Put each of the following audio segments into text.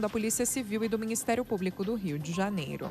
da Polícia Civil e do Ministério Público do Rio de Janeiro.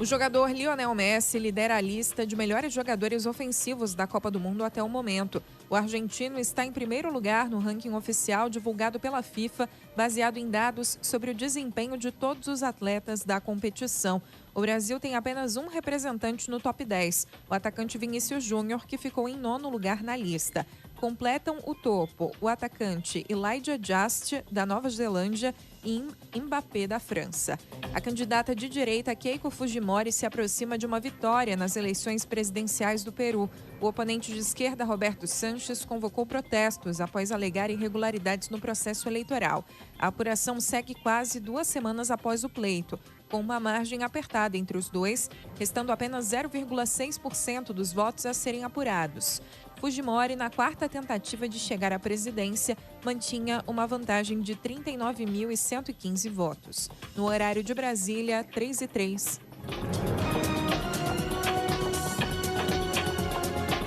O jogador Lionel Messi lidera a lista de melhores jogadores ofensivos da Copa do Mundo até o momento. O argentino está em primeiro lugar no ranking oficial divulgado pela FIFA, baseado em dados sobre o desempenho de todos os atletas da competição. O Brasil tem apenas um representante no top 10, o atacante Vinícius Júnior, que ficou em 9º lugar na lista. Completam o topo o atacante Elijah Just, da Nova Zelândia, e Mbappé, da França. A candidata de direita Keiko Fujimori se aproxima de uma vitória nas eleições presidenciais do Peru. O oponente de esquerda, Roberto Sanches, convocou protestos após alegar irregularidades no processo eleitoral. A apuração segue quase 2 semanas após o pleito, com uma margem apertada entre os dois, restando apenas 0,6% dos votos a serem apurados. Fujimori, na 4ª tentativa de chegar à presidência, mantinha uma vantagem de 39.115 votos. No horário de Brasília, 3h03.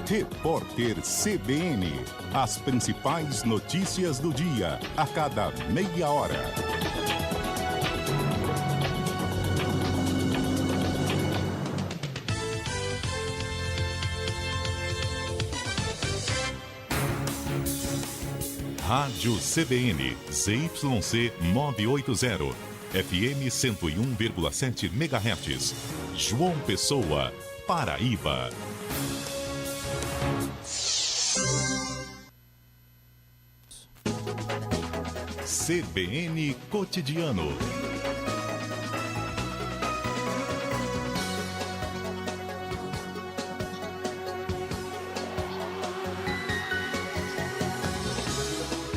Repórter CBN. As principais notícias do dia, a cada meia hora. Rádio CBN, ZYC 980, FM 101,7 MHz. João Pessoa, Paraíba. CBN Cotidiano.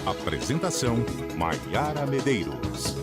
Apresentação: Maiara Medeiros.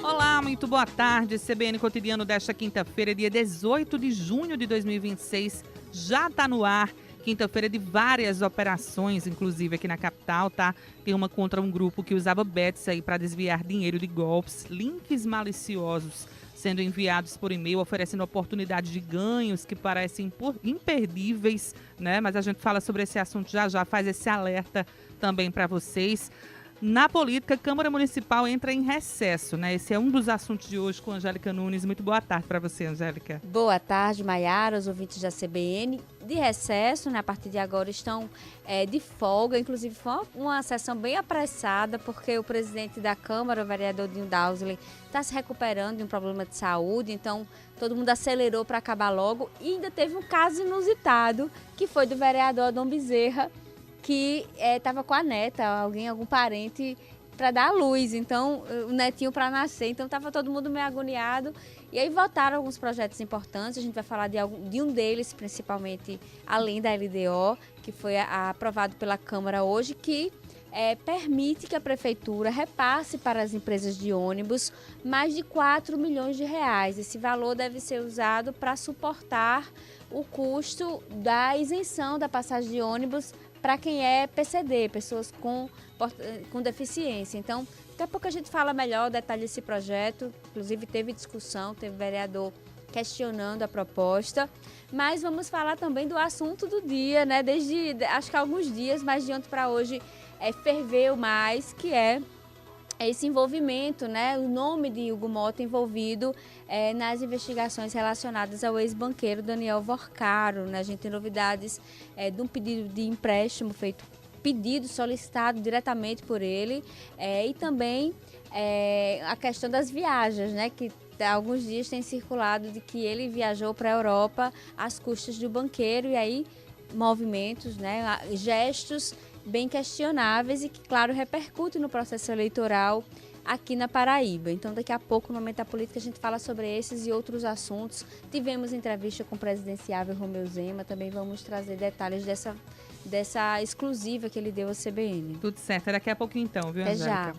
Olá, muito boa tarde. CBN Cotidiano desta quinta-feira, dia 18 de junho de 2026, já está no ar. Quinta-feira de várias operações, inclusive aqui na capital, tá? Tem uma contra um grupo que usava bets aí para desviar dinheiro de golpes, links maliciosos sendo enviados por e-mail, oferecendo oportunidades de ganhos que parecem imperdíveis, né? Mas a gente fala sobre esse assunto já, faz esse alerta também para vocês. Na política, a Câmara Municipal entra em recesso, né? Esse é um dos assuntos de hoje com a Angélica Nunes. Muito boa tarde para você, Angélica. Boa tarde, Maiara, os ouvintes da CBN. De recesso, né? A partir de agora estão de folga. Inclusive, foi uma sessão bem apressada, porque o presidente da Câmara, o vereador Dinho Dausley, está se recuperando de um problema de saúde. Então, todo mundo acelerou para acabar logo. E ainda teve um caso inusitado, que foi do vereador Adão Bezerra, que estava com a neta, algum parente, para dar à luz. Então, o netinho para nascer. Então, estava todo mundo meio agoniado. E aí votaram alguns projetos importantes. A gente vai falar de um deles, principalmente, além da LDO, que foi aprovado pela Câmara hoje, que permite que a Prefeitura repasse para as empresas de ônibus mais de 4 milhões de reais. Esse valor deve ser usado para suportar o custo da isenção da passagem de ônibus para quem é PCD, pessoas com deficiência. Então, daqui a pouco a gente fala melhor o detalhe desse projeto. Inclusive, teve discussão, teve vereador questionando a proposta. Mas vamos falar também do assunto do dia, né? Desde, acho que há alguns dias, mas de ontem para hoje, ferveu mais, que é esse envolvimento, né? O nome de Hugo Mota envolvido nas investigações relacionadas ao ex-banqueiro Daniel Vorcaro, né? A gente tem novidades de um pedido de empréstimo solicitado diretamente por ele, e também a questão das viagens, né? Que há alguns dias tem circulado de que ele viajou para a Europa às custas do banqueiro, e aí movimentos, né? Gestos bem questionáveis e que, claro, repercutem no processo eleitoral aqui na Paraíba. Então, daqui a pouco, no Momento da Política, a gente fala sobre esses e outros assuntos. Tivemos entrevista com o presidenciável Romeu Zema, também vamos trazer detalhes dessa exclusiva que ele deu à CBN. Tudo certo, daqui a pouquinho então, viu, Angélica? Já.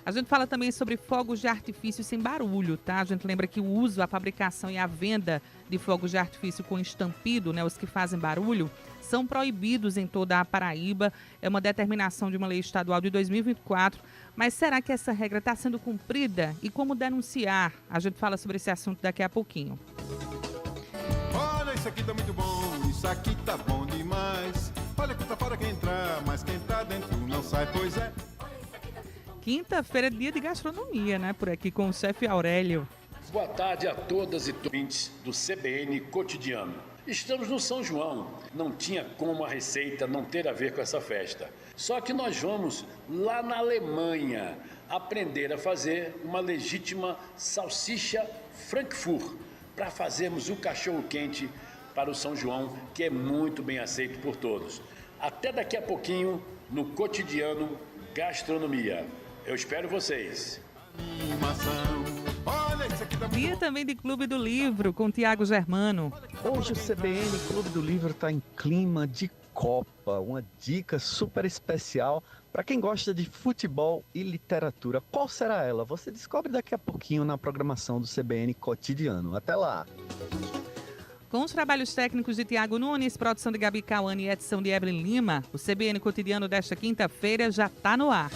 A gente fala também sobre fogos de artifício sem barulho, tá? A gente lembra que o uso, a fabricação e a venda de fogos de artifício com estampido, né, os que fazem barulho, são proibidos em toda a Paraíba. É uma determinação de uma lei estadual de 2024. Mas será que essa regra está sendo cumprida? E como denunciar? A gente fala sobre esse assunto daqui a pouquinho. Olha, isso aqui tá muito bom, isso aqui tá bom demais. Olha que tá fora quem entrar, mas quem tá dentro não sai, pois é. Quinta-feira é dia de gastronomia, né? Por aqui com o chefe Aurélio. Boa tarde a todas e todos do CBN Cotidiano. Estamos no São João. Não tinha como a receita não ter a ver com essa festa. Só que nós vamos lá na Alemanha aprender a fazer uma legítima salsicha Frankfurt para fazermos o cachorro-quente para o São João, que é muito bem aceito por todos. Até daqui a pouquinho no Cotidiano Gastronomia. Eu espero vocês. Dia também de Clube do Livro com Tiago Germano. Hoje o CBN Clube do Livro está em clima de Copa, uma dica super especial para quem gosta de futebol e literatura. Qual será ela? Você descobre daqui a pouquinho na programação do CBN Cotidiano. Até lá! Com os trabalhos técnicos de Tiago Nunes, produção de Gabi Cauane e edição de Evelyn Lima, o CBN Cotidiano desta quinta-feira já está no ar.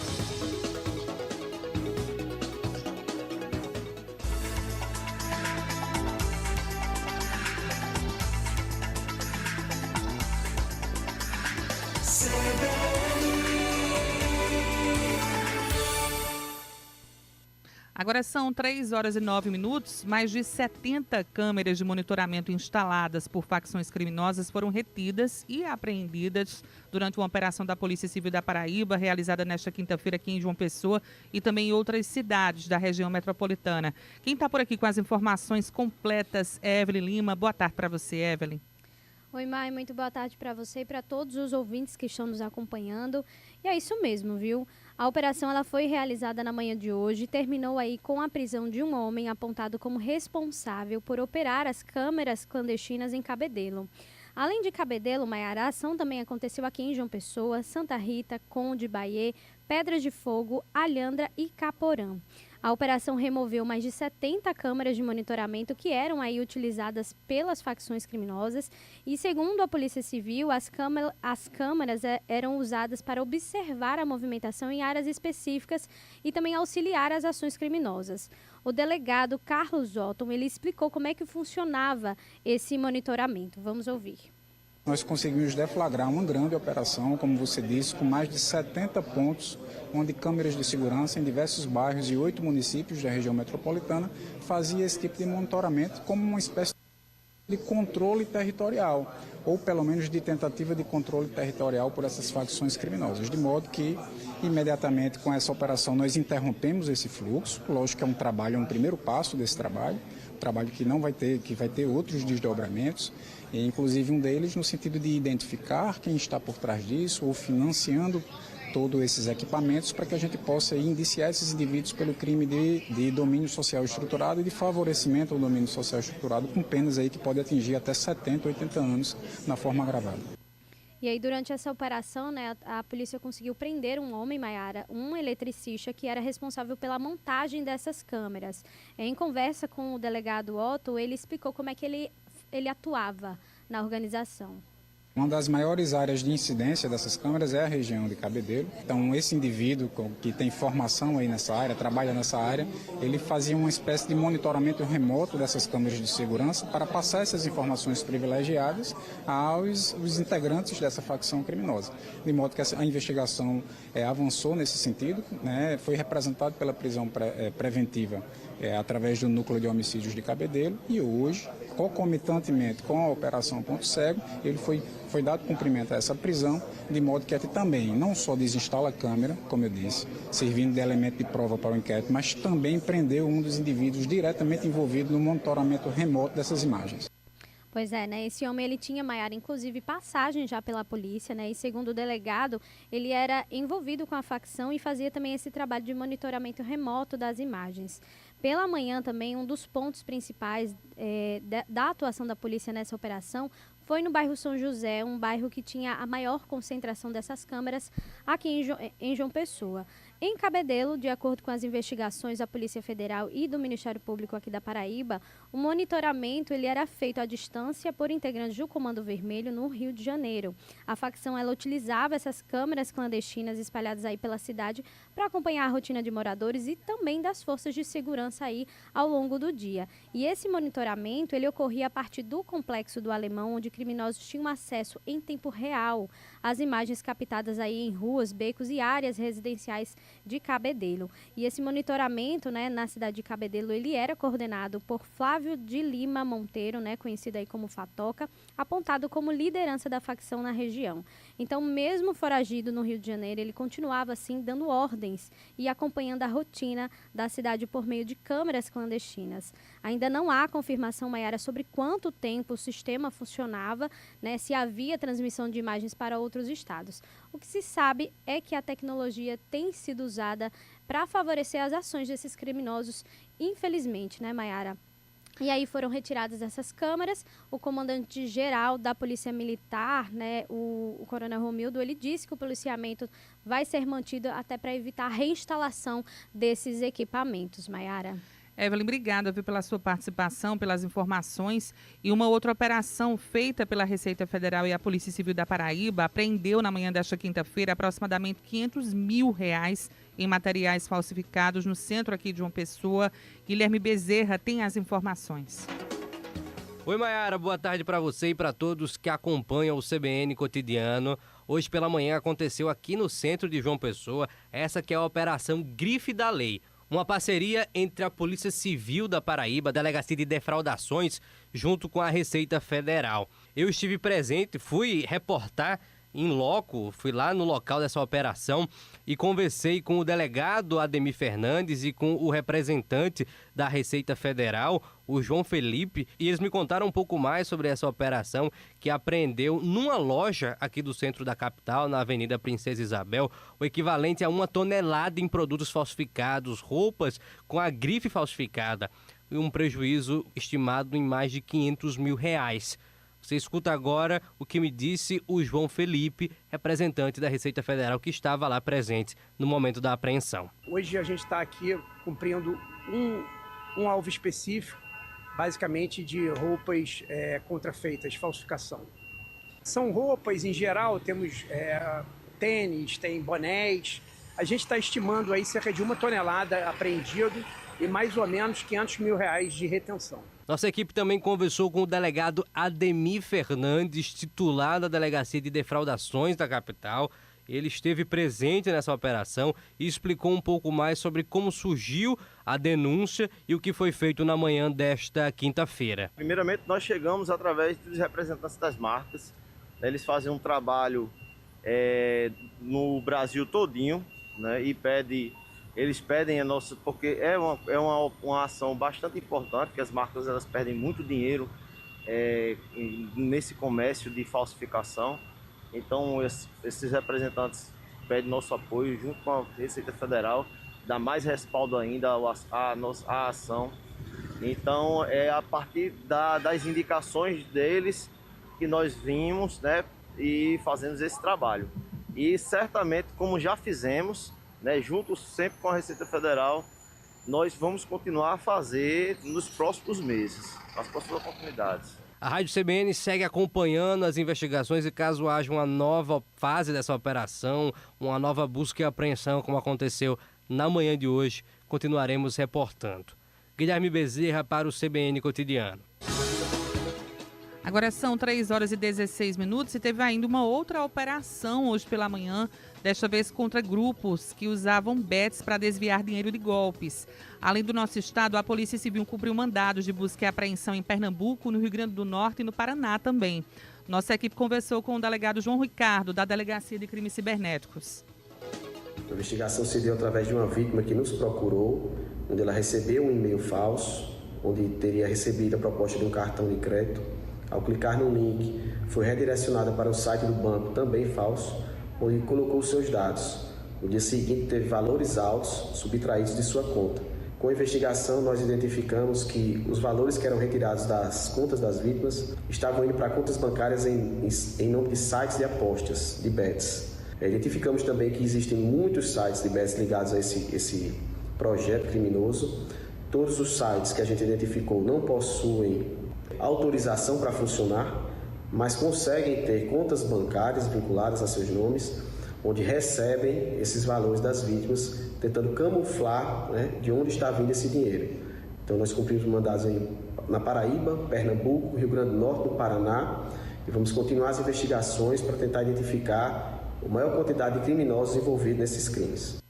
Agora são 3 horas e 9 minutos. Mais de 70 câmeras de monitoramento instaladas por facções criminosas foram retidas e apreendidas durante uma operação da Polícia Civil da Paraíba, realizada nesta quinta-feira aqui em João Pessoa e também em outras cidades da região metropolitana. Quem está por aqui com as informações completas é Evelyn Lima. Boa tarde para você, Evelyn. Oi, Mai, muito boa tarde para você e para todos os ouvintes que estão nos acompanhando. E é isso mesmo, viu? A operação ela foi realizada na manhã de hoje e terminou aí com a prisão de um homem apontado como responsável por operar as câmeras clandestinas em Cabedelo. Além de Cabedelo, Maiara, a ação também aconteceu aqui em João Pessoa, Santa Rita, Conde, Baiê, Pedras de Fogo, Alhandra e Caporã. A operação removeu mais de 70 câmeras de monitoramento que eram aí utilizadas pelas facções criminosas e, segundo a Polícia Civil, as câmeras eram usadas para observar a movimentação em áreas específicas e também auxiliar as ações criminosas. O delegado Carlos Otton, ele explicou como é que funcionava esse monitoramento. Vamos ouvir. Nós conseguimos deflagrar uma grande operação, como você disse, com mais de 70 pontos, onde câmeras de segurança em diversos bairros e 8 municípios da região metropolitana fazia esse tipo de monitoramento como uma espécie de controle territorial, ou pelo menos de tentativa de controle territorial por essas facções criminosas, de modo que imediatamente com essa operação nós interrompemos esse fluxo. Lógico que é um trabalho, é um primeiro passo desse trabalho que não vai ter, que vai ter outros desdobramentos, e inclusive um deles no sentido de identificar quem está por trás disso ou financiando todos esses equipamentos para que a gente possa indiciar esses indivíduos pelo crime de domínio social estruturado e de favorecimento ao domínio social estruturado, com penas aí que pode atingir até 70, 80 anos na forma agravada. E aí, durante essa operação, né, a polícia conseguiu prender um homem, Maiara, um eletricista que era responsável pela montagem dessas câmeras. Em conversa com o delegado Otto, ele explicou como é que ele atuava na organização. Uma das maiores áreas de incidência dessas câmeras é a região de Cabedelo. Então, esse indivíduo que tem formação aí nessa área, trabalha nessa área, ele fazia uma espécie de monitoramento remoto dessas câmeras de segurança para passar essas informações privilegiadas aos integrantes dessa facção criminosa. De modo que a investigação avançou nesse sentido, né, foi representado pela prisão preventiva através do Núcleo de Homicídios de Cabedelo e hoje, concomitantemente com a Operação Ponto Cego, ele foi dado cumprimento a essa prisão, de modo que a gente também não só desinstala a câmera, como eu disse, servindo de elemento de prova para o inquérito, mas também prendeu um dos indivíduos diretamente envolvido no monitoramento remoto dessas imagens. Pois é, né? Esse homem, ele tinha, Maiara, inclusive passagem já pela polícia, né? E segundo o delegado, ele era envolvido com a facção e fazia também esse trabalho de monitoramento remoto das imagens. Pela manhã também, um dos pontos principais da atuação da polícia nessa operação foi no bairro São José, um bairro que tinha a maior concentração dessas câmeras aqui em João Pessoa. Em Cabedelo, de acordo com as investigações da Polícia Federal e do Ministério Público aqui da Paraíba, o monitoramento ele era feito à distância por integrantes do Comando Vermelho no Rio de Janeiro. A facção ela utilizava essas câmeras clandestinas espalhadas aí pela cidade para acompanhar a rotina de moradores e também das forças de segurança aí ao longo do dia. E esse monitoramento ele ocorria a partir do Complexo do Alemão, onde criminosos tinham acesso em tempo real as imagens captadas aí em ruas, becos e áreas residenciais de Cabedelo. E esse monitoramento, né, na cidade de Cabedelo, ele era coordenado por Flávio de Lima Monteiro, né, conhecido aí como Fatoca, apontado como liderança da facção na região. Então, mesmo foragido no Rio de Janeiro, ele continuava assim dando ordens e acompanhando a rotina da cidade por meio de câmeras clandestinas. Ainda não há confirmação, Maiara, sobre quanto tempo o sistema funcionava, né, se havia transmissão de imagens para outros estados. O que se sabe é que a tecnologia tem sido usada para favorecer as ações desses criminosos, infelizmente, né, Maiara? E aí foram retiradas essas câmeras. O comandante-geral da Polícia Militar, né, o coronel Romildo, ele disse que o policiamento vai ser mantido até para evitar a reinstalação desses equipamentos, Maiara. Evelyn, obrigada pela sua participação, pelas informações. E uma outra operação feita pela Receita Federal e a Polícia Civil da Paraíba apreendeu na manhã desta quinta-feira aproximadamente R$500 mil em materiais falsificados no centro aqui de João Pessoa. Guilherme Bezerra tem as informações. Oi, Maiara, boa tarde para você e para todos que acompanham o CBN Cotidiano. Hoje pela manhã aconteceu aqui no centro de João Pessoa essa que é a Operação Grife da Lei. Uma parceria entre a Polícia Civil da Paraíba, a Delegacia de Defraudações, junto com a Receita Federal. Eu estive presente, fui reportar em loco, fui lá no local dessa operação e conversei com o delegado Ademir Fernandes e com o representante da Receita Federal, o João Felipe, e eles me contaram um pouco mais sobre essa operação que apreendeu numa loja aqui do centro da capital, na Avenida Princesa Isabel, o equivalente a 1 tonelada em produtos falsificados, roupas com a grife falsificada e um prejuízo estimado em mais de R$500 mil. Você escuta agora o que me disse o João Felipe, representante da Receita Federal, que estava lá presente no momento da apreensão. Hoje a gente está aqui cumprindo um alvo específico, basicamente de roupas contrafeitas, falsificação. São roupas, em geral, temos tênis, tem bonés. A gente está estimando aí cerca de 1 tonelada apreendido e mais ou menos R$500 mil de retenção. Nossa equipe também conversou com o delegado Ademir Fernandes, titular da Delegacia de Defraudações da capital. Ele esteve presente nessa operação e explicou um pouco mais sobre como surgiu a denúncia e o que foi feito na manhã desta quinta-feira. Primeiramente, nós chegamos através dos representantes das marcas. Eles fazem um trabalho no Brasil todinho, né, e eles pedem a nossa, porque é uma ação bastante importante, porque as marcas elas perdem muito dinheiro nesse comércio de falsificação. Então esses representantes pedem nosso apoio junto com a Receita Federal, dá mais respaldo ainda à ação. Então é a partir das indicações deles que nós vimos, né, e fazemos esse trabalho. E certamente, como já fizemos, né, junto sempre com a Receita Federal, nós vamos continuar a fazer nos próximos meses, nas próximas oportunidades. A Rádio CBN segue acompanhando as investigações e caso haja uma nova fase dessa operação, uma nova busca e apreensão como aconteceu na manhã de hoje, continuaremos reportando. Guilherme Bezerra para o CBN Cotidiano. Agora são 3h16 e teve ainda uma outra operação hoje pela manhã, desta vez contra grupos que usavam bets para desviar dinheiro de golpes. Além do nosso estado, a Polícia Civil cumpriu mandados de busca e apreensão em Pernambuco, no Rio Grande do Norte e no Paraná também. Nossa equipe conversou com o delegado João Ricardo, da Delegacia de Crimes Cibernéticos. A investigação se deu através de uma vítima que nos procurou, onde ela recebeu um e-mail falso, onde teria recebido a proposta de um cartão de crédito. Ao clicar no link, foi redirecionada para o site do banco, também falso, onde colocou seus dados. No dia seguinte, teve valores altos subtraídos de sua conta. Com a investigação, nós identificamos que os valores que eram retirados das contas das vítimas estavam indo para contas bancárias em nome de sites de apostas, de bets. Identificamos também que existem muitos sites de bets ligados a esse projeto criminoso. Todos os sites que a gente identificou não possuem autorização para funcionar, mas conseguem ter contas bancárias vinculadas a seus nomes, onde recebem esses valores das vítimas, tentando camuflar, né, de onde está vindo esse dinheiro. Então nós cumprimos mandados na Paraíba, Pernambuco, Rio Grande do Norte, no Paraná E vamos continuar as investigações para tentar identificar a maior quantidade de criminosos envolvidos nesses crimes.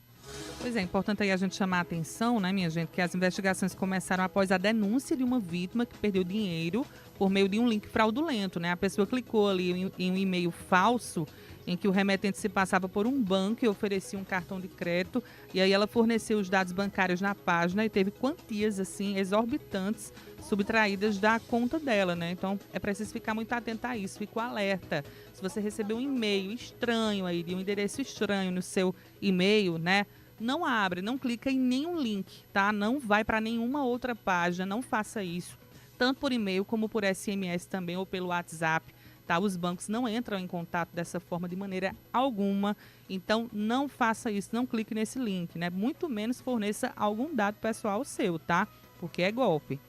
Pois é, importante aí a gente chamar a atenção, né, minha gente, que as investigações começaram após a denúncia de uma vítima que perdeu dinheiro por meio de um link fraudulento, né? A pessoa clicou ali em um e-mail falso em que o remetente se passava por um banco e oferecia um cartão de crédito, e aí ela forneceu os dados bancários na página e teve quantias, assim, exorbitantes subtraídas da conta dela, né? Então, é preciso ficar muito atento a isso, fique com alerta. Se você receber um e-mail estranho aí, de um endereço estranho no seu e-mail, né? Não abre, não clica em nenhum link, tá? Não vai para nenhuma outra página, não faça isso. Tanto por e-mail como por SMS também ou pelo WhatsApp, tá? Os bancos não entram em contato dessa forma de maneira alguma. Então, não faça isso, não clique nesse link, né? Muito menos forneça algum dado pessoal seu, tá? Porque é golpe.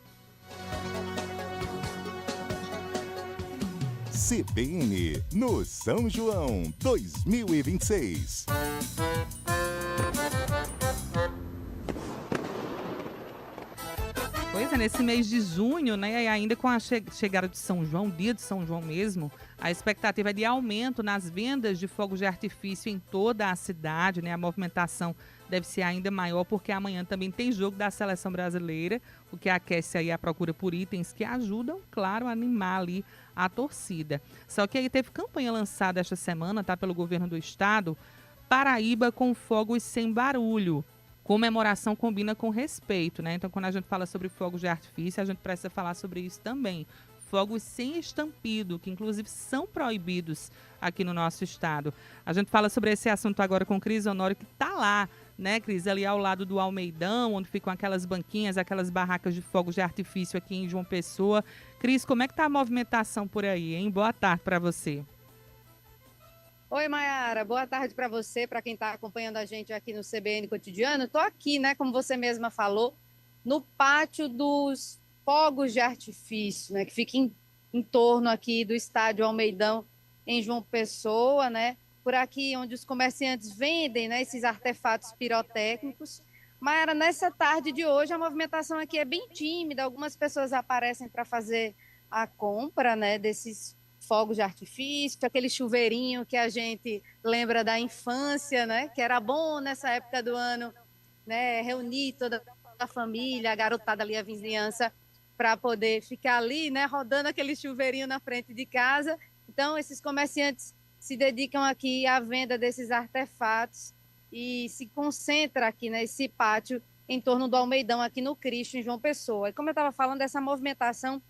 CBN no São João 2026. Pois é, nesse mês de junho, né, e ainda com a chegada de São João, dia de São João mesmo, a expectativa é de aumento nas vendas de fogos de artifício em toda a cidade, né? A movimentação deve ser ainda maior porque amanhã também tem jogo da Seleção Brasileira, o que aquece aí a procura por itens que ajudam, claro, a animar ali a torcida. Só que aí teve campanha lançada esta semana, tá, pelo governo do estado, Paraíba com fogos sem barulho. Comemoração combina com respeito, né? Então, quando a gente fala sobre fogos de artifício, a gente precisa falar sobre isso também. Fogos sem estampido, que inclusive são proibidos aqui no nosso estado. A gente fala sobre esse assunto agora com Cris Honório, que está lá, né, Cris? Ali ao lado do Almeidão, onde ficam aquelas banquinhas, aquelas barracas de fogos de artifício aqui em João Pessoa. Cris, como é que está a movimentação por aí, hein? Boa tarde para você. Oi, Mayara, boa tarde para você, para quem está acompanhando a gente aqui no CBN Cotidiano. Estou aqui, né, como você mesma falou, no pátio dos fogos de artifício, né, que fica em torno aqui do estádio Almeidão, em João Pessoa, né, por aqui onde os comerciantes vendem, né, esses artefatos pirotécnicos. Mayara, nessa tarde de hoje a movimentação aqui é bem tímida, algumas pessoas aparecem para fazer a compra, né, desses fogos de artifício, aquele chuveirinho que a gente lembra da infância, né? Que era bom nessa época do ano, né? Reunir toda a família, a garotada ali, a vizinhança, para poder ficar ali, né? Rodando aquele chuveirinho na frente de casa. Então, esses comerciantes se dedicam aqui à venda desses artefatos e se concentra aqui nesse pátio em torno do Almeidão, aqui no Cristo, em João Pessoa. E como eu estava falando, essa movimentação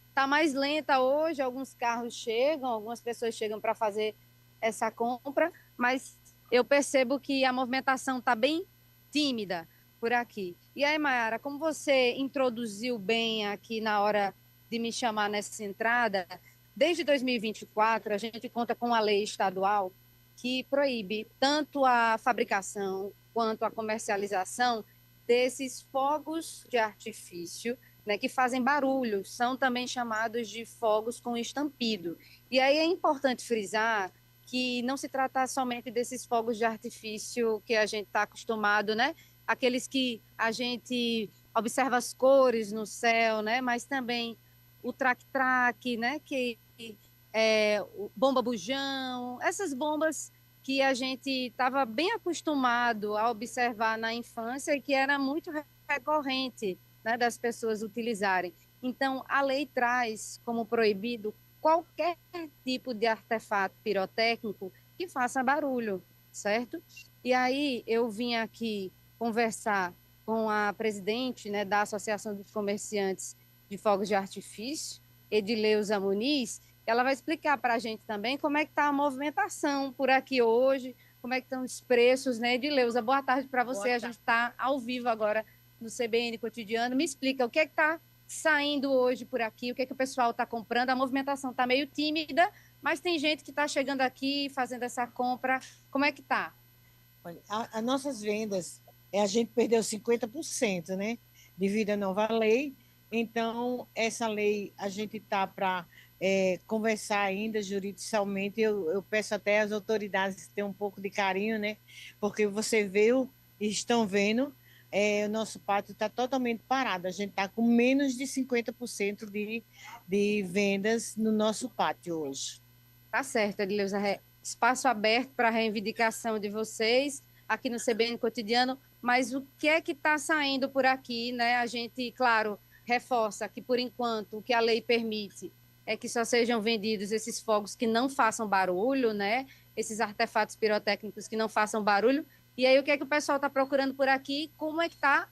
está mais lenta hoje, alguns carros chegam, algumas pessoas chegam para fazer essa compra, mas eu percebo que a movimentação está bem tímida por aqui. E aí, Mayara, como você introduziu bem aqui na hora de me chamar nessa entrada, desde 2024 a gente conta com a lei estadual que proíbe tanto a fabricação quanto a comercialização desses fogos de artifício, né, que fazem barulho, são também chamados de fogos com estampido. E aí é importante frisar que não se trata somente desses fogos de artifício que a gente está acostumado, né? Aqueles que a gente observa as cores no céu, né? Mas também o traque-traque, né? Que é o bomba-bujão, essas bombas que a gente estava bem acostumado a observar na infância e que era muito recorrente, né, das pessoas utilizarem. Então, a lei traz como proibido qualquer tipo de artefato pirotécnico que faça barulho, certo? E aí eu vim aqui conversar com a presidente, né, da Associação dos Comerciantes de Fogos de Artifício, Edileuza Muniz. Ela vai explicar para a gente também como é que está a movimentação por aqui hoje, como é que estão os preços, né, Edileuza? Boa tarde para você, a gente está ao vivo agora no CBN Cotidiano. Me explica o que é que está saindo hoje por aqui, o que é que o pessoal está comprando. A movimentação está meio tímida, mas tem gente que está chegando aqui, fazendo essa compra. Como é que está? Olha, as nossas vendas, a gente perdeu 50%, né? Devido à nova lei. Então, essa lei, a gente está para conversar ainda juridicamente. Eu peço até às autoridades ter um pouco de carinho, né? Porque você viu, estão vendo, o nosso pátio está totalmente parado. A gente está com menos de 50% de vendas no nosso pátio hoje. Tá certo, Edileuza. Espaço aberto para a reivindicação de vocês aqui no CBN Cotidiano, mas o que é que está saindo por aqui, né? A gente, claro, reforça que, por enquanto, o que a lei permite é que só sejam vendidos esses fogos que não façam barulho, né? Esses artefatos pirotécnicos que não façam barulho. E aí, o que é que o pessoal está procurando por aqui? Como é que está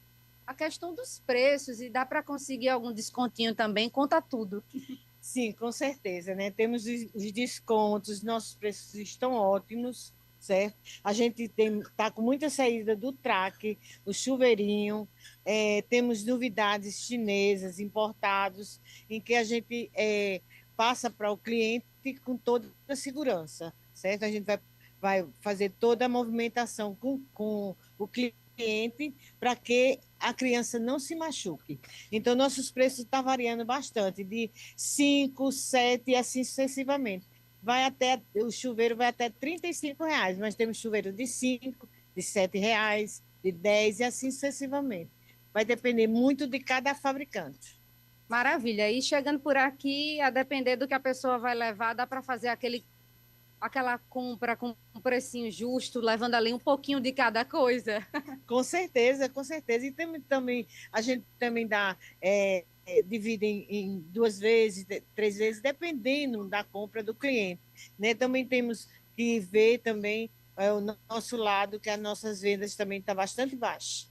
a questão dos preços? E dá para conseguir algum descontinho também? Conta tudo. Sim, com certeza, né? Temos os descontos, nossos preços estão ótimos, certo? A gente está com muita saída do traque, o chuveirinho, temos novidades chinesas, importados, em que a gente passa para o cliente com toda a segurança, certo? A gente vai fazer toda a movimentação com o cliente para que a criança não se machuque. Então, nossos preços estão variando bastante, de 5, 7 e assim sucessivamente. O chuveiro vai até R$35, mas temos chuveiro de 5, de R$7, de 10 e assim sucessivamente. Vai depender muito de cada fabricante. Maravilha. E chegando por aqui, a depender do que a pessoa vai levar, dá para fazer aquela compra com um precinho justo, levando ali um pouquinho de cada coisa. Com certeza, com certeza. E também, a gente também divide em 2 vezes, 3 vezes, dependendo da compra do cliente, né? Também temos que ver também o nosso lado, que as nossas vendas também estão bastante baixas.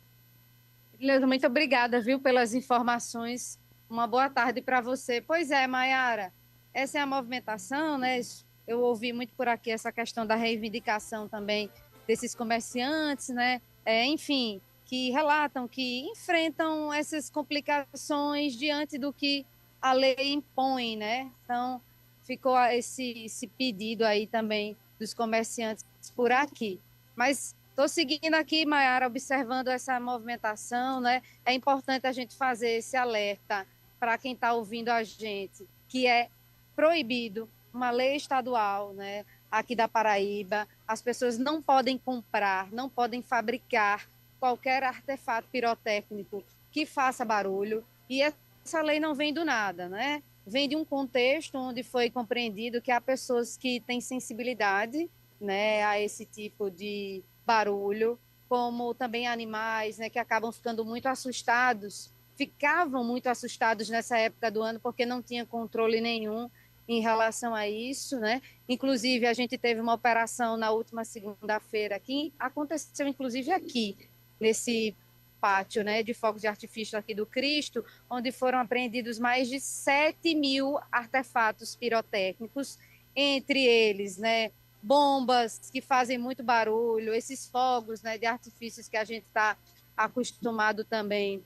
Leandro, muito obrigada, viu, pelas informações. Uma boa tarde para você. Pois é, Maiara, essa é a movimentação, né? Eu ouvi muito por aqui essa questão da reivindicação também desses comerciantes, né? Enfim, que relatam que enfrentam essas complicações diante do que a lei impõe, né? Então, ficou esse pedido aí também dos comerciantes por aqui. Mas estou seguindo aqui, Maiara, observando essa movimentação, né? É importante a gente fazer esse alerta para quem está ouvindo a gente, que é proibido, uma lei estadual, né, aqui da Paraíba, as pessoas não podem comprar, não podem fabricar qualquer artefato pirotécnico que faça barulho, e essa lei não vem do nada, né? Vem de um contexto onde foi compreendido que há pessoas que têm sensibilidade, né, a esse tipo de barulho, como também animais, né, que acabam ficando muito assustados, ficavam muito assustados nessa época do ano porque não tinha controle nenhum em relação a isso, né? Inclusive, a gente teve uma operação na última segunda-feira aqui, aconteceu inclusive aqui, nesse pátio, né, de fogos de artifício aqui do Cristo, onde foram apreendidos mais de 7.000 artefatos pirotécnicos, entre eles, né, bombas que fazem muito barulho, esses fogos, né, de artifícios que a gente está acostumado também,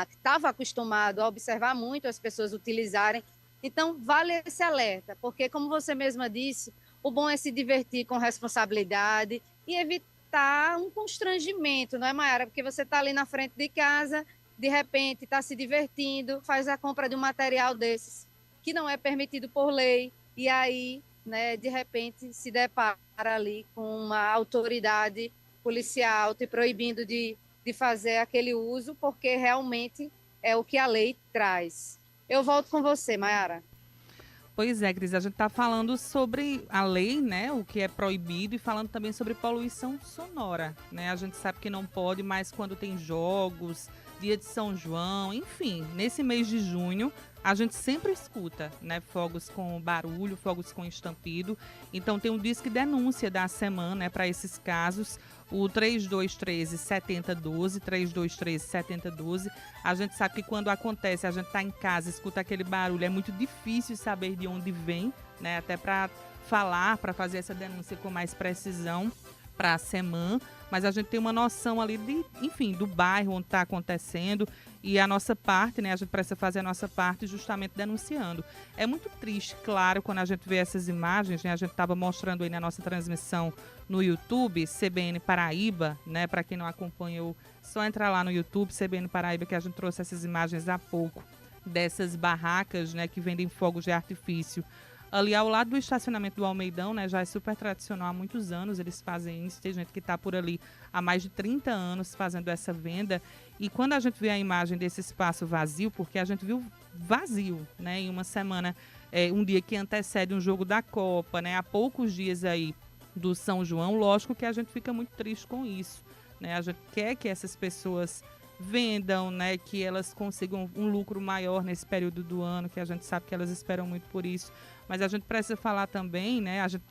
estava acostumado a observar muito as pessoas utilizarem. Então, vale esse alerta, porque, como você mesma disse, o bom é se divertir com responsabilidade e evitar um constrangimento, não é, Maiara? Porque você está ali na frente de casa, de repente está se divertindo, faz a compra de um material desses, que não é permitido por lei, e aí, né, de repente, se depara ali com uma autoridade policial te proibindo de fazer aquele uso, porque realmente é o que a lei traz. Eu volto com você, Maiara. Pois é, Cris, a gente está falando sobre a lei, né, o que é proibido, e falando também sobre poluição sonora, né? A gente sabe que não pode, mas quando tem jogos, dia de São João, enfim, nesse mês de junho, a gente sempre escuta, né, fogos com barulho, fogos com estampido. Então tem um disque denúncia da semana, né, para esses casos, o 3213-7012, 3213-7012. A gente sabe que quando acontece, a gente está em casa, escuta aquele barulho, é muito difícil saber de onde vem, né, até para falar, para fazer essa denúncia com mais precisão para a semana, mas a gente tem uma noção ali do bairro onde está acontecendo, e a nossa parte, né, a gente precisa fazer a nossa parte justamente denunciando. É muito triste, claro, quando a gente vê essas imagens, né, a gente estava mostrando aí na nossa transmissão no YouTube, CBN Paraíba, né, para quem não acompanhou, só entrar lá no YouTube, CBN Paraíba, que a gente trouxe essas imagens há pouco, dessas barracas, né, que vendem fogos de artifício ali ao lado do estacionamento do Almeidão, né? Já é super tradicional há muitos anos, eles fazem isso. Tem gente que está por ali há mais de 30 anos fazendo essa venda. E quando a gente vê a imagem desse espaço vazio, porque a gente viu vazio, né? Em uma semana, um dia que antecede um jogo da Copa, né? Há poucos dias aí do São João, lógico que a gente fica muito triste com isso, né? A gente quer que essas pessoas vendam, né? Que elas consigam um lucro maior nesse período do ano, que a gente sabe que elas esperam muito por isso. Mas a gente precisa falar também, né? A gente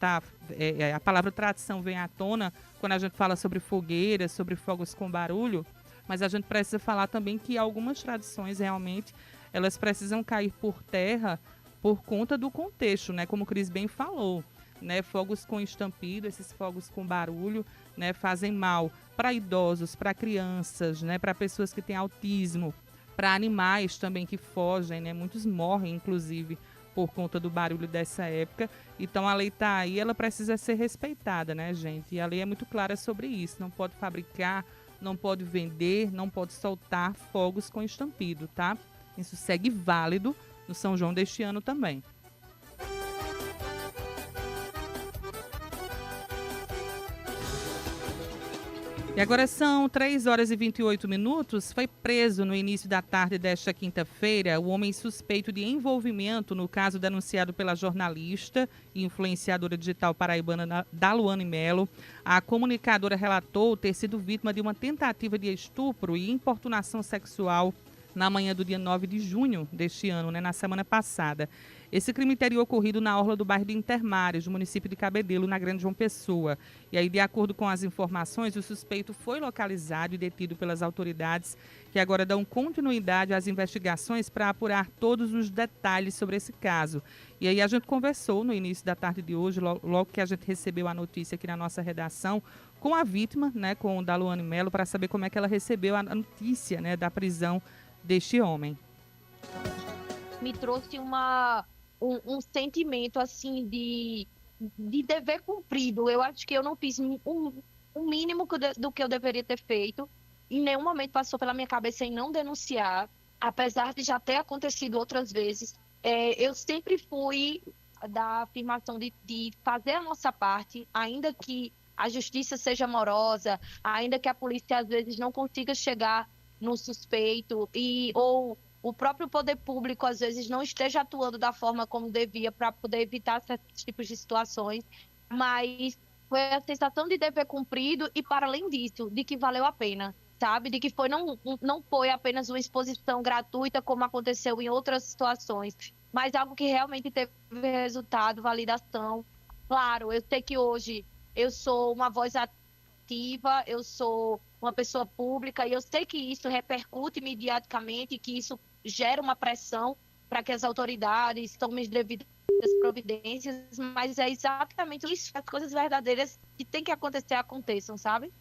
a palavra tradição vem à tona quando a gente fala sobre fogueiras, sobre fogos com barulho, mas a gente precisa falar também que algumas tradições realmente elas precisam cair por terra por conta do contexto, né? Como o Cris bem falou. Né, fogos com estampido, esses fogos com barulho, né, fazem mal para idosos, para crianças, né, para pessoas que têm autismo, para animais também que fogem, né, muitos morrem, inclusive, por conta do barulho dessa época. Então, a lei está aí, ela precisa ser respeitada, né, gente? E a lei é muito clara sobre isso. Não pode fabricar, não pode vender, não pode soltar fogos com estampido, tá? Isso segue válido no São João deste ano também. E agora são 3 horas e 28 minutos. Foi preso no início da tarde desta quinta-feira o homem suspeito de envolvimento no caso denunciado pela jornalista e influenciadora digital paraibana Daluane Melo. A comunicadora relatou ter sido vítima de uma tentativa de estupro e importunação sexual na manhã do dia 9 de junho deste ano, né, na semana passada. Esse crime teria ocorrido na orla do bairro de Intermares, no município de Cabedelo, na Grande João Pessoa. E aí, de acordo com as informações, o suspeito foi localizado e detido pelas autoridades, que agora dão continuidade às investigações para apurar todos os detalhes sobre esse caso. E aí a gente conversou no início da tarde de hoje, logo que a gente recebeu a notícia aqui na nossa redação, com a vítima, né, com o Daluane Melo, para saber como é que ela recebeu a notícia, né, da prisão deste homem. Me trouxe um sentimento assim de dever cumprido. Eu acho que eu não fiz o mínimo do que eu deveria ter feito. Em nenhum momento passou pela minha cabeça em não denunciar, apesar de já ter acontecido outras vezes. Eu sempre fui da afirmação de fazer a nossa parte, ainda que a justiça seja morosa, ainda que a polícia às vezes não consiga chegar no suspeito ou o próprio poder público, às vezes, não esteja atuando da forma como devia para poder evitar certos tipos de situações, mas foi a sensação de dever cumprido e, para além disso, de que valeu a pena, sabe? De que não foi apenas uma exposição gratuita, como aconteceu em outras situações, mas algo que realmente teve resultado, validação. Claro, eu sei que hoje eu sou uma voz ativa, eu sou uma pessoa pública e eu sei que isso repercute mediaticamente, que isso gera uma pressão para que as autoridades tomem as devidas providências, mas é exatamente isso, as coisas verdadeiras que tem que acontecer, aconteçam, sabe?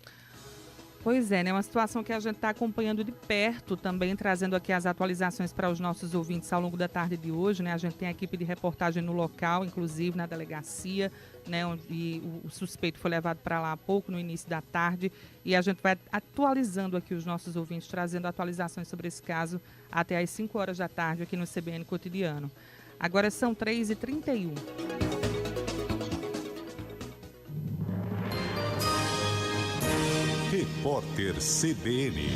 Pois é, né? Uma situação que a gente está acompanhando de perto, também trazendo aqui as atualizações para os nossos ouvintes ao longo da tarde de hoje, né? A gente tem a equipe de reportagem no local, inclusive na delegacia, né? Onde o suspeito foi levado para lá há pouco, no início da tarde, e a gente vai atualizando aqui os nossos ouvintes, trazendo atualizações sobre esse caso até às 5 horas da tarde aqui no CBN Cotidiano. Agora são 3h31. Repórter CBN.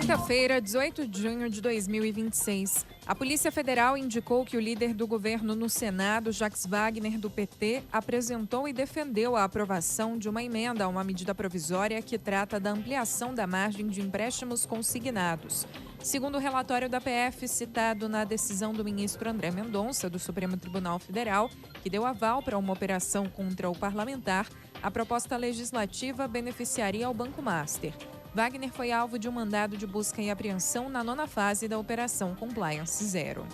Quinta-feira, 18 de junho de 2026. A Polícia Federal indicou que o líder do governo no Senado, Jacques Wagner, do PT, apresentou e defendeu a aprovação de uma emenda a uma medida provisória que trata da ampliação da margem de empréstimos consignados. Segundo o relatório da PF, citado na decisão do ministro André Mendonça, do Supremo Tribunal Federal, que deu aval para uma operação contra o parlamentar, a proposta legislativa beneficiaria o Banco Master. Wagner foi alvo de um mandado de busca e apreensão na 9ª fase da Operação Compliance Zero.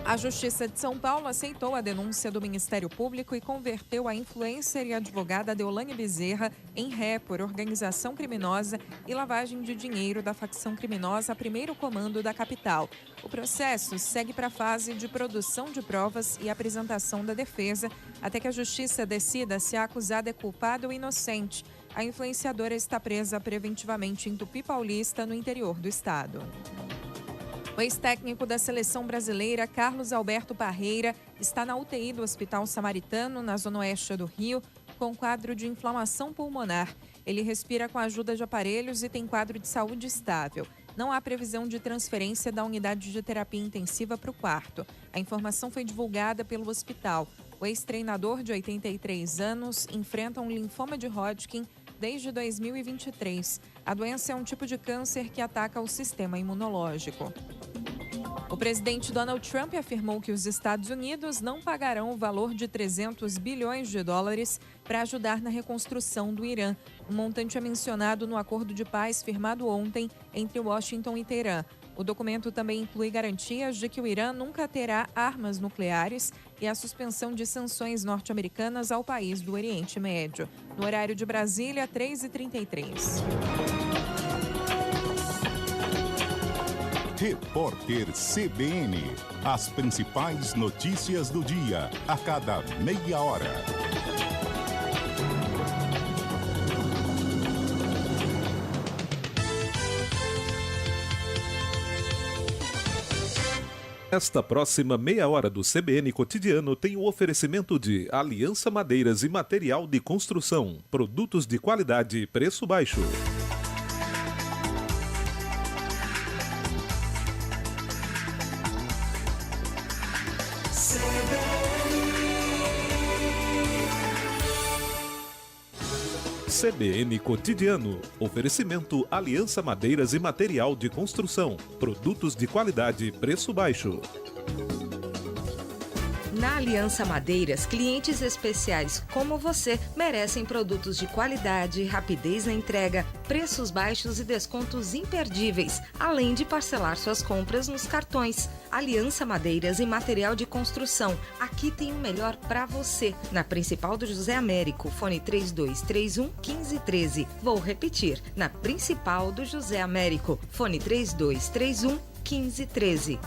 A Justiça de São Paulo aceitou a denúncia do Ministério Público e converteu a influencer e advogada Deolane Bezerra em ré por organização criminosa e lavagem de dinheiro da facção criminosa Primeiro Comando da capital. O processo segue para a fase de produção de provas e apresentação da defesa, até que a Justiça decida se a acusada é culpada ou inocente. A influenciadora está presa preventivamente em Tupi Paulista, no interior do estado. O ex-técnico da seleção brasileira, Carlos Alberto Parreira, está na UTI do Hospital Samaritano, na zona oeste do Rio, com quadro de inflamação pulmonar. Ele respira com a ajuda de aparelhos e tem quadro de saúde estável. Não há previsão de transferência da unidade de terapia intensiva para o quarto. A informação foi divulgada pelo hospital. O ex-treinador de 83 anos enfrenta um linfoma de Hodgkin desde 2023. A doença é um tipo de câncer que ataca o sistema imunológico. O presidente Donald Trump afirmou que os Estados Unidos não pagarão o valor de 300 bilhões de dólares para ajudar na reconstrução do Irã. O montante é mencionado no acordo de paz firmado ontem entre Washington e Teherã. O documento também inclui garantias de que o Irã nunca terá armas nucleares e a suspensão de sanções norte-americanas ao país do Oriente Médio. No horário de Brasília, 3h33. Repórter CBN. As principais notícias do dia, a cada meia hora. Esta próxima meia hora do CBN Cotidiano tem o oferecimento de Aliança Madeiras e Material de Construção. Produtos de qualidade e preço baixo. CBN Cotidiano. Oferecimento Aliança Madeiras e Material de Construção. Produtos de qualidade e preço baixo. Na Aliança Madeiras, clientes especiais como você merecem produtos de qualidade, rapidez na entrega, preços baixos e descontos imperdíveis, além de parcelar suas compras nos cartões. Aliança Madeiras e Material de Construção. Aqui tem o melhor para você. Na Principal do José Américo, fone 3231-1513. Vou repetir, na Principal do José Américo, fone 3231-1513.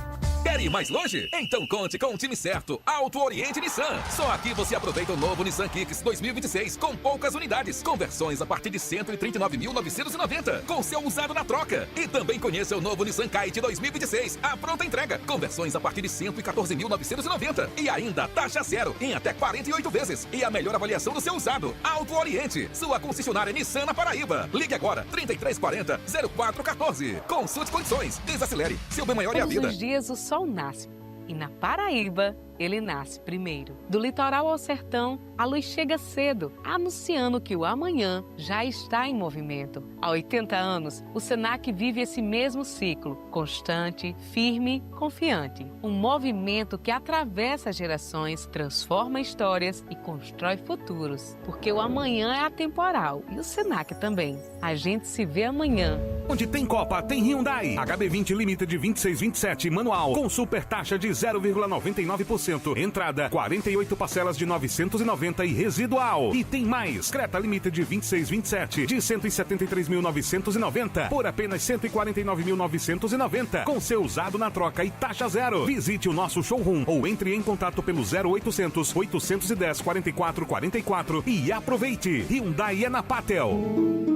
Quer ir mais longe? Então conte com o time certo, Alto Oriente Nissan. Só aqui você aproveita o novo Nissan Kicks 2026 com poucas unidades. Conversões a partir de R$ 139.990, com seu usado na troca. E também conheça o novo Nissan Kite 2026, a pronta entrega. Conversões a partir de R$ 114.990 e ainda taxa zero em até 48 vezes. E a melhor avaliação do seu usado. Alto Oriente, sua concessionária Nissan na Paraíba. Ligue agora, 3340-0414. Consulte condições, desacelere. Seu bem maior é a vida. Todos os dias o sol nasce e na Paraíba ele nasce primeiro. Do litoral ao sertão, a luz chega cedo, anunciando que o amanhã já está em movimento. Há 80 anos, o Senac vive esse mesmo ciclo, constante, firme, confiante. Um movimento que atravessa gerações, transforma histórias e constrói futuros. Porque o amanhã é atemporal e o Senac também. A gente se vê amanhã. Onde tem Copa, tem Hyundai. HB20 Limited 2627 manual com super taxa de 0,99%. Entrada 48 parcelas de 990 e residual. E tem mais. Creta Limited 2627 de 173.990 por apenas 149.990 com seu usado na troca e taxa zero. Visite o nosso showroom ou entre em contato pelo 0800 810 4444 e aproveite. Hyundai é na Patel.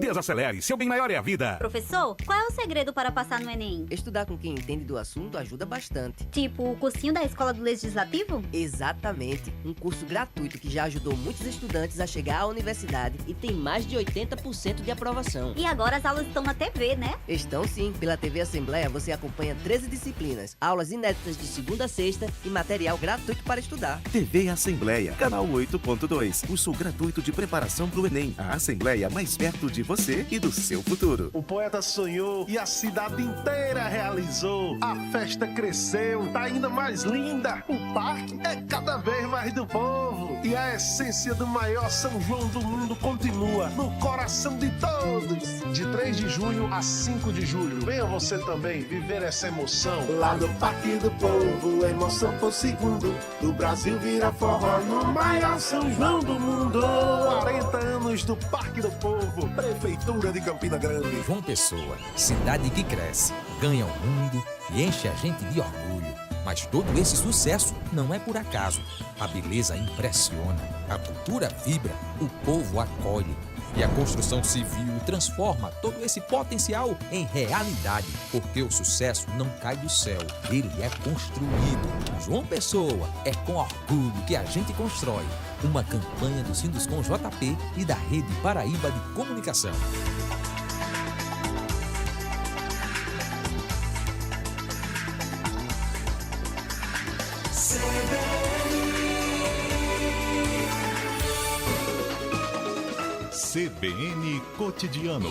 Desacelere, seu bem maior é a vida. Professor, qual é o segredo para passar no Enem? Estudar com quem entende do assunto ajuda bastante. Tipo o cursinho da Escola do Legislativo? Exatamente. Um curso gratuito que já ajudou muitos estudantes a chegar à universidade e tem mais de 80% de aprovação. E agora as aulas estão na TV, né? Estão sim. Pela TV Assembleia você acompanha 13 disciplinas, aulas inéditas de segunda a sexta e material gratuito para estudar. TV Assembleia, canal 8.2. Curso gratuito de preparação para o Enem. A Assembleia mais perto de você. você e do seu futuro. O poeta sonhou e a cidade inteira realizou. A festa cresceu, tá ainda mais linda. O parque é cada vez mais do povo. E a essência do maior São João do mundo continua no coração de todos. De 3 de junho a 5 de julho. Venha você também viver essa emoção. Lá no Parque do Povo, emoção por segundo. Do Brasil vira forró no maior São João do mundo. 40 anos do Parque do Povo, Prefeitura de Campina Grande. João Pessoa, cidade que cresce, ganha o mundo e enche a gente de orgulho. Mas todo esse sucesso não é por acaso. A beleza impressiona, a cultura vibra, o povo acolhe. E a construção civil transforma todo esse potencial em realidade, porque o sucesso não cai do céu, ele é construído. João Pessoa, é com orgulho que a gente constrói. Uma campanha do Sinduscom JP e da Rede Paraíba de Comunicação. CBN Cotidiano.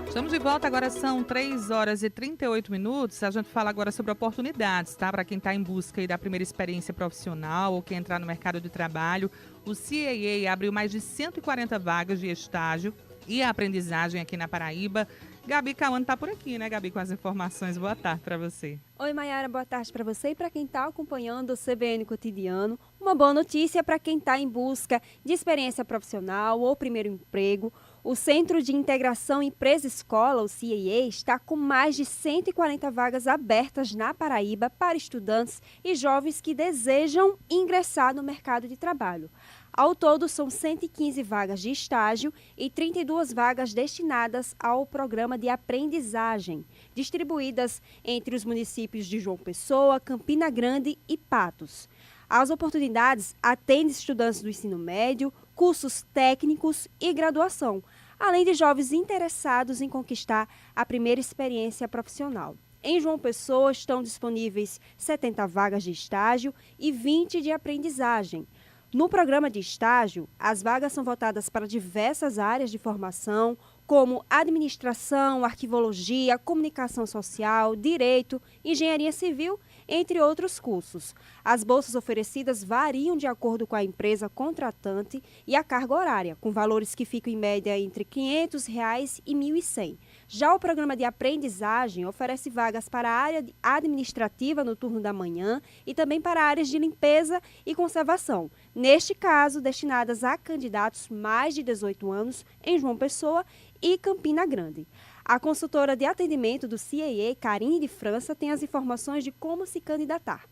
Estamos de volta, agora são 3 horas e 38 minutos. A gente fala agora sobre oportunidades, tá? Para quem está em busca aí da primeira experiência profissional ou quer entrar no mercado de trabalho. O CAA abriu mais de 140 vagas de estágio e aprendizagem aqui na Paraíba. Gabi Cauã está por aqui, né, Gabi, com as informações. Boa tarde para você. Oi, Mayara, boa tarde para você e para quem está acompanhando o CBN Cotidiano. Uma boa notícia para quem está em busca de experiência profissional ou primeiro emprego. O Centro de Integração Empresa-Escola, o CIE, está com mais de 140 vagas abertas na Paraíba para estudantes e jovens que desejam ingressar no mercado de trabalho. Ao todo, são 115 vagas de estágio e 32 vagas destinadas ao programa de aprendizagem, distribuídas entre os municípios de João Pessoa, Campina Grande e Patos. As oportunidades atendem estudantes do ensino médio, cursos técnicos e graduação, além de jovens interessados em conquistar a primeira experiência profissional. Em João Pessoa estão disponíveis 70 vagas de estágio e 20 de aprendizagem. No programa de estágio, as vagas são voltadas para diversas áreas de formação, como administração, arquivologia, comunicação social, direito, engenharia civil, entre outros cursos. As bolsas oferecidas variam de acordo com a empresa contratante e a carga horária, com valores que ficam em média entre R$ 500 e R$ 1.100. Já o programa de aprendizagem oferece vagas para a área administrativa no turno da manhã e também para áreas de limpeza e conservação. Neste caso, destinadas a candidatos mais de 18 anos em João Pessoa e Campina Grande. A consultora de atendimento do CIE, Karine de França, tem as informações de como se candidatar.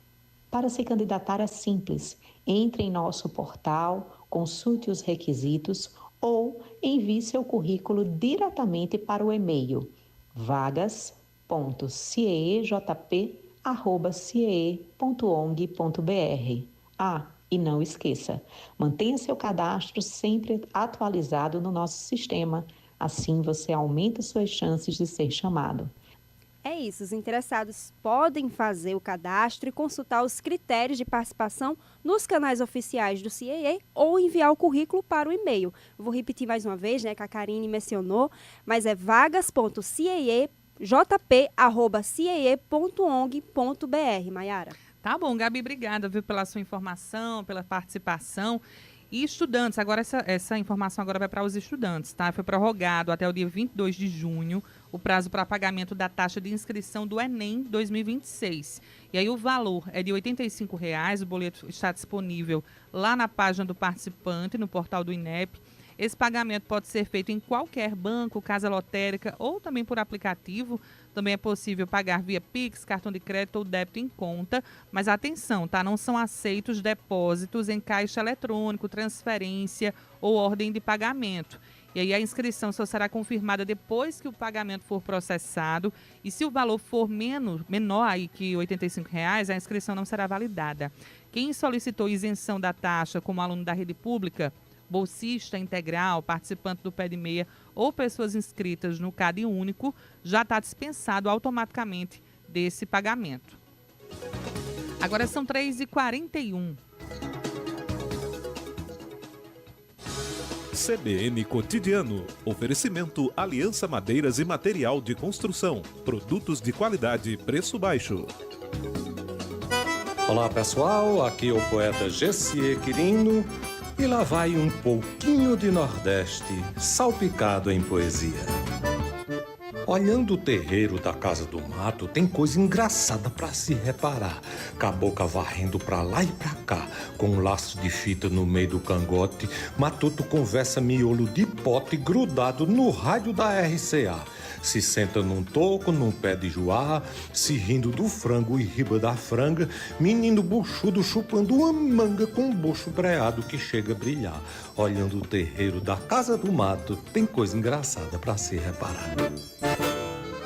Para se candidatar é simples. Entre em nosso portal, consulte os requisitos ou envie seu currículo diretamente para o e-mail vagas.ciejp@ciee.ong.br. E não esqueça, mantenha seu cadastro sempre atualizado no nosso sistema. Assim você aumenta suas chances de ser chamado. É isso, os interessados podem fazer o cadastro e consultar os critérios de participação nos canais oficiais do CIE ou enviar o currículo para o e-mail. Vou repetir mais uma vez, né, que a Karine mencionou, mas é vagas.ciejp@ciee.ong.br, Mayara. Tá bom, Gabi, obrigada, viu, pela sua informação, pela participação. E estudantes, agora essa informação agora vai para os estudantes, tá? Foi prorrogado até o dia 22 de junho o prazo para pagamento da taxa de inscrição do Enem 2026. E aí o valor é de R$ 85,00, o boleto está disponível lá na página do participante, no portal do INEP. Esse pagamento pode ser feito em qualquer banco, casa lotérica ou também por aplicativo. Também é possível pagar via Pix, cartão de crédito ou débito em conta. Mas atenção, tá? Não são aceitos depósitos em caixa eletrônico, transferência ou ordem de pagamento. E aí a inscrição só será confirmada depois que o pagamento for processado. E se o valor for menor aí que R$ 85,00, a inscrição não será validada. Quem solicitou isenção da taxa como aluno da rede pública, bolsista integral, participante do Pé de Meia ou pessoas inscritas no CAD único, já está dispensado automaticamente desse pagamento. Agora são 3h41. CBN Cotidiano. Oferecimento Aliança Madeiras e Material de Construção. Produtos de qualidade e preço baixo. Olá pessoal, aqui é o poeta Gessier Quirino e lá vai um pouquinho de Nordeste salpicado em poesia. Olhando o terreiro da Casa do Mato, tem coisa engraçada pra se reparar. Cabocla varrendo pra lá e pra cá, com um laço de fita no meio do cangote, Matuto conversa miolo de pote grudado no rádio da RCA. Se senta num toco, num pé de joá, se rindo do frango e riba da franga, menino buchudo chupando uma manga com um bucho breado que chega a brilhar. Olhando o terreiro da Casa do Mato, tem coisa engraçada pra se reparar.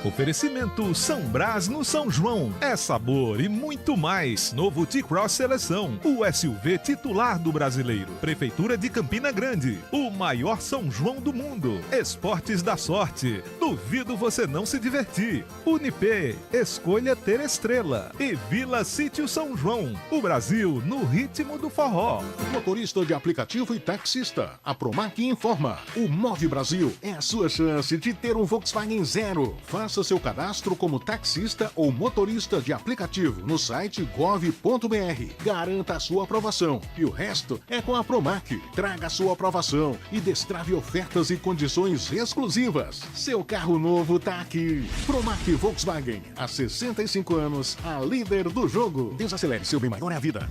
Oferecimento São Brás no São João. É sabor e muito mais. Novo T-Cross Seleção, o SUV titular do brasileiro. Prefeitura de Campina Grande, o maior São João do mundo. Esportes da Sorte, duvido você não se divertir. Unipê, escolha ter estrela. E Vila Sítio São João, o Brasil no ritmo do forró. Motorista de aplicativo e taxista, a Promac informa. O Move Brasil é a sua chance de ter um Volkswagen Zero. Faça seu cadastro como taxista ou motorista de aplicativo no site gov.br. Garanta a sua aprovação e o resto é com a Promac. Traga a sua aprovação e destrave ofertas e condições exclusivas. Seu carro novo tá aqui. Promac Volkswagen, há 65 anos, a líder do jogo. Desacelere, seu bem maior é a vida.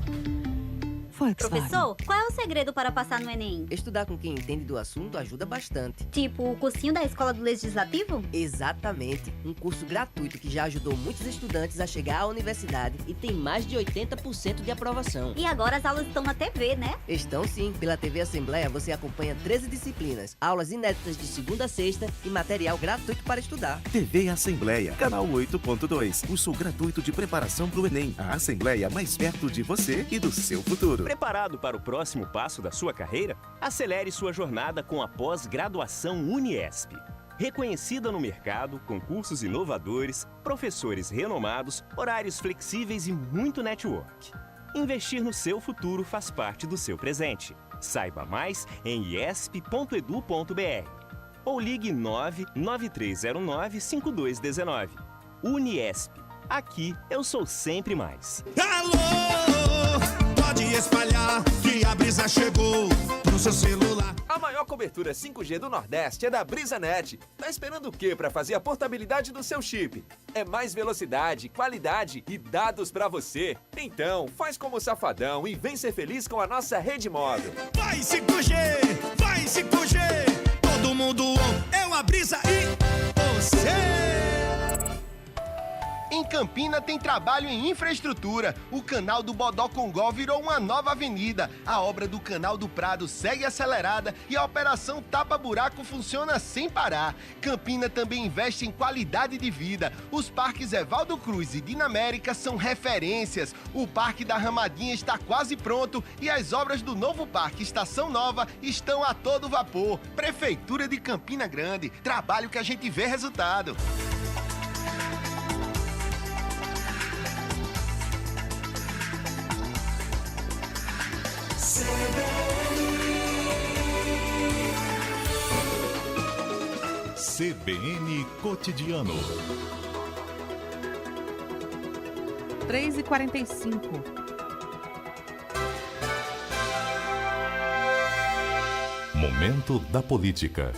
Professor, qual é o segredo para passar no Enem? Estudar com quem entende do assunto ajuda bastante. Tipo o cursinho da Escola do Legislativo? Exatamente. Um curso gratuito que já ajudou muitos estudantes a chegar à universidade e tem mais de 80% de aprovação. E agora as aulas estão na TV, né? Estão sim. Pela TV Assembleia você acompanha 13 disciplinas, aulas inéditas de segunda a sexta e material gratuito para estudar. TV Assembleia, canal 8.2. Curso gratuito de preparação para o Enem. A Assembleia mais perto de você e do seu futuro. Preparado para o próximo passo da sua carreira? Acelere sua jornada com a pós-graduação Uniesp. Reconhecida no mercado, com cursos inovadores, professores renomados, horários flexíveis e muito network. Investir no seu futuro faz parte do seu presente. Saiba mais em iesp.edu.br ou ligue 99309-5219. Uniesp. Aqui eu sou sempre mais. Alô! Pode espalhar que a brisa chegou no seu celular. A maior cobertura 5G do Nordeste é da BrisaNet. Tá esperando o quê para fazer a portabilidade do seu chip? É mais velocidade, qualidade e dados para você. Então, faz como o Safadão e vem ser feliz com a nossa rede móvel. Vai 5G, vai 5G. Todo mundo ouve, eu a Brisa e você. Em Campina tem trabalho em infraestrutura. O canal do Bodó Congó virou uma nova avenida. A obra do canal do Prado segue acelerada e a operação Tapa Buraco funciona sem parar. Campina também investe em qualidade de vida. Os parques Evaldo Cruz e Dinamérica são referências. O Parque da Ramadinha está quase pronto e as obras do novo Parque Estação Nova estão a todo vapor. Prefeitura de Campina Grande. Trabalho que a gente vê resultado. CBN Cotidiano. 3h45. Momento da política.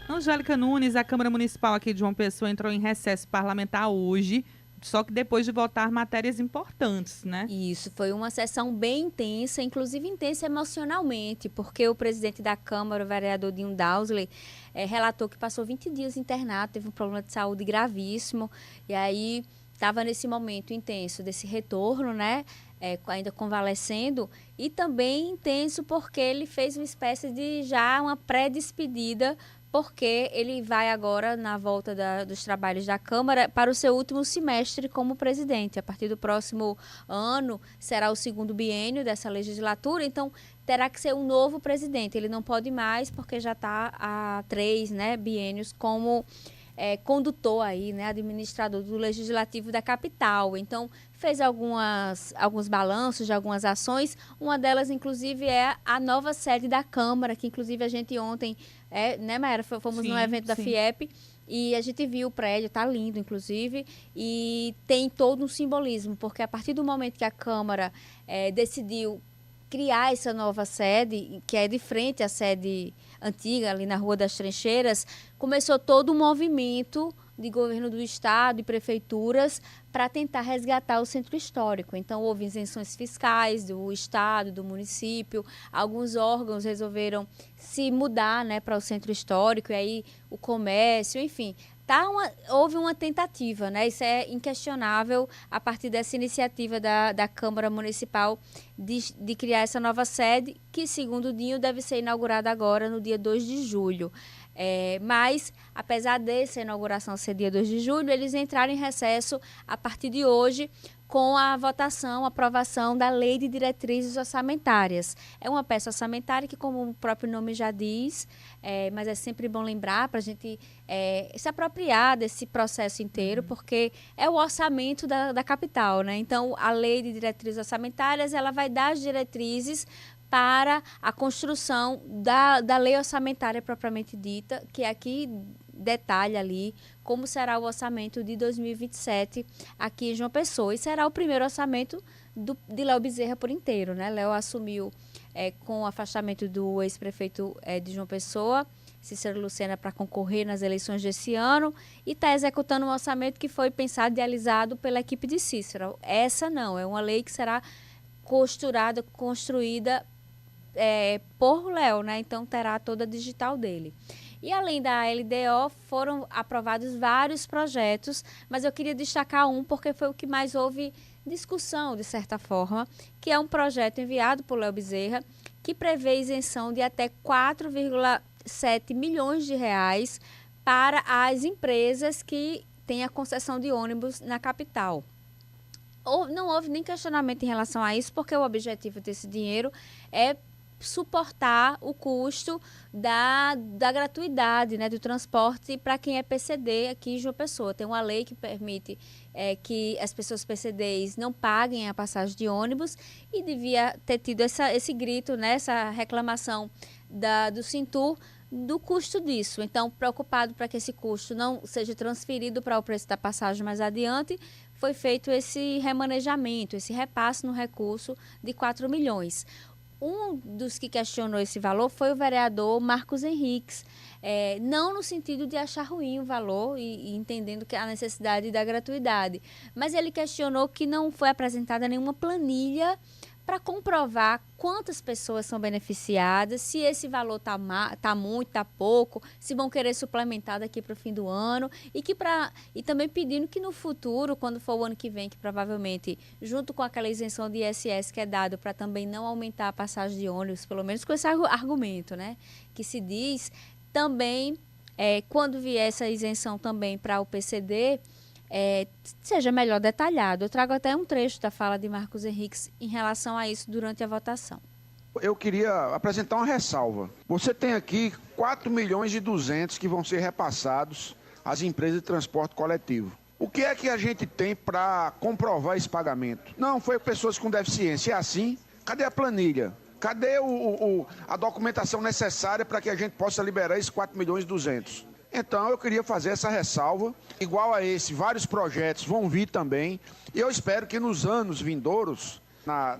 Angélica Nunes, a Câmara Municipal aqui de João Pessoa entrou em recesso parlamentar hoje, só que depois de votar matérias importantes, né? Isso, foi uma sessão bem intensa, inclusive intensa emocionalmente, porque o presidente da Câmara, o vereador Dinho Dausley, relatou que passou 20 dias internado, teve um problema de saúde gravíssimo, e aí estava nesse momento intenso desse retorno, né? Ainda convalescendo, e também intenso porque ele fez uma espécie de já uma pré-despedida, porque ele vai agora, na volta dos trabalhos da Câmara, para o seu último semestre como presidente. A partir do próximo ano, será o segundo biênio dessa legislatura, então terá que ser um novo presidente. Ele não pode mais, porque já está há 3 biênios como condutor aí, né, administrador do Legislativo da capital. Então, fez alguns balanços de algumas ações. Uma delas, inclusive, é a nova sede da Câmara, que, inclusive, a gente ontem, né, Mayara, fomos no evento da FIEP, e a gente viu o prédio, tá lindo, inclusive, e tem todo um simbolismo, porque a partir do momento que a Câmara decidiu criar essa nova sede, que é de frente à sede antiga, ali na Rua das Trincheiras, começou todo um movimento de governo do Estado e prefeituras para tentar resgatar o centro histórico. Então, houve isenções fiscais do Estado, do município, alguns órgãos resolveram se mudar, né, para o centro histórico, e aí o comércio, enfim, houve uma tentativa, né? Isso é inquestionável a partir dessa iniciativa da Câmara Municipal de criar essa nova sede, que, segundo o Dinho, deve ser inaugurada agora no dia 2 de julho. Mas, apesar dessa inauguração ser dia 2 de julho, eles entraram em recesso a partir de hoje com a aprovação da Lei de Diretrizes Orçamentárias. É uma peça orçamentária que, como o próprio nome já diz, mas é sempre bom lembrar para a gente se apropriar desse processo inteiro, porque é o orçamento da capital, né? Então, a Lei de Diretrizes Orçamentárias, ela vai dar as diretrizes para a construção da lei orçamentária propriamente dita, que aqui detalha ali como será o orçamento de 2027 aqui em João Pessoa. E será o primeiro orçamento de Léo Bezerra por inteiro, né? Léo assumiu com o afastamento do ex-prefeito de João Pessoa, Cícero Lucena, para concorrer nas eleições desse ano, e está executando um orçamento que foi pensado, idealizado pela equipe de Cícero. Essa não, é uma lei que será construída por Léo, né? Então terá toda a digital dele. E além da LDO, foram aprovados vários projetos, mas eu queria destacar um porque foi o que mais houve discussão, de certa forma, que é um projeto enviado por Léo Bezerra, que prevê isenção de até 4,7 milhões de reais para as empresas que têm a concessão de ônibus na capital. Não houve nem questionamento em relação a isso, porque o objetivo desse dinheiro é suportar o custo da gratuidade, né, do transporte para quem é PCD aqui em João Pessoa. Tem uma lei que permite que as pessoas PCDs não paguem a passagem de ônibus, e devia ter tido esse grito, né, essa reclamação do Sintur do custo disso. Então, preocupado para que esse custo não seja transferido para o preço da passagem mais adiante, foi feito esse remanejamento, esse repasse no recurso de 4 milhões. Um dos que questionou esse valor foi o vereador Marcos Henriques, não no sentido de achar ruim o valor e entendendo que a necessidade da gratuidade, mas ele questionou que não foi apresentada nenhuma planilha para comprovar quantas pessoas são beneficiadas, se esse valor tá muito, tá pouco, se vão querer suplementar daqui para o fim do ano, e também pedindo que no futuro, quando for o ano que vem, que provavelmente, junto com aquela isenção de ISS que é dado para também não aumentar a passagem de ônibus, pelo menos com esse argumento, né, que se diz, também, quando vier essa isenção também para o PCD, seja melhor detalhado. Eu trago até um trecho da fala de Marcos Henriques em relação a isso durante a votação. Eu queria apresentar uma ressalva. Você tem aqui 4 milhões e 200 que vão ser repassados às empresas de transporte coletivo. O que é que a gente tem para comprovar esse pagamento? Não, foi pessoas com deficiência. É assim? Cadê a planilha? Cadê a documentação necessária para que a gente possa liberar esses 4 milhões e 200? Então, eu queria fazer essa ressalva. Igual a esse, vários projetos vão vir também. E eu espero que nos anos vindouros,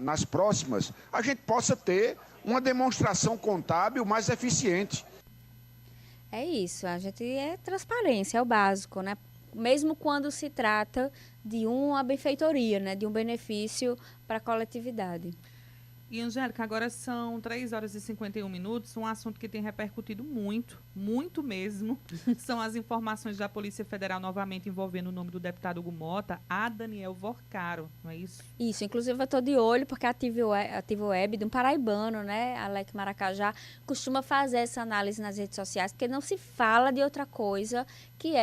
nas próximas, a gente possa ter uma demonstração contábil mais eficiente. É isso, a gente transparência, é o básico, né? Mesmo quando se trata de uma benfeitoria, né? De um benefício para a coletividade. E, Angélica, agora são 3 horas e 51 minutos, um assunto que tem repercutido muito, muito mesmo, são as informações da Polícia Federal novamente envolvendo o nome do deputado Hugo Mota, a Daniel Vorcaro, não é isso? Isso, inclusive eu estou de olho porque a Ativa Web, de um paraibano, né, Alec Maracajá, costuma fazer essa análise nas redes sociais, porque não se fala de outra coisa que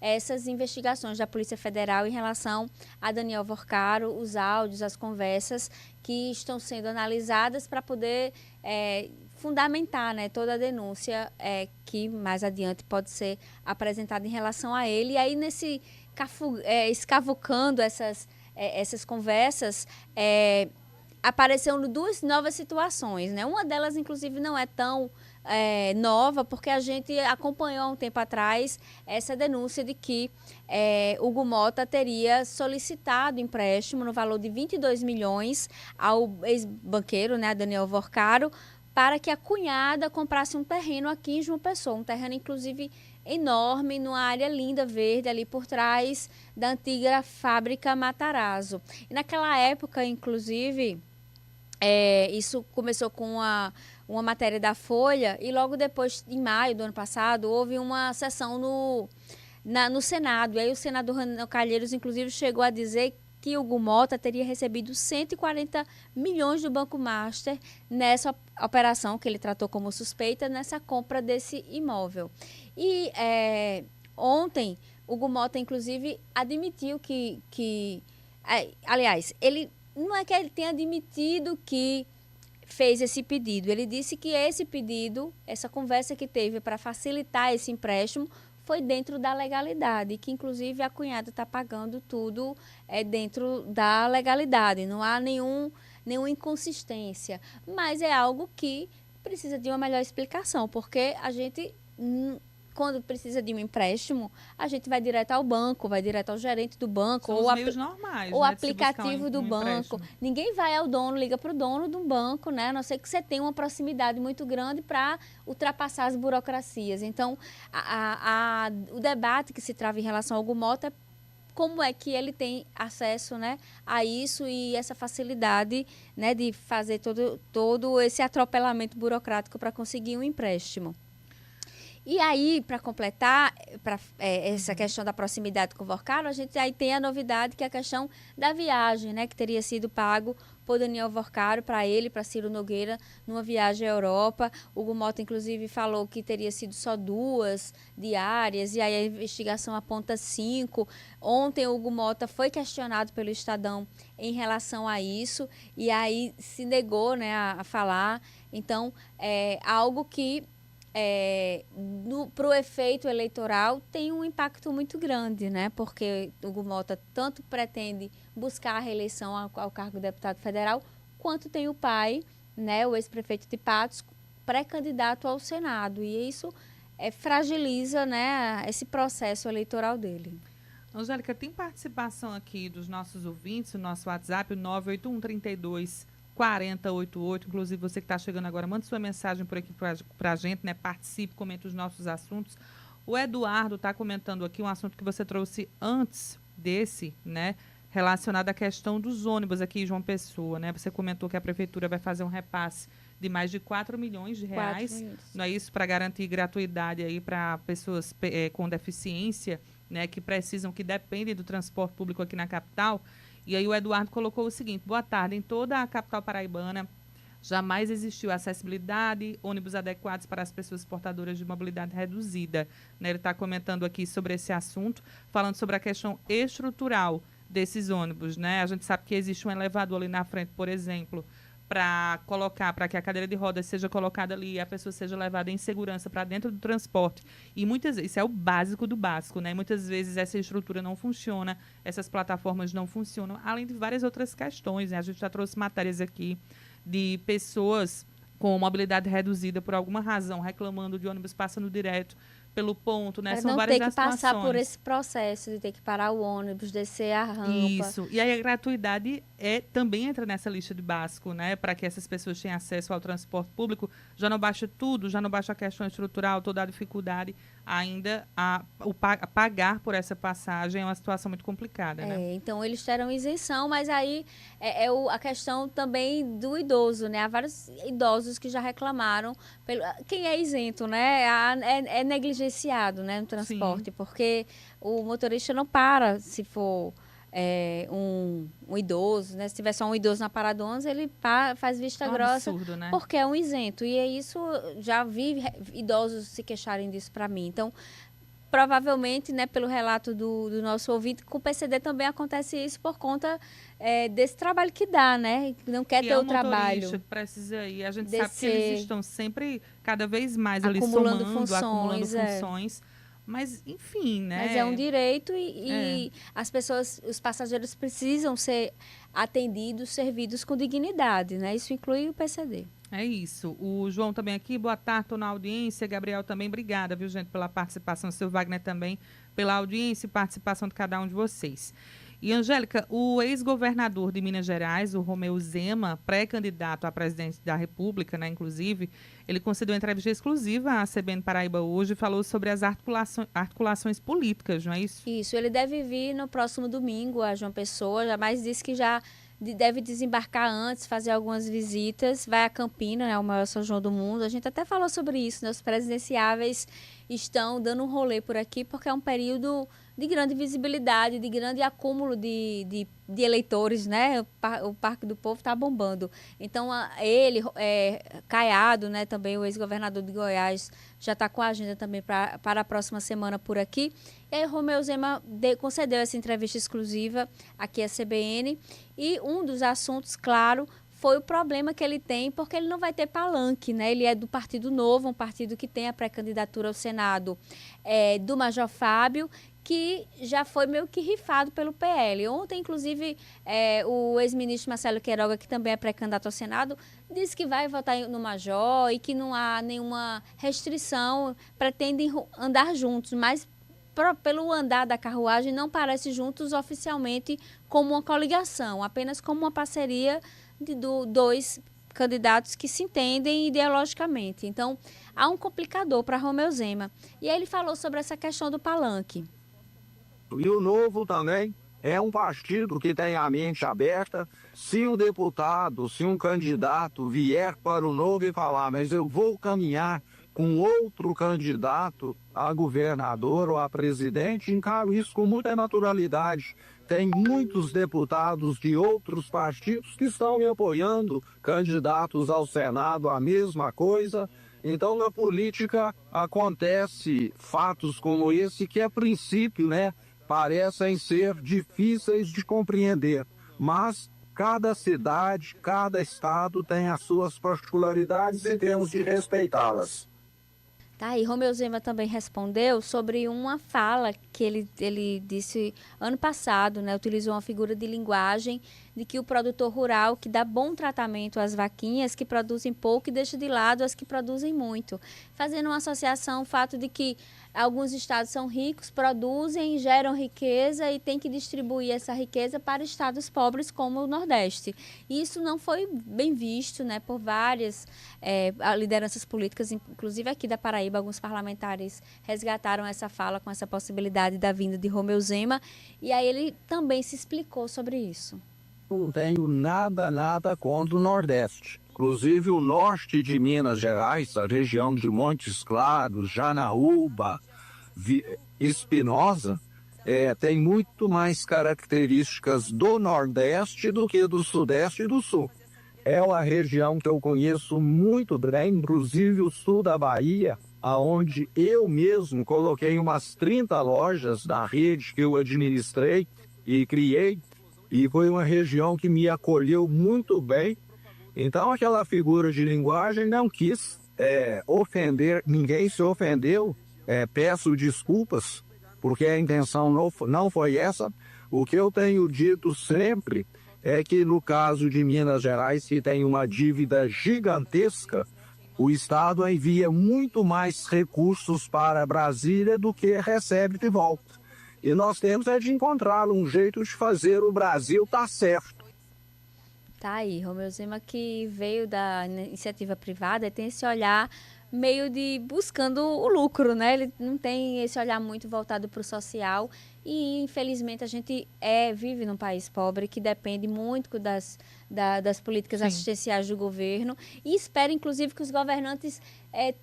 essas investigações da Polícia Federal em relação a Daniel Vorcaro, os áudios, as conversas que estão sendo analisadas para poder fundamentar, né, toda a denúncia que mais adiante pode ser apresentada em relação a ele. E aí, escavucando essas conversas, apareceram 2 novas situações, né? Uma delas, inclusive, não é tão nova, porque a gente acompanhou há um tempo atrás essa denúncia de que Hugo Mota teria solicitado empréstimo no valor de 22 milhões ao ex-banqueiro, né, Daniel Vorcaro, para que a cunhada comprasse um terreno aqui em João Pessoa, um terreno, inclusive, enorme, numa área linda, verde, ali por trás da antiga fábrica Matarazzo. E naquela época, inclusive, isso começou com uma matéria da Folha, e logo depois, em maio do ano passado, houve uma sessão no Senado. E aí o senador Renan Calheiros, inclusive, chegou a dizer que Hugo Mota teria recebido 140 milhões do Banco Master nessa operação que ele tratou como suspeita, nessa compra desse imóvel. E ontem, Hugo Mota, inclusive, admitiu aliás, ele não é que ele tenha admitido que fez esse pedido. Ele disse que esse pedido, essa conversa que teve para facilitar esse empréstimo, foi dentro da legalidade, que inclusive a cunhada está pagando tudo dentro da legalidade. Não há nenhuma inconsistência, mas é algo que precisa de uma melhor explicação, porque a gente, quando precisa de um empréstimo, a gente vai direto ao banco, vai direto ao gerente do banco, ou meios normais, o né, aplicativo do banco. Empréstimo. Ninguém vai ao dono, liga para o dono de um banco, né? A não ser que você tenha uma proximidade muito grande para ultrapassar as burocracias. Então, o debate que se trava em relação ao Hugo Mota é como é que ele tem acesso, né, a isso e essa facilidade, né, de fazer todo esse atropelamento burocrático para conseguir um empréstimo. E aí, para completar, essa questão da proximidade com o Vorcaro, a gente aí tem a novidade, que é a questão da viagem, né, que teria sido pago por Daniel Vorcaro para ele, para Ciro Nogueira, numa viagem à Europa. Hugo Mota, inclusive, falou que teria sido só 2 diárias, e aí a investigação aponta 5. Ontem, o Hugo Mota foi questionado pelo Estadão em relação a isso, e aí se negou, né, a falar. Então, algo que para o efeito eleitoral tem um impacto muito grande, né? Porque Hugo Mota tanto pretende buscar a reeleição ao cargo de deputado federal, quanto tem o pai, né, o ex-prefeito de Patos, pré-candidato ao Senado. E isso fragiliza, né, esse processo eleitoral dele. Angélica, tem participação aqui dos nossos ouvintes, o nosso WhatsApp, o 981324088. Inclusive, você que está chegando agora, manda sua mensagem por aqui para a gente, né? Participe, comente os nossos assuntos. O Eduardo está comentando aqui um assunto que você trouxe antes desse, né? Relacionado à questão dos ônibus aqui em João Pessoa, né? Você comentou que a prefeitura vai fazer um repasse de mais de 4 milhões de reais, não é isso? Para garantir gratuidade aí para pessoas com deficiência, né? Que precisam, que dependem do transporte público aqui na capital. E aí o Eduardo colocou o seguinte: boa tarde, em toda a capital paraibana jamais existiu acessibilidade, ônibus adequados para as pessoas portadoras de mobilidade reduzida. Né? Ele está comentando aqui sobre esse assunto, falando sobre a questão estrutural desses ônibus. Né? A gente sabe que existe um elevador ali na frente, por exemplo, para que a cadeira de rodas seja colocada ali e a pessoa seja levada em segurança para dentro do transporte. E muitas vezes, isso é o básico do básico, né? Muitas vezes essa estrutura não funciona, essas plataformas não funcionam, além de várias outras questões, né? A gente já trouxe matérias aqui de pessoas com mobilidade reduzida por alguma razão, reclamando de ônibus passando direto pelo ponto, né? São várias situações. Não ter que passar por esse processo de ter que parar o ônibus, descer a rampa. Isso. E aí a gratuidade também entra nessa lista de básico, né? Para que essas pessoas tenham acesso ao transporte público. Já não baixa tudo, já não baixa a questão estrutural, toda a dificuldade, ainda a pagar por essa passagem é uma situação muito complicada, né? Então eles terão isenção, mas aí a questão também do idoso, né? Há vários idosos que já reclamaram. Quem é isento, né? É negligenciado, né, no transporte. Sim. Porque o motorista não para se for um idoso, né? Se tiver só um idoso na parada 11, ele faz vista grossa, absurdo, né? Porque é um isento. E é isso, já vi idosos se queixarem disso para mim. Então, provavelmente, né, pelo relato do nosso ouvinte, com o PCD também acontece isso por conta desse trabalho que dá, né? Não quer ter o trabalho. Que precisa ir. A gente Descer, sabe que eles estão sempre, cada vez mais ali acumulando acumulando funções. Mas, enfim, né? Mas é um direito e as pessoas, os passageiros precisam ser atendidos, servidos com dignidade, né? Isso inclui o PCD. É isso. O João também aqui, boa tarde, estou na audiência. Gabriel também, obrigada, viu, gente, pela participação. Seu Wagner também, pela audiência e participação de cada um de vocês. E, Angélica, o ex-governador de Minas Gerais, o Romeu Zema, pré-candidato à presidência da República, né, inclusive, ele concedeu uma entrevista exclusiva à CBN Paraíba hoje e falou sobre as articulações políticas, não é isso? Isso, ele deve vir no próximo domingo a João Pessoa, jamais disse que já deve desembarcar antes, fazer algumas visitas, vai a Campina, né, o maior São João do mundo. A gente até falou sobre isso, né? Os presidenciáveis estão dando um rolê por aqui porque é um período de grande visibilidade, de grande acúmulo de eleitores, né? O Parque do Povo está bombando. Então, ele, Caiado, né, também o ex-governador de Goiás, já está com a agenda também para a próxima semana por aqui. E aí, Romeu Zema concedeu essa entrevista exclusiva aqui à CBN. E um dos assuntos, claro, foi o problema que ele tem, porque ele não vai ter palanque, né? Ele é do Partido Novo, um partido que tem a pré-candidatura ao Senado do Major Fábio, que já foi meio que rifado pelo PL. Ontem, inclusive, o ex-ministro Marcelo Queiroga, que também é pré-candidato ao Senado, disse que vai votar no Major e que não há nenhuma restrição, pretendem andar juntos, mas pelo andar da carruagem não parece juntos oficialmente como uma coligação, apenas como uma parceria de dois candidatos que se entendem ideologicamente. Então, há um complicador para Romeu Zema. E aí ele falou sobre essa questão do palanque. E o Novo também é um partido que tem a mente aberta. Se um deputado, se um candidato vier para o Novo e falar, mas eu vou caminhar com outro candidato a governador ou a presidente, encaro isso com muita naturalidade. Tem muitos deputados de outros partidos que estão me apoiando, candidatos ao Senado, a mesma coisa. Então, na política, acontece fatos como esse que, a princípio, né, parecem ser difíceis de compreender. Mas cada cidade, cada estado tem as suas particularidades e temos de respeitá-las. Tá aí, Romeu Zema também respondeu sobre uma fala que ele disse ano passado, né? Utilizou uma figura de linguagem de que o produtor rural que dá bom tratamento às vaquinhas que produzem pouco e deixa de lado as que produzem muito. Fazendo uma associação, o fato de que alguns estados são ricos, produzem, geram riqueza e tem que distribuir essa riqueza para estados pobres como o Nordeste. E isso não foi bem visto, né, por várias lideranças políticas, inclusive aqui da Paraíba, alguns parlamentares resgataram essa fala com essa possibilidade da vinda de Romeu Zema. E aí ele também se explicou sobre isso. Não tenho nada contra o Nordeste. Inclusive o norte de Minas Gerais, a região de Montes Claros, Janaúba, Espinosa, tem muito mais características do Nordeste do que do Sudeste e do Sul. É uma região que eu conheço muito bem, inclusive o sul da Bahia, onde eu mesmo coloquei umas 30 lojas da rede que eu administrei e criei, e foi uma região que me acolheu muito bem. Então, aquela figura de linguagem não quis ofender, ninguém se ofendeu, peço desculpas, porque a intenção não foi essa. O que eu tenho dito sempre é que no caso de Minas Gerais, que tem uma dívida gigantesca, o Estado envia muito mais recursos para Brasília do que recebe de volta. E nós temos de encontrar um jeito de fazer o Brasil estar certo. Tá aí, Romeu Zema, que veio da iniciativa privada e tem esse olhar meio de buscando o lucro, né? Ele não tem esse olhar muito voltado para o social e, infelizmente, a gente vive num país pobre que depende muito das políticas assistenciais do governo e espera, inclusive, que os governantes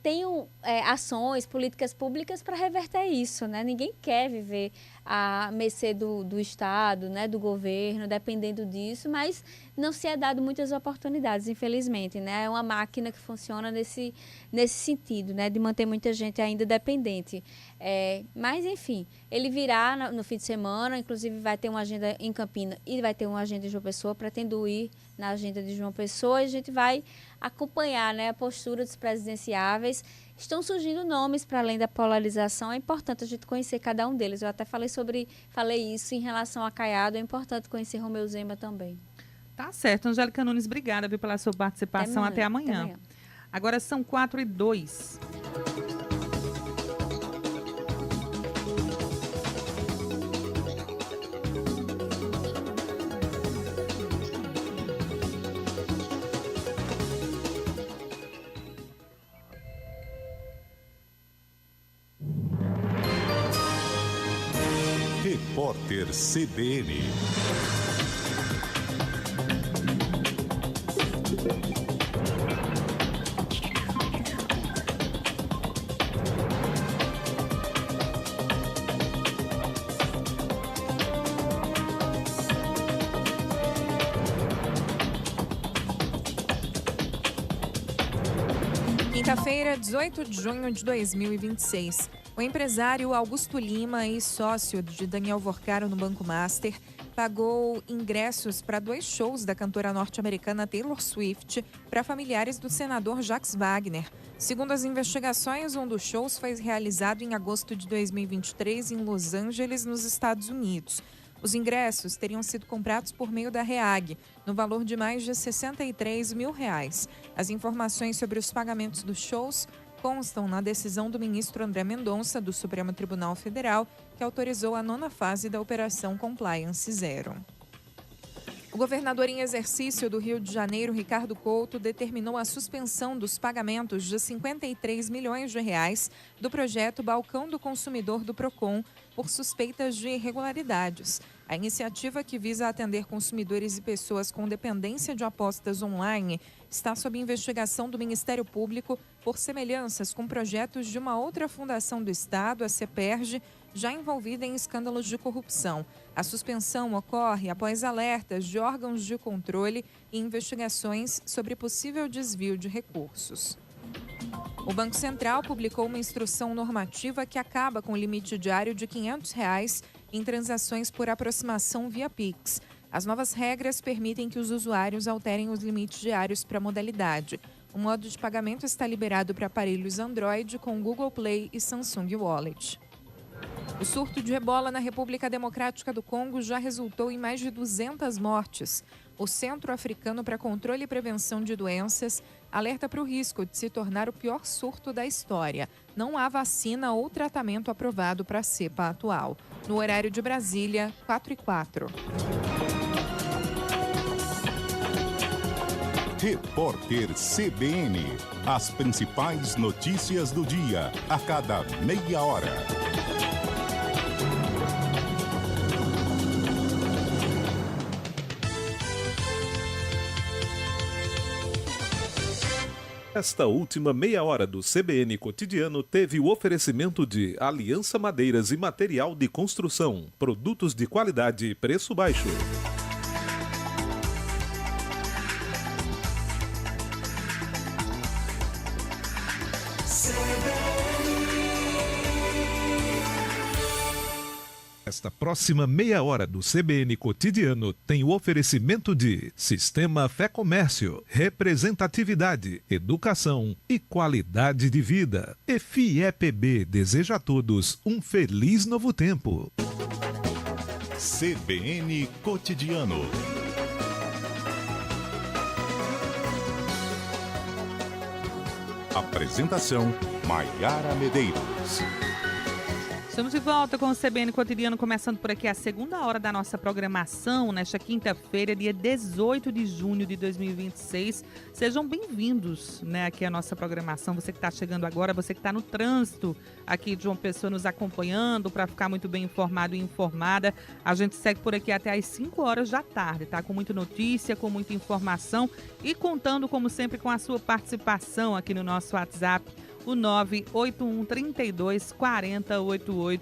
tenham ações, políticas públicas para reverter isso, né? Ninguém quer viver à mercê do Estado, né, do governo, dependendo disso, mas não se é dado muitas oportunidades, infelizmente, né? É uma máquina que funciona nesse sentido, né, de manter muita gente ainda dependente. Mas, enfim, ele virá no fim de semana, inclusive vai ter uma agenda em Campina e vai ter uma agenda em João Pessoa, pretendo ir na agenda de João Pessoa e a gente vai acompanhar, né, a postura dos presidenciáveis. Estão surgindo nomes para além da polarização, é importante a gente conhecer cada um deles. Eu até falei isso em relação a Caiado, é importante conhecer Romeu Zema também. Tá certo, Angélica Nunes, obrigada pela sua participação. Até amanhã. Agora são 4h02. Repórter CBN. Quinta-feira, 18 de junho de 2026. O empresário Augusto Lima, ex-sócio de Daniel Vorcaro no Banco Master, pagou ingressos para 2 shows da cantora norte-americana Taylor Swift para familiares do senador Jacques Wagner. Segundo as investigações, um dos shows foi realizado em agosto de 2023 em Los Angeles, nos Estados Unidos. Os ingressos teriam sido comprados por meio da REAG, no valor de mais de R$63 mil. As informações sobre os pagamentos dos shows constam na decisão do ministro André Mendonça, do Supremo Tribunal Federal, que autorizou a 9ª fase da Operação Compliance Zero. O governador em exercício do Rio de Janeiro, Ricardo Couto, determinou a suspensão dos pagamentos de R$53 milhões do projeto Balcão do Consumidor do Procon por suspeitas de irregularidades. A iniciativa, que visa atender consumidores e pessoas com dependência de apostas online, está sob investigação do Ministério Público por semelhanças com projetos de uma outra fundação do Estado, a CEPERJ, já envolvida em escândalos de corrupção. A suspensão ocorre após alertas de órgãos de controle e investigações sobre possível desvio de recursos. O Banco Central publicou uma instrução normativa que acaba com o limite diário de R$500 em transações por aproximação via Pix. As novas regras permitem que os usuários alterem os limites diários para a modalidade. O modo de pagamento está liberado para aparelhos Android com Google Play e Samsung Wallet. O surto de ebola na República Democrática do Congo já resultou em mais de 200 mortes. O Centro Africano para Controle e Prevenção de Doenças alerta para o risco de se tornar o pior surto da história. Não há vacina ou tratamento aprovado para a cepa atual. No horário de Brasília, 4h04. Repórter CBN. As principais notícias do dia, a cada meia hora. Esta última meia hora do CBN Cotidiano teve o oferecimento de Aliança Madeiras e Material de Construção, produtos de qualidade e preço baixo. Esta próxima meia hora do CBN Cotidiano tem o oferecimento de Sistema Fé Comércio, representatividade, educação e qualidade de vida. FIEPB deseja a todos um feliz novo tempo. CBN Cotidiano. Apresentação: Maiara Medeiros. Estamos de volta com o CBN Cotidiano, começando por aqui a segunda hora da nossa programação, nesta quinta-feira, dia 18 de junho de 2026. Sejam bem-vindos, né, aqui à nossa programação. Você que está chegando agora, você que está no trânsito aqui de João Pessoa nos acompanhando para ficar muito bem informado e informada. A gente segue por aqui até às 5 horas da tarde, tá? Com muita notícia, com muita informação e contando, como sempre, com a sua participação aqui no nosso WhatsApp. O 981324088,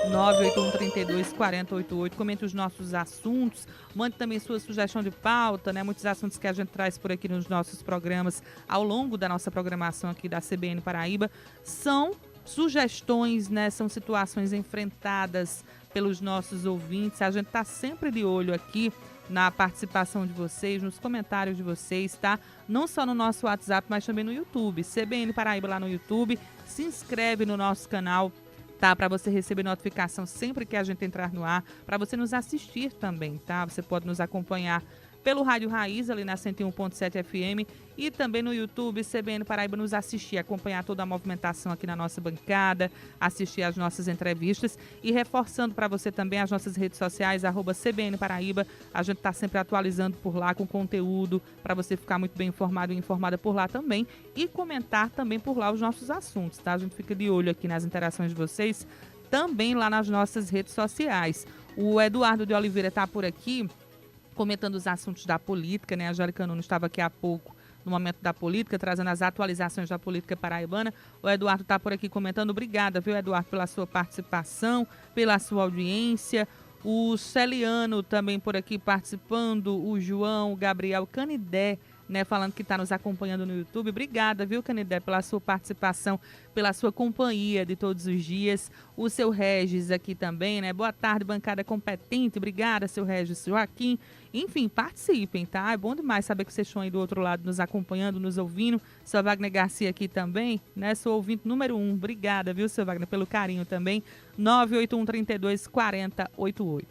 981324088. Comente os nossos assuntos, mande também sua sugestão de pauta, né? Muitos assuntos que a gente traz por aqui nos nossos programas ao longo da nossa programação aqui da CBN Paraíba são sugestões, né? São situações enfrentadas pelos nossos ouvintes. A gente está sempre de olho aqui na participação de vocês, nos comentários de vocês, tá? Não só no nosso WhatsApp, mas também no YouTube. CBN Paraíba lá no YouTube. Se inscreve no nosso canal, tá? Para você receber notificação sempre que a gente entrar no ar. Para você nos assistir também, tá? Você pode nos acompanhar pelo Rádio Raiz, ali na 101.7 FM, e também no YouTube, CBN Paraíba, nos assistir, acompanhar toda a movimentação aqui na nossa bancada, assistir às nossas entrevistas e reforçando para você também as nossas redes sociais, @CBN Paraíba. A gente está sempre atualizando por lá com conteúdo para você ficar muito bem informado e informada por lá também e comentar também por lá os nossos assuntos, tá? A gente fica de olho aqui nas interações de vocês, também lá nas nossas redes sociais. O Eduardo de Oliveira está por aqui, comentando os assuntos da política, né? A Angélica Nunes estava aqui há pouco no momento da política, trazendo as atualizações da política paraibana. O Eduardo está por aqui comentando. Obrigada, viu, Eduardo, pela sua participação, pela sua audiência. O Celiano também por aqui participando, o João, o Gabriel Canidé, né, falando que está nos acompanhando no YouTube. Obrigada, viu, Canidé, pela sua participação, pela sua companhia de todos os dias. O seu Regis aqui também, né? Boa tarde, bancada competente. Obrigada, seu Regis, Joaquim. Enfim, participem, tá? É bom demais saber que vocês estão aí do outro lado nos acompanhando, nos ouvindo. Seu Wagner Garcia aqui também, né? Sou ouvinte número 1. Obrigada, viu, seu Wagner, pelo carinho também. 981324088.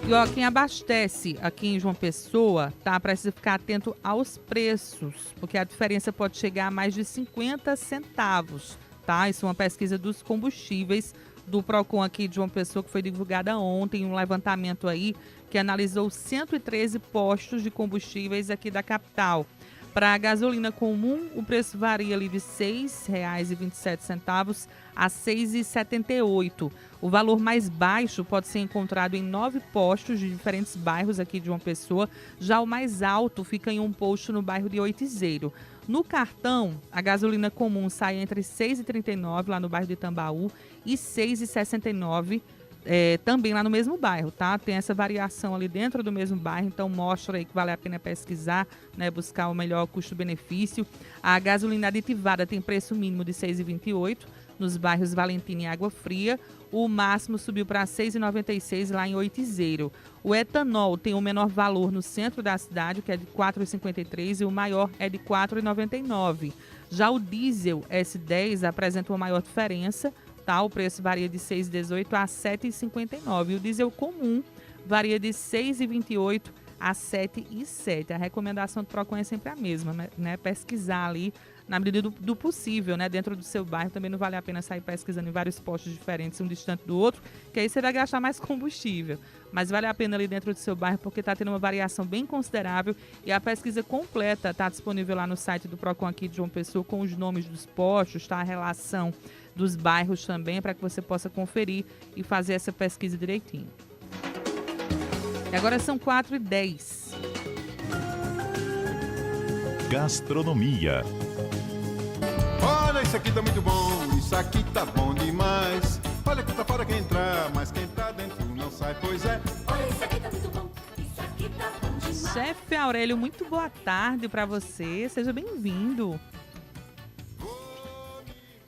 E ó, quem abastece aqui em João Pessoa, tá? Precisa ficar atento aos preços, porque a diferença pode chegar a mais de 50 centavos, tá? Isso é uma pesquisa dos combustíveis do Procon aqui de João Pessoa, que foi divulgada ontem, um levantamento aí que analisou 113 postos de combustíveis aqui da capital. Para a gasolina comum, o preço varia ali de R$ 6,27 a R$ 6,78. O valor mais baixo pode ser encontrado em 9 postos de diferentes bairros aqui de João Pessoa. Já o mais alto fica em um posto no bairro de Oitizeiro. No cartão, a gasolina comum sai entre R$ 6,39 lá no bairro de Tambaú e R$ 6,69 também lá no mesmo bairro, tá? Tem essa variação ali dentro do mesmo bairro, então mostra aí que vale a pena pesquisar, né? Buscar o melhor custo-benefício. A gasolina aditivada tem preço mínimo de R$ 6,28 nos bairros Valentina e Água Fria. O máximo subiu para R$ 6,96 lá em Oitizeiro. O etanol tem o menor valor no centro da cidade, que é de R$ 4,53, e o maior é de R$ 4,99. Já o diesel S10 apresenta uma maior diferença, tá? O preço varia de R$ 6,18 a R$ 7,59. E o diesel comum varia de R$ 6,28 a R$ 7,07. A recomendação do Procon é sempre a mesma, né? Pesquisar ali na medida do possível, né? Dentro do seu bairro. Também não vale a pena sair pesquisando em vários postos diferentes, um distante do outro, que aí você vai gastar mais combustível. Mas vale a pena ali dentro do seu bairro, porque está tendo uma variação bem considerável e a pesquisa completa está disponível lá no site do Procon aqui de João Pessoa, com os nomes dos postos, tá? A relação dos bairros também, para que você possa conferir e fazer essa pesquisa direitinho. E agora são 4h10. Gastronomia. Olha, isso aqui tá muito bom, isso aqui tá bom demais. Olha que tá fora quem entrar, mas quem tá dentro não sai, pois é. Olha, isso aqui tá muito bom, isso aqui tá bom demais. Chefe Aurélio, muito boa tarde para você, seja bem-vindo.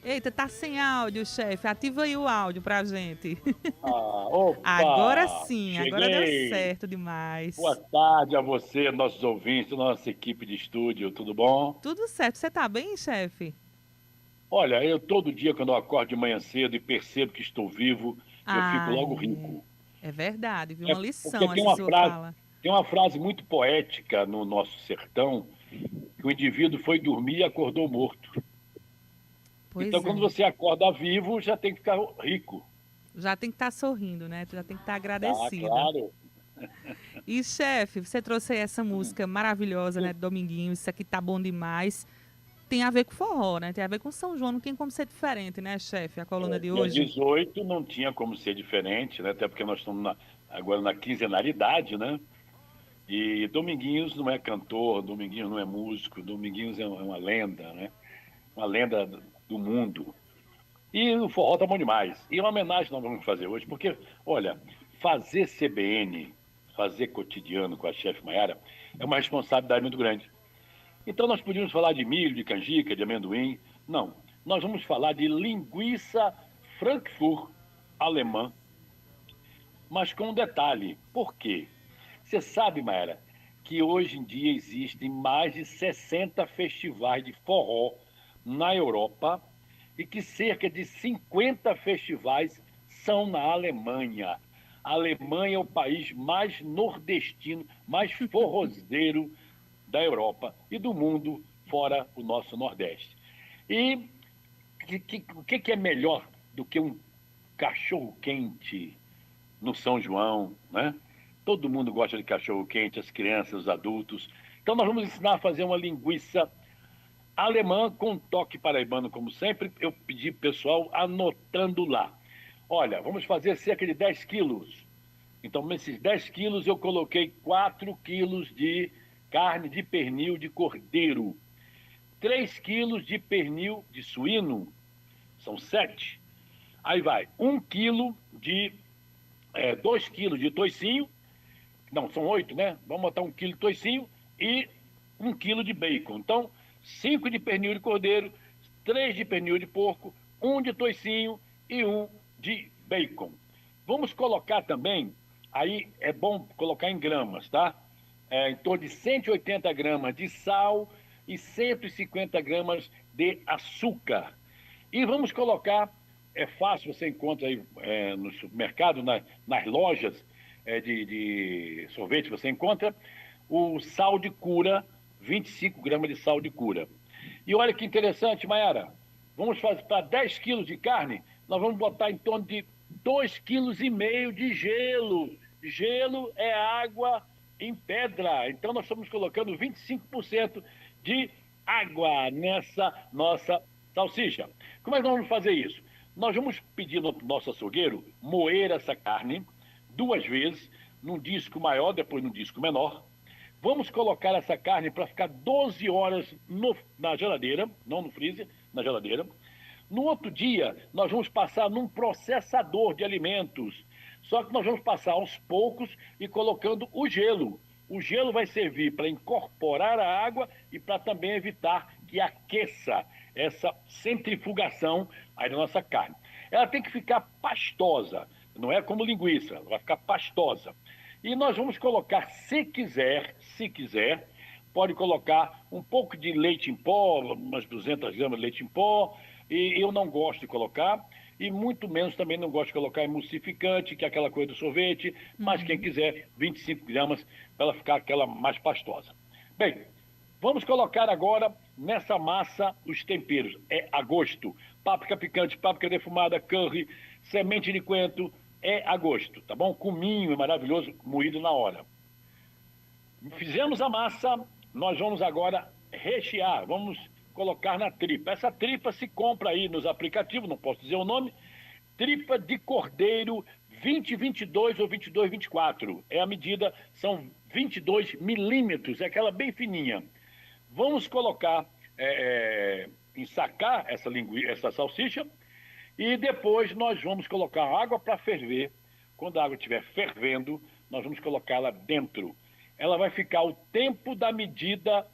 Eita, tá sem áudio, chefe. Ativa aí o áudio pra gente. Opa, agora sim, cheguei. Agora deu certo demais. Boa tarde a você, nossos ouvintes, nossa equipe de estúdio, tudo bom? Tudo certo. Você tá bem, chefe? Olha, eu todo dia quando eu acordo de manhã cedo e percebo que estou vivo, eu fico logo rico. É verdade, viu? Uma lição Porque essa sua fala. Tem uma frase muito poética no nosso sertão, que o indivíduo foi dormir e acordou morto. Pois então, é. quando você acorda vivo, já tem que ficar rico. Já tem que estar sorrindo, né? Já tem que estar agradecido. Claro. E, chefe, você trouxe aí essa música maravilhosa, né? Dominguinho, isso aqui tá bom demais. Tem a ver com forró, né? Tem a ver com São João, não tem como ser diferente, né, chefe? A coluna de Dia hoje. 18 não tinha como ser diferente, né? Até porque nós estamos agora na quinzenalidade, né? E Dominguinhos não é cantor, Dominguinhos não é músico, Dominguinhos é uma lenda, né? Uma lenda do mundo. E o forró tá bom demais. E uma homenagem nós vamos fazer hoje, porque, olha, fazer CBN, fazer cotidiano com a chefe Maiara, é uma responsabilidade muito grande. Então nós podíamos falar de milho, de canjica, de amendoim. Não, nós vamos falar de linguiça Frankfurt alemã, mas com um detalhe. Por quê? Você sabe, Maiara, que hoje em dia existem mais de 60 festivais de forró na Europa e que cerca de 50 festivais são na Alemanha. A Alemanha é o país mais nordestino, mais forrozeiro da Europa e do mundo, fora o nosso Nordeste. E o que é melhor do que um cachorro-quente no São João, né? Todo mundo gosta de cachorro-quente, as crianças, os adultos. Então nós vamos ensinar a fazer uma linguiça alemã com toque paraibano, como sempre. Eu pedi pro pessoal anotando lá. Olha, vamos fazer cerca de 10 quilos. Então, nesses 10 quilos, eu coloquei 4 quilos de carne de pernil de cordeiro, 3 quilos de pernil de suíno, são 7. Aí vai 1 quilo de 2 quilos de toicinho, não, são 8, né? Vamos botar 1 quilo de toicinho e 1 quilo de bacon. Então, 5 de pernil de cordeiro, 3 de pernil de porco, 1 de toicinho e 1 de bacon. Vamos colocar também, aí é bom colocar em gramas, tá? Em torno de 180 gramas de sal e 150 gramas de açúcar. E vamos colocar, é fácil, você encontra aí no supermercado, nas lojas de sorvete, você encontra o sal de cura, 25 gramas de sal de cura. E olha que interessante, Maiara, vamos fazer para 10 quilos de carne, nós vamos botar em torno de 2,5 kg de gelo. Gelo é água em pedra. Então nós estamos colocando 25% de água nessa nossa salsicha. Como é que nós vamos fazer isso? Nós vamos pedir no nosso açougueiro moer essa carne 2 vezes, num disco maior, depois num disco menor. Vamos colocar essa carne para ficar 12 horas na geladeira, não no freezer, na geladeira. No outro dia, nós vamos passar num processador de alimentos. Só que nós vamos passar aos poucos e colocando o gelo. O gelo vai servir para incorporar a água e para também evitar que aqueça essa centrifugação aí da nossa carne. Ela tem que ficar pastosa, não é como linguiça, ela vai ficar pastosa. E nós vamos colocar, se quiser, pode colocar um pouco de leite em pó, umas 200 gramas de leite em pó, e eu não gosto de colocar, e muito menos também não gosto de colocar emulsificante, que é aquela coisa do sorvete, mas quem quiser, 25 gramas, para ela ficar aquela mais pastosa. Bem, vamos colocar agora nessa massa os temperos. É a gosto. Páprica picante, páprica defumada, curry, semente de coentro, é a gosto, tá bom? Cominho é maravilhoso, moído na hora. Fizemos a massa, nós vamos agora rechear, vamos colocar na tripa. Essa tripa se compra aí nos aplicativos, não posso dizer o nome, tripa de cordeiro 2022 ou 22-24. É a medida, são 22 milímetros, é aquela bem fininha. Vamos colocar, ensacar essa salsicha e depois nós vamos colocar água para ferver. Quando a água estiver fervendo, nós vamos colocá-la dentro. Ela vai ficar o tempo da medida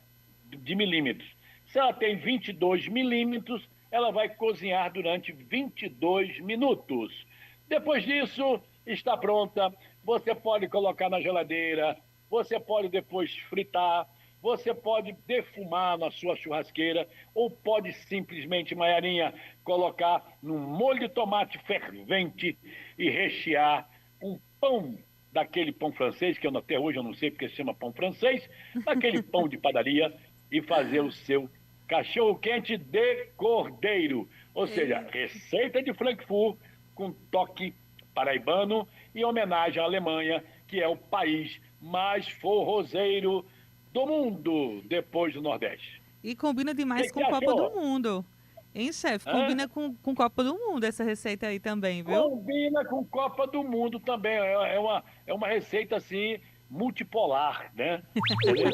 de milímetros. Se ela tem 22 milímetros, ela vai cozinhar durante 22 minutos. Depois disso, está pronta. Você pode colocar na geladeira, você pode depois fritar, você pode defumar na sua churrasqueira ou pode simplesmente, Maiarinha, colocar num molho de tomate fervente e rechear um pão, daquele pão francês, que até hoje eu não sei porque se chama pão francês, daquele pão de padaria e fazer o seu cachorro-quente de cordeiro. Ou seja, receita de Frankfurt com toque paraibano em homenagem à Alemanha, que é o país mais forrozeiro do mundo, depois do Nordeste. E combina demais com Copa do Mundo. Hein, chefe? Combina com Copa do Mundo essa receita aí também, viu? Combina com Copa do Mundo também. É uma receita, assim, multipolar, né?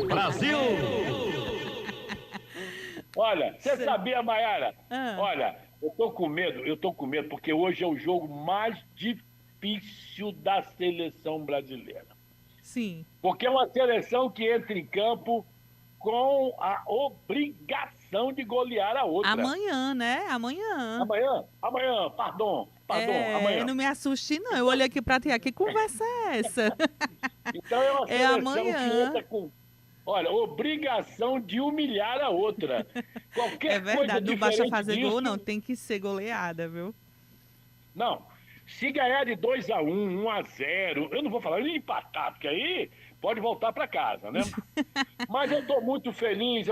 Brasil! Olha, você sabia, Mayara? Olha, eu tô com medo, porque hoje é o jogo mais difícil da seleção brasileira. Sim. Porque é uma seleção que entra em campo com a obrigação de golear a outra. Amanhã, né? Amanhã, pardon, amanhã. Não me assuste, não. Eu olhei aqui pra ti, que conversa é essa? Então é uma seleção amanhã. que entra com, olha, obrigação de humilhar a outra. Qualquer coisa verdade, não basta fazer disso, gol, não. Tem que ser goleada, viu? Não. Se ganhar de 2-1, 1-0, eu não vou falar nem empatar, porque aí pode voltar para casa, né? Mas eu estou muito feliz,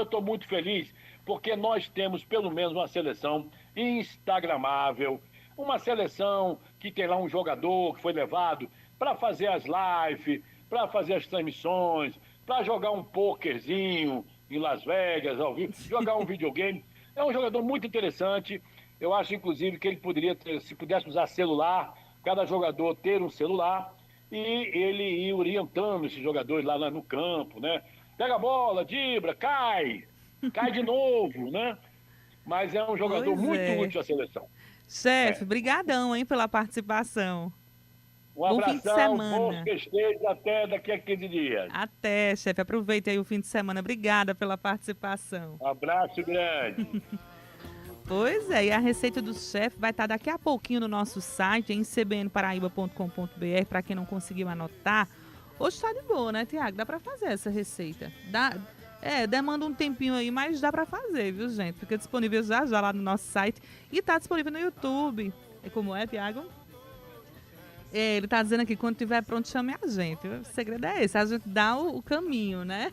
porque nós temos pelo menos uma seleção instagramável, uma seleção que tem lá um jogador que foi levado para fazer as lives, para fazer as transmissões, para jogar um pokerzinho em Las Vegas, ao vivo, jogar um videogame. É um jogador muito interessante. Eu acho, inclusive, que ele poderia ter, se pudesse usar celular, cada jogador ter um celular, e ele ir orientando esses jogadores lá no campo, né? Pega a bola, dribla, cai de novo, né? Mas é um jogador muito útil à seleção. Chefe, brigadão, hein, pela participação. Um abração, bom fim de semana. Bons festejos, até daqui a 15 dias. Até, chefe. Aproveite aí o fim de semana. Obrigada pela participação. Um abraço grande. Pois é, e a receita do chefe vai estar daqui a pouquinho no nosso site, em cbnparaíba.com.br, para quem não conseguiu anotar. Hoje tá de boa, né, Tiago? Dá para fazer essa receita. Demanda um tempinho aí, mas dá para fazer, viu, gente? Fica disponível já lá no nosso site e tá disponível no YouTube. E como é, Tiago? Ele tá dizendo aqui, quando tiver pronto, chame a gente. O segredo é esse, a gente dá o caminho, né?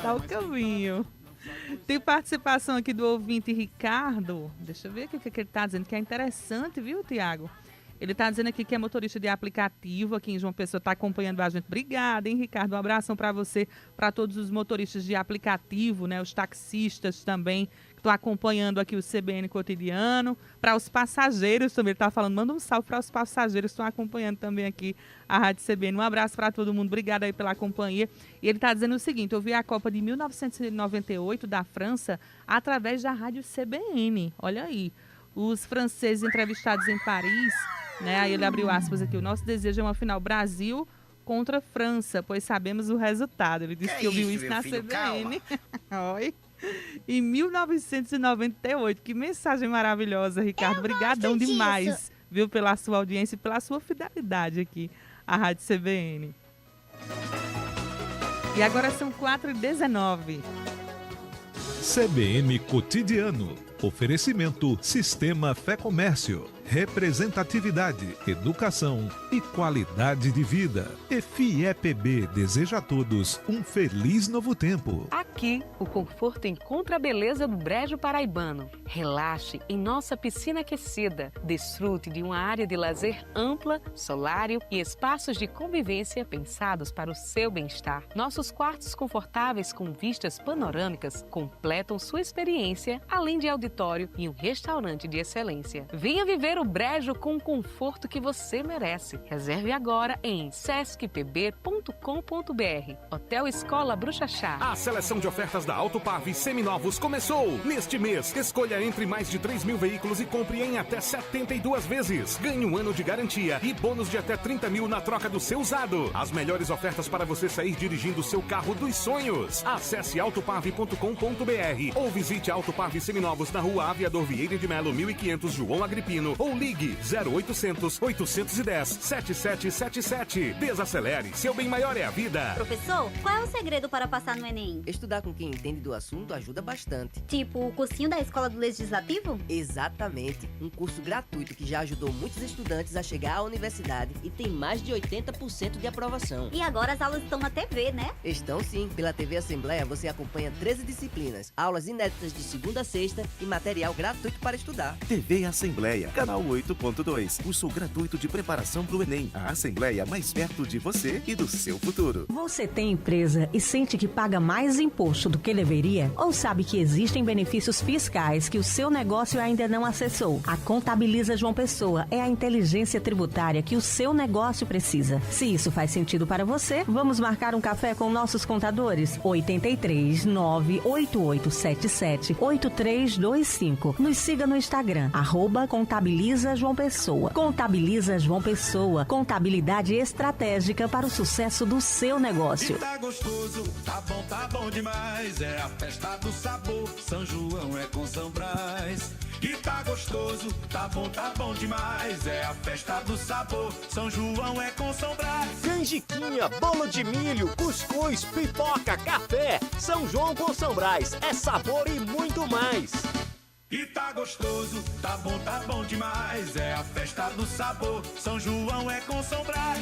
Dá o caminho. Tem participação aqui do ouvinte Ricardo. Deixa eu ver o que ele está dizendo, que é interessante, viu, Tiago? Ele está dizendo aqui que é motorista de aplicativo aqui em João Pessoa, está acompanhando a gente. Obrigada, hein, Ricardo? Um abração para você, para todos os motoristas de aplicativo, né? Os taxistas também, que estão acompanhando aqui o CBN Cotidiano. Para os passageiros também, ele está falando, manda um salve para os passageiros que estão acompanhando também aqui a Rádio CBN. Um abraço para todo mundo, obrigada aí pela companhia. E ele está dizendo o seguinte, eu vi a Copa de 1998 da França através da Rádio CBN. Olha aí, os franceses entrevistados em Paris, né? Aí ele abriu aspas aqui, o nosso desejo é uma final Brasil contra França, pois sabemos o resultado. Ele disse que ouviu isso na CBN. Oi. Em 1998. Que mensagem maravilhosa, Ricardo. Obrigadão demais, viu, pela sua audiência e pela sua fidelidade aqui à Rádio CBN. E agora são 4h19. CBN Cotidiano. Oferecimento Sistema Fé Comércio. Representatividade, educação e qualidade de vida. FIEPB deseja a todos um feliz novo tempo. Aqui, o conforto encontra a beleza do Brejo Paraibano. Relaxe em nossa piscina aquecida. Desfrute de uma área de lazer ampla, solário e espaços de convivência pensados para o seu bem-estar. Nossos quartos confortáveis com vistas panorâmicas completam sua experiência, além de auditório e um restaurante de excelência. Venha viver o Brejo com o conforto que você merece. Reserve agora em sescpb.com.br. Hotel Escola Bruxa Chá. A seleção de ofertas da Autopav seminovos começou. Neste mês, escolha entre mais de 3 mil veículos e compre em até 72 vezes. Ganhe um ano de garantia e bônus de até 30 mil na troca do seu usado. As melhores ofertas para você sair dirigindo o seu carro dos sonhos. Acesse autopav.com.br ou visite a Autopav Seminovos na Rua Aviador Vieira de Melo, 1500, João Agripino, ou ligue 0800 810 7777. Desacelere, seu bem maior é a vida. Professor, qual é o segredo para passar no Enem? Estudar com quem entende do assunto ajuda bastante. Tipo o cursinho da Escola do Legislativo? Exatamente. Um curso gratuito que já ajudou muitos estudantes a chegar à universidade e tem mais de 80% de aprovação. E agora as aulas estão na TV, né? Estão sim. Pela TV Assembleia você acompanha 13 disciplinas, aulas inéditas de segunda a sexta e material gratuito para estudar. TV Assembleia, canal 8.2. Curso gratuito de preparação para o Enem. A Assembleia mais perto de você e do seu futuro. Você tem empresa e sente que paga mais imposto do que deveria? Ou sabe que existem benefícios fiscais que o seu negócio ainda não acessou? A Contabiliza João Pessoa é a inteligência tributária que o seu negócio precisa. Se isso faz sentido para você, vamos marcar um café com nossos contadores? 83 98877 8325. Nos siga no Instagram, @Contabiliza João Pessoa. Contabiliza João Pessoa. Contabilidade estratégica para o sucesso do seu negócio. E tá gostoso, tá bom demais. É a festa do sabor, São João é com São Brás. E tá gostoso, tá bom demais. É a festa do sabor, São João é com São Brás. Canjiquinha, bolo de milho, cuscuz, pipoca, café. São João com São Brás, é sabor e muito mais. E tá gostoso, tá bom demais. É a festa do sabor, São João é com São Brás.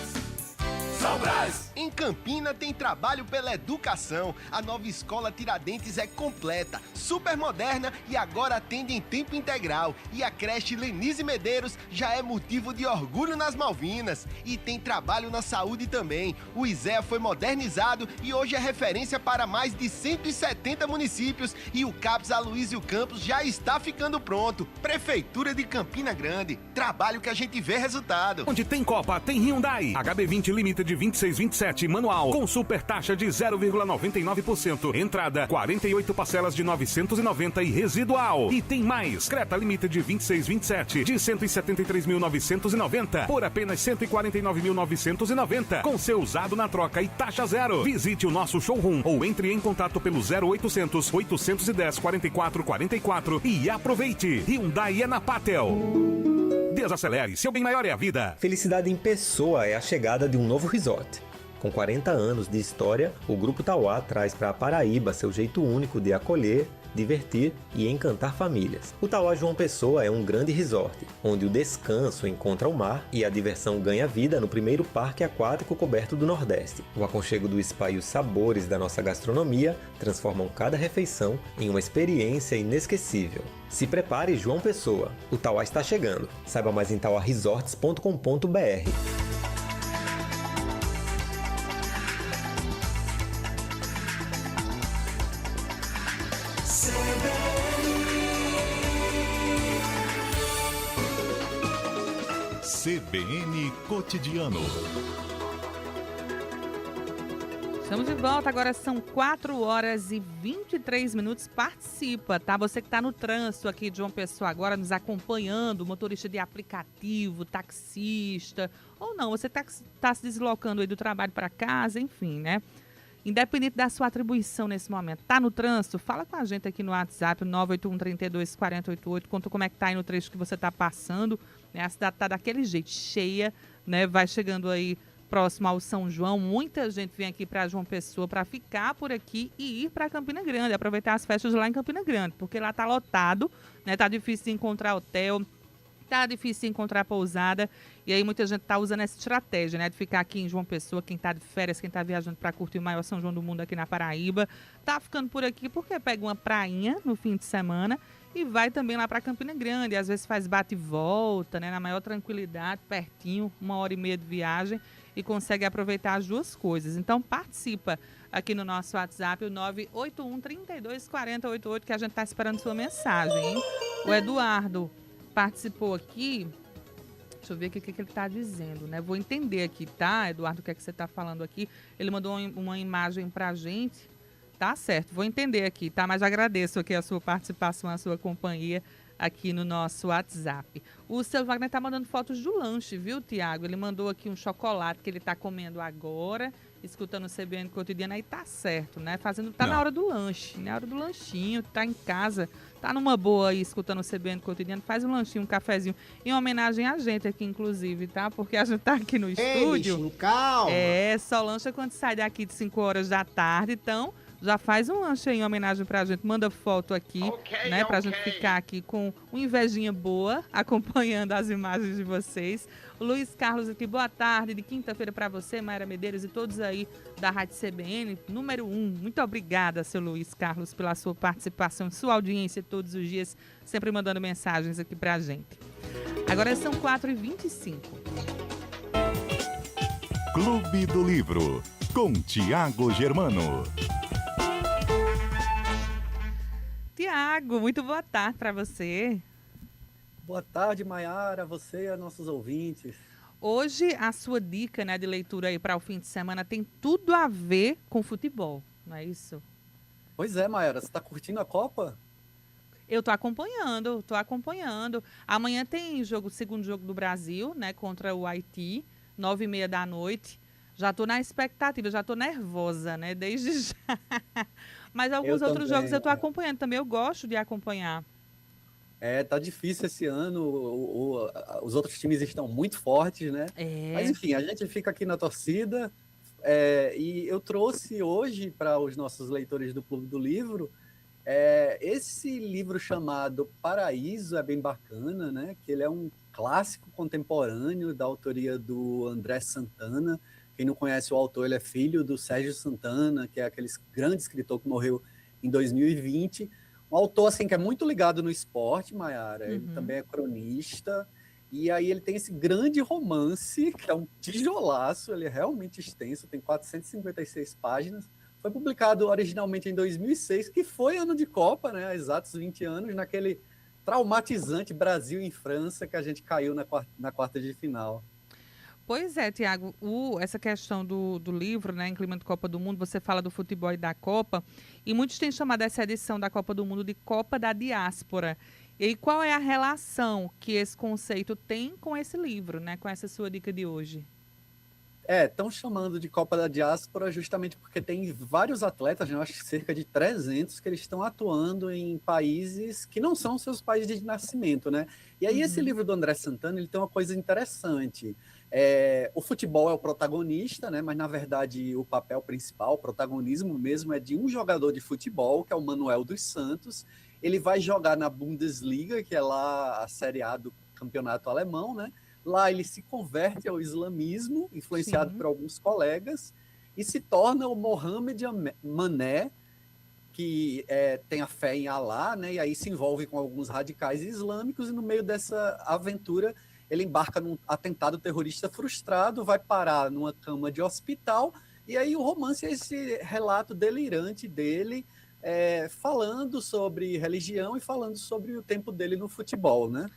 São Brás! Em Campina tem trabalho pela educação. A nova escola Tiradentes é completa, super moderna e agora atende em tempo integral. E a creche Lenise Medeiros já é motivo de orgulho nas Malvinas. E tem trabalho na saúde também. O ISEA foi modernizado e hoje é referência para mais de 170 municípios. E o CAPS Aloysio Campos já está ficando pronto. Prefeitura de Campina Grande. Trabalho que a gente vê resultado. Onde tem Copa, tem Hyundai. HB20 Limited 2627 manual com super taxa de 0,99%. Entrada 48 parcelas de 990 e residual. E tem mais. Creta Limited 2627 de 173.990 por apenas 149.990 com seu usado na troca e taxa zero. Visite o nosso showroom ou entre em contato pelo 0800 810 4444 e aproveite. Hyundai é na Patel. Desacelere, seu bem maior é a vida. Felicidade em pessoa é a chegada de um novo resort. Com 40 anos de história, o Grupo Tauá traz para a Paraíba seu jeito único de acolher, divertir e encantar famílias. O Tauá João Pessoa é um grande resort, onde o descanso encontra o mar e a diversão ganha vida no primeiro parque aquático coberto do Nordeste. O aconchego do spa e os sabores da nossa gastronomia transformam cada refeição em uma experiência inesquecível. Se prepare, João Pessoa. O Tauá está chegando. Saiba mais em tauaresorts.com.br. CBN Cotidiano. Estamos de volta, agora são 4 horas e 23 minutos. Participa, tá? Você que está no trânsito aqui de João Pessoa agora, nos acompanhando, motorista de aplicativo, taxista, ou não, você tá se deslocando aí do trabalho para casa, enfim, né? Independente da sua atribuição nesse momento, tá no trânsito? Fala com a gente aqui no WhatsApp, 981-32-4088, conta como é que tá aí no trecho que você tá passando, né? A cidade tá daquele jeito, cheia, né? Vai chegando aí próximo ao São João, muita gente vem aqui para João Pessoa para ficar por aqui e ir para Campina Grande, aproveitar as festas lá em Campina Grande, porque lá tá lotado, né? Tá difícil de encontrar hotel, tá difícil de encontrar pousada, e aí muita gente tá usando essa estratégia, né, de ficar aqui em João Pessoa, quem tá de férias, quem tá viajando para curtir o maior São João do mundo aqui na Paraíba, tá ficando por aqui porque pega uma prainha no fim de semana e vai também lá para Campina Grande, às vezes faz bate e volta, né, na maior tranquilidade, pertinho, 1h30 de viagem, e consegue aproveitar as duas coisas. Então participa aqui no nosso WhatsApp, o 981-32-4088, que a gente tá esperando sua mensagem, hein? O Eduardo participou aqui, deixa eu ver aqui o que ele está dizendo, né? Vou entender aqui, tá, Eduardo, o que é que você está falando aqui. Ele mandou uma imagem para a gente, tá certo, vou entender aqui, tá? Mas agradeço aqui a sua participação, a sua companhia aqui no nosso WhatsApp. O seu Wagner tá mandando fotos do lanche, viu, Tiago? Ele mandou aqui um chocolate que ele tá comendo agora, escutando o CBN Cotidiano, aí tá certo, né? Tá na hora do lanche, na hora do lanchinho, tá em casa, tá numa boa aí, escutando o CBN Cotidiano, faz um lanchinho, um cafezinho, em homenagem a gente aqui, inclusive, tá? Porque a gente tá aqui no estúdio. Bichinho, calma! Só lancha quando sai daqui de 5 horas da tarde, então já faz um lanche aí em homenagem pra gente, manda foto aqui, né, pra gente ficar aqui com uma invejinha boa, acompanhando as imagens de vocês. O Luiz Carlos aqui, boa tarde, de quinta-feira pra você, Mayra Medeiros e todos aí da Rádio CBN, número 1. Muito obrigada, seu Luiz Carlos, pela sua participação, sua audiência todos os dias, sempre mandando mensagens aqui pra gente. Agora são 4h25. Clube do Livro, com Tiago Germano. Tiago, muito boa tarde para você. Boa tarde, Maiara, você e a nossos ouvintes. Hoje a sua dica, né, de leitura aí para o fim de semana tem tudo a ver com futebol, não é isso? Pois é, Maiara, você está curtindo a Copa? Eu tô acompanhando. Amanhã tem segundo jogo do Brasil, né, contra o Haiti, 9h30 da noite. Já tô na expectativa, já tô nervosa, né, desde já. Mas alguns outros jogos eu tô acompanhando também, eu gosto de acompanhar. Tá difícil esse ano, os outros times estão muito fortes, né? Mas enfim, a gente fica aqui na torcida, e eu trouxe hoje para os nossos leitores do Clube do Livro, esse livro chamado Paraíso, é bem bacana, né? Que ele é um clássico contemporâneo da autoria do André Santana. Quem não conhece o autor, ele é filho do Sérgio Santana, que é aquele grande escritor que morreu em 2020. Um autor assim, que é muito ligado no esporte, Maiara. Ele também é cronista. E aí ele tem esse grande romance, que é um tijolaço, ele é realmente extenso, tem 456 páginas. Foi publicado originalmente em 2006, que foi ano de Copa, né? Há exatos 20 anos, naquele traumatizante Brasil e França que a gente caiu na quarta de final. Pois é, Tiago, essa questão do livro, né, em clima de Copa do Mundo, você fala do futebol e da Copa, e muitos têm chamado essa edição da Copa do Mundo de Copa da Diáspora. E aí, qual é a relação que esse conceito tem com esse livro, né, com essa sua dica de hoje? Estão chamando de Copa da Diáspora justamente porque tem vários atletas, né, eu acho que cerca de 300, que eles estão atuando em países que não são seus países de nascimento, né? E aí esse livro do André Santana, ele tem uma coisa interessante. O futebol é o protagonista, né? Mas na verdade o papel principal, o protagonismo mesmo é de um jogador de futebol, que é o Manuel dos Santos. Ele vai jogar na Bundesliga, que é lá a Série A do campeonato alemão, né? Lá ele se converte ao islamismo, influenciado por alguns colegas, e se torna o Mohamed Mané, que tem a fé em Alá, né? E aí se envolve com alguns radicais islâmicos, e no meio dessa aventura ele embarca num atentado terrorista frustrado, vai parar numa cama de hospital, e aí o romance é esse relato delirante dele, falando sobre religião e falando sobre o tempo dele no futebol, né?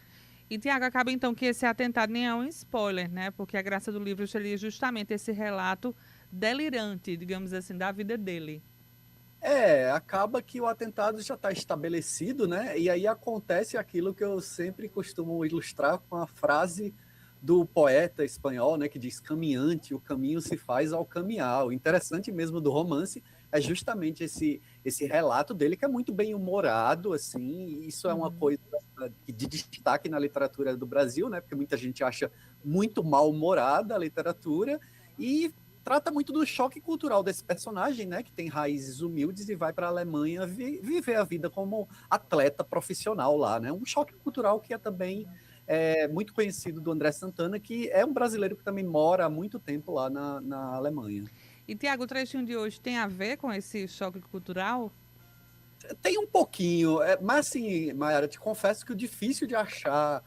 E, Tiago, acaba então que esse atentado nem é um spoiler, né? Porque a graça do livro seria justamente esse relato delirante, digamos assim, da vida dele. Acaba que o atentado já está estabelecido, né? E aí acontece aquilo que eu sempre costumo ilustrar com a frase do poeta espanhol, né? Que diz: caminhante, o caminho se faz ao caminhar. O interessante mesmo do romance é justamente esse relato dele, que é muito bem humorado, assim. Isso é uma coisa de destaque na literatura do Brasil, né? Porque muita gente acha muito mal-humorada a literatura, e trata muito do choque cultural desse personagem, né, que tem raízes humildes e vai para a Alemanha viver a vida como atleta profissional lá, né? Um choque cultural que é também muito conhecido do André Santana, que é um brasileiro que também mora há muito tempo lá na Alemanha. E, Tiago, o trechinho de hoje tem a ver com esse choque cultural? Tem um pouquinho, mas assim, Mayara, te confesso que o difícil de achar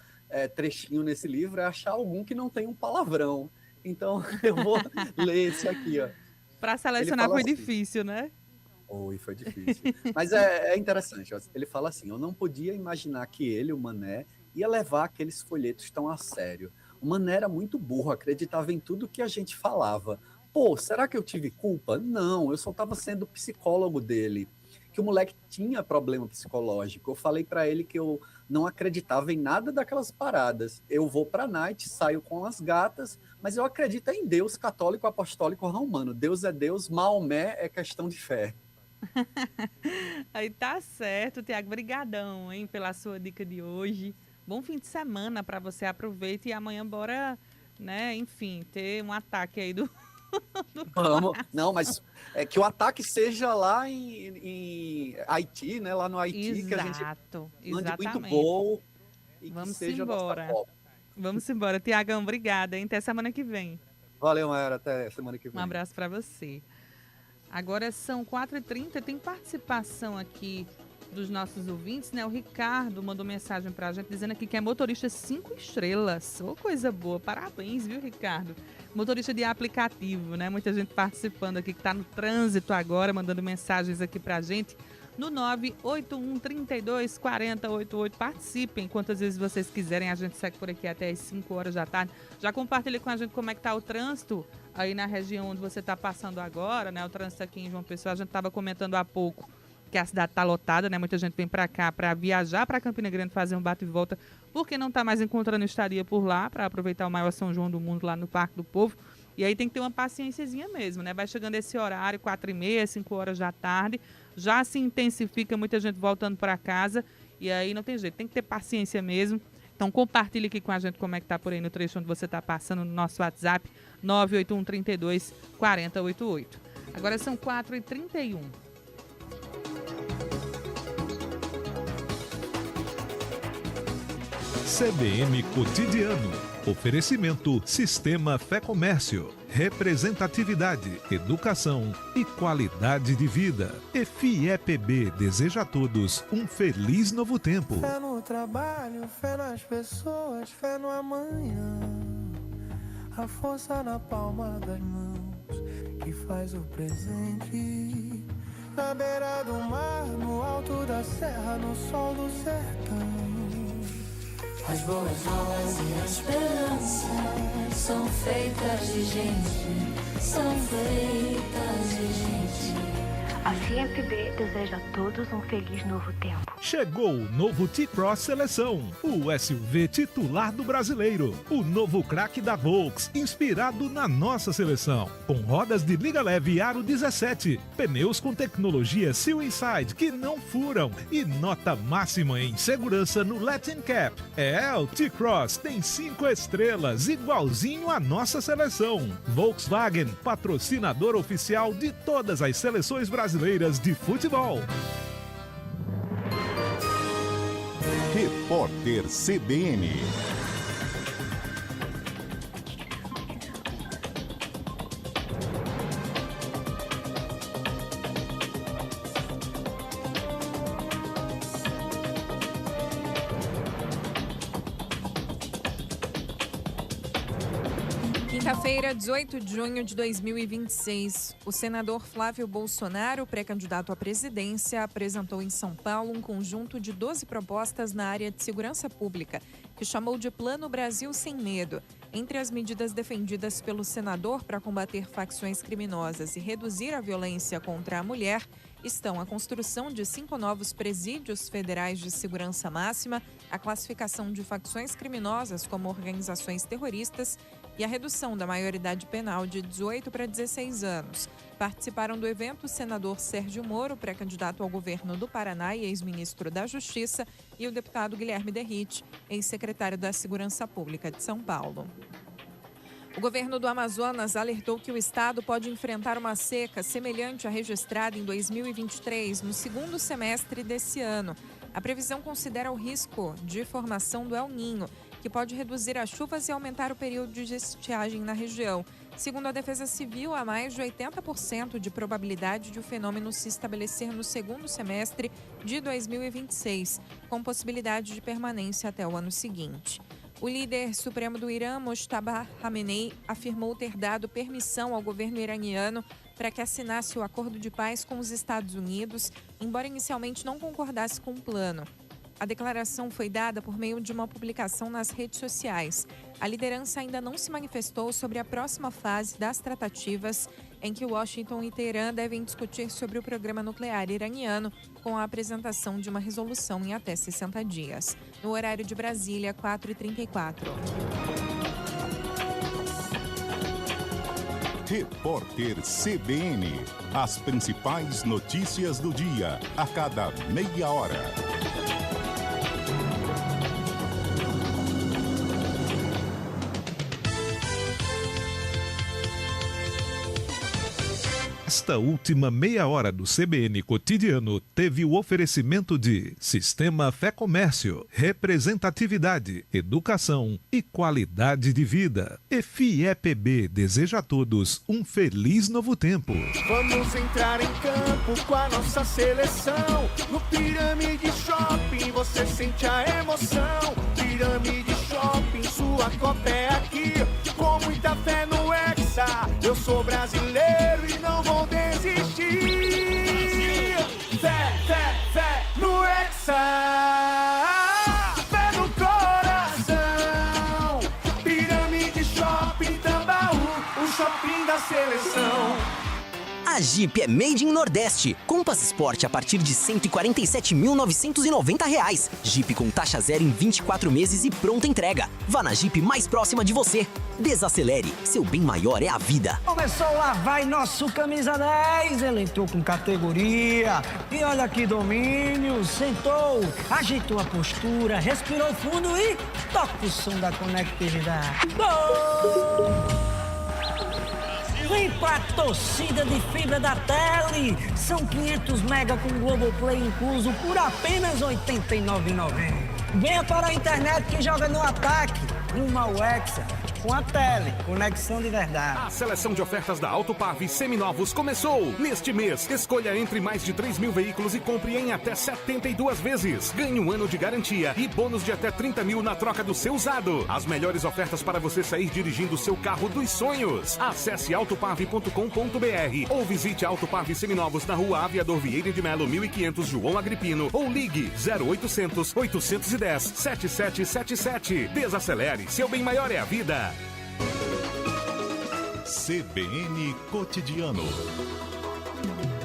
trechinho nesse livro é achar algum que não tenha um palavrão. Então, eu vou ler esse aqui, ó. Para selecionar foi assim, difícil, né? Foi difícil. Mas é interessante, ó. Ele fala assim: eu não podia imaginar que ele, o Mané, ia levar aqueles folhetos tão a sério. O Mané era muito burro, acreditava em tudo que a gente falava. Pô, será que eu tive culpa? Não, eu só estava sendo psicólogo dele. Que que o moleque tinha problema psicológico. Eu falei para ele que eu não acreditava em nada daquelas paradas. Eu vou para a night, saio com as gatas, mas eu acredito em Deus católico, apostólico, romano. Deus é Deus, Maomé é questão de fé. Aí tá certo, Tiago. Brigadão, hein, pela sua dica de hoje. Bom fim de semana para você. Aproveita e amanhã bora, né, enfim, ter um ataque aí do Vamos. Não, mas é que o ataque seja lá em Haiti, né? Lá no Haiti, que a gente mande muito gol e vamos que seja embora. nossa Copa. Vamos embora. Tiagão, obrigada, hein? Até semana que vem. Valeu, Mayara. Até semana que vem. Um abraço para você. Agora são 4h30, tem participação aqui dos nossos ouvintes, né? O Ricardo mandou mensagem pra gente dizendo aqui que é motorista 5 estrelas. Ô, coisa boa. Parabéns, viu, Ricardo? Motorista de aplicativo, né? Muita gente participando aqui que tá no trânsito agora, mandando mensagens aqui pra gente no 981-32-4088. Participem quantas vezes vocês quiserem. A gente segue por aqui até as 5 horas da tarde. Já compartilhe com a gente como é que tá o trânsito aí na região onde você tá passando agora, né? O trânsito aqui em João Pessoa. A gente tava comentando há pouco que a cidade está lotada, né? Muita gente vem para cá para viajar para Campina Grande, fazer um bate e volta, porque não está mais encontrando estadia por lá, para aproveitar o maior São João do mundo lá no Parque do Povo. E aí tem que ter uma paciênciazinha mesmo, né? Vai chegando esse horário, 4h30, 5 horas da tarde, já se intensifica, muita gente voltando para casa, e aí não tem jeito, tem que ter paciência mesmo. Então compartilhe aqui com a gente como é que tá por aí no trecho onde você está passando no nosso WhatsApp, 981-32-4088. Agora são 4h31. CBN Cotidiano. Oferecimento Sistema Fé Comércio. Representatividade, educação e qualidade de vida. FIEPB deseja a todos um feliz novo tempo. Fé no trabalho, fé nas pessoas, fé no amanhã. A força na palma das mãos que faz o presente. Na beira do mar, no alto da serra, no sol do sertão. As boas novas e a esperança são feitas de gente, são feitas de gente. A FIEPB deseja a todos um feliz novo tempo. Chegou o novo T-Cross Seleção, o SUV titular do brasileiro. O novo craque da Volks, inspirado na nossa seleção. Com rodas de liga leve aro 17, pneus com tecnologia Seal Inside que não furam e nota máxima em segurança no Latin Cap. O T-Cross tem 5 estrelas, igualzinho à nossa seleção. Volkswagen, patrocinador oficial de todas as seleções brasileiras de futebol. Repórter CBN. Quinta-feira, 18 de junho de 2026, o senador Flávio Bolsonaro, pré-candidato à presidência, apresentou em São Paulo um conjunto de 12 propostas na área de segurança pública, que chamou de Plano Brasil Sem Medo. Entre as medidas defendidas pelo senador para combater facções criminosas e reduzir a violência contra a mulher estão a construção de 5 novos presídios federais de segurança máxima, a classificação de facções criminosas como organizações terroristas e a redução da maioridade penal de 18 para 16 anos. Participaram do evento o senador Sérgio Moro, pré-candidato ao governo do Paraná e ex-ministro da Justiça, e o deputado Guilherme Derrite, ex-secretário da Segurança Pública de São Paulo. O governo do Amazonas alertou que o estado pode enfrentar uma seca semelhante à registrada em 2023, no segundo semestre desse ano. A previsão considera o risco de formação do El Niño, que pode reduzir as chuvas e aumentar o período de estiagem na região. Segundo a Defesa Civil, há mais de 80% de probabilidade de o fenômeno se estabelecer no segundo semestre de 2026, com possibilidade de permanência até o ano seguinte. O líder supremo do Irã, Mojtaba Khamenei, afirmou ter dado permissão ao governo iraniano para que assinasse o acordo de paz com os Estados Unidos, embora inicialmente não concordasse com o plano. A declaração foi dada por meio de uma publicação nas redes sociais. A liderança ainda não se manifestou sobre a próxima fase das tratativas em que Washington e Teherã devem discutir sobre o programa nuclear iraniano com a apresentação de uma resolução em até 60 dias. No horário de Brasília, 4h34. Repórter CBN. As principais notícias do dia, a cada meia hora. Esta última meia hora do CBN Cotidiano teve o oferecimento de Sistema Fé Comércio, representatividade, educação e qualidade de vida. EFIEPB deseja a todos um feliz novo tempo. Vamos entrar em campo com a nossa seleção. No Pirâmide Shopping você sente a emoção. Pirâmide Shopping, sua Copa é aqui. Com muita fé no Hexa, eu sou brasileiro e não vou desistir. Fé, fé, fé no Hexa. Fé no coração. Pirâmide Shopping Tambaú, o shopping da seleção. A Jeep é Made in Nordeste. Com Passaporte a partir de R$ 147.990. Jeep com taxa zero em 24 meses e pronta entrega. Vá na Jeep mais próxima de você. Desacelere, seu bem maior é a vida. Começou lá, vai nosso camisa 10. Ele entrou com categoria. E olha que domínio. Sentou, ajeitou a postura, respirou fundo e toca o som da conectividade. Gol! Vem pra torcida de fibra da Tele. São 500 mega com Globoplay incluso por apenas R$ 89,90. Venha para a internet que joga no ataque. Uma Hexa com a Tele, conexão de verdade. A seleção de ofertas da Autopave seminovos começou. Neste mês, escolha entre mais de 3 mil veículos e compre em até 72 vezes. Ganhe um ano de garantia e bônus de até 30 mil na troca do seu usado. As melhores ofertas para você sair dirigindo o seu carro dos sonhos. Acesse autopave.com.br ou visite a Autopave Seminovos na rua Aviador Vieira de Melo, 1500 João Agripino ou ligue 0800 810 7777. Desacelere, seu bem maior é a vida. CBN Cotidiano.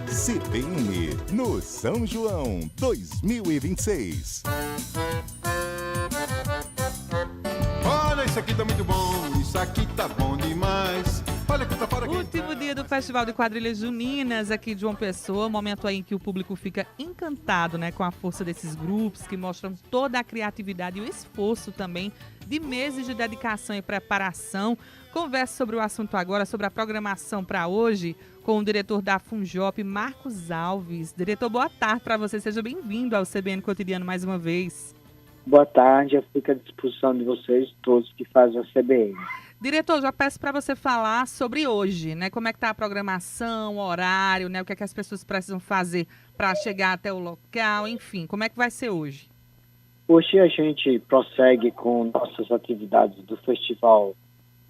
CBN no São João 2026. Olha, isso aqui tá muito bom, isso aqui tá bom demais. Olha que tá fora aqui. Último dia do Festival de Quadrilhas Juninas aqui de João Pessoa, momento aí em que o público fica encantado, né, com a força desses grupos que mostram toda a criatividade e o esforço também de meses de dedicação e preparação. Converso sobre o assunto agora, sobre a programação para hoje, com o diretor da Funjop, Marcos Alves. Diretor, boa tarde para você, seja bem-vindo ao CBN Cotidiano mais uma vez. Boa tarde, eu fico à disposição de vocês todos que fazem a CBN. Diretor, já peço para você falar sobre hoje, né? Como é que está a programação, o horário, né? O que é que as pessoas precisam fazer para chegar até o local, enfim, como é que vai ser hoje? Hoje a gente prossegue com nossas atividades do Festival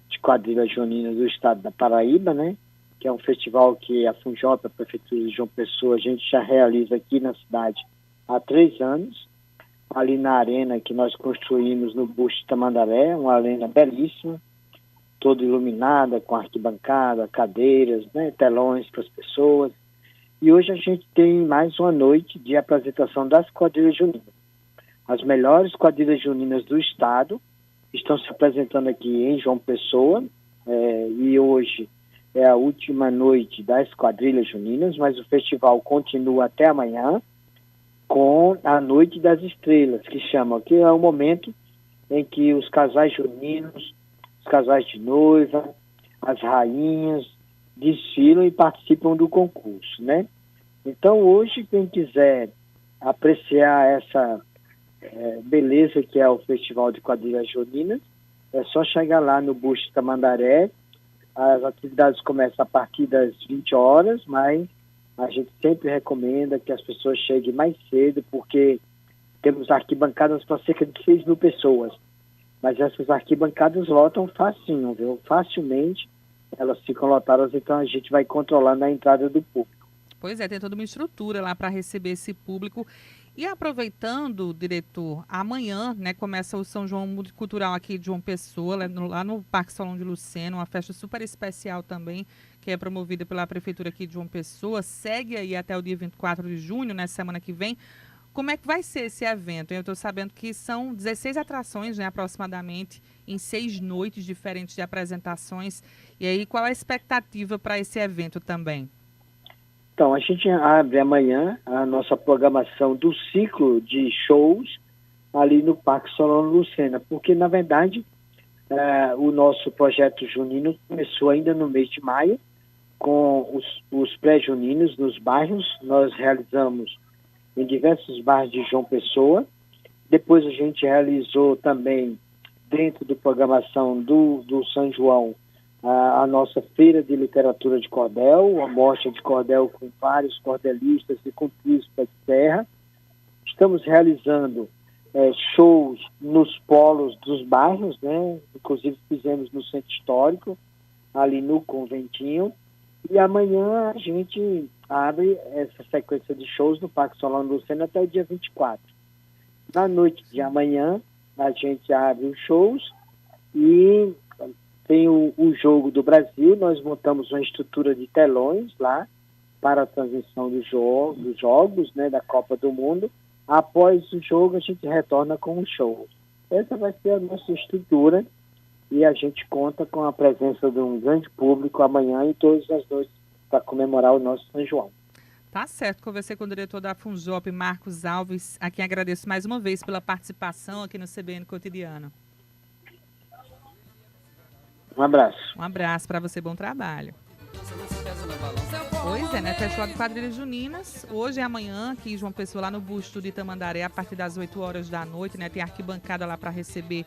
de Quadrilhas Juninas do Estado da Paraíba, né? Que é um festival que a Funjop, a Prefeitura de João Pessoa, a gente já realiza aqui na cidade há 3 anos. Ali na arena que nós construímos no Busto Tamandaré, uma arena belíssima, toda iluminada, com arquibancada, cadeiras, né, telões para as pessoas. E hoje a gente tem mais uma noite de apresentação das quadrilhas juninas. As melhores quadrilhas juninas do estado estão se apresentando aqui em João Pessoa, e hoje é a última noite das quadrilhas juninas, mas o festival continua até amanhã com a Noite das Estrelas, que chamam, que é o momento em que os casais juninos, os casais de noiva, as rainhas desfilam e participam do concurso, né? Então hoje, quem quiser apreciar essa beleza que é o Festival de Quadrilhas Juninas, é só chegar lá no Busto Tamandaré. As atividades começam a partir das 20 horas, mas a gente sempre recomenda que as pessoas cheguem mais cedo, porque temos arquibancadas para cerca de 6 mil pessoas. Mas essas arquibancadas lotam facinho, viu? Facilmente elas ficam lotadas, então a gente vai controlando a entrada do público. Pois é, tem toda uma estrutura lá para receber esse público. E aproveitando, diretor, amanhã, né, começa o São João Multicultural aqui de João Pessoa, lá no Parque Solon de Lucena, uma festa super especial também, que é promovida pela Prefeitura aqui de João Pessoa. Segue aí até o dia 24 de junho, né, semana que vem. Como é que vai ser esse evento? Eu estou sabendo que são 16 atrações, né, aproximadamente, em 6 noites diferentes de apresentações. E aí, qual a expectativa para esse evento também? Então, a gente abre amanhã a nossa programação do ciclo de shows ali no Parque Solon Lucena, porque, na verdade, o nosso projeto junino começou ainda no mês de maio, com os pré-juninos nos bairros. Nós realizamos em diversos bairros de João Pessoa. Depois a gente realizou também, dentro da programação do São João, a nossa feira de literatura de cordel, a mostra de cordel com vários cordelistas e com trios de terra. Estamos realizando shows nos polos dos bairros, né? Inclusive fizemos no Centro Histórico, ali no Conventinho. E amanhã a gente abre essa sequência de shows no Parque Solon Lucena até o dia 24. Na noite de amanhã, a gente abre os shows e tem o Jogo do Brasil. Nós montamos uma estrutura de telões lá para a transmissão dos jogos, né, da Copa do Mundo. Após o jogo, a gente retorna com o show. Essa vai ser a nossa estrutura e a gente conta com a presença de um grande público amanhã e todas as noites para comemorar o nosso São João. Tá certo, conversei com o diretor da Funjop, Marcos Alves, a quem agradeço mais uma vez pela participação aqui no CBN Cotidiano. Um abraço. Um abraço para você, bom trabalho. Pois é, né? Festival de Quadrilhas Juninas, hoje e amanhã, aqui em João Pessoa, lá no Busto de Tamandaré, a partir das 8 horas da noite, né? Tem arquibancada lá para receber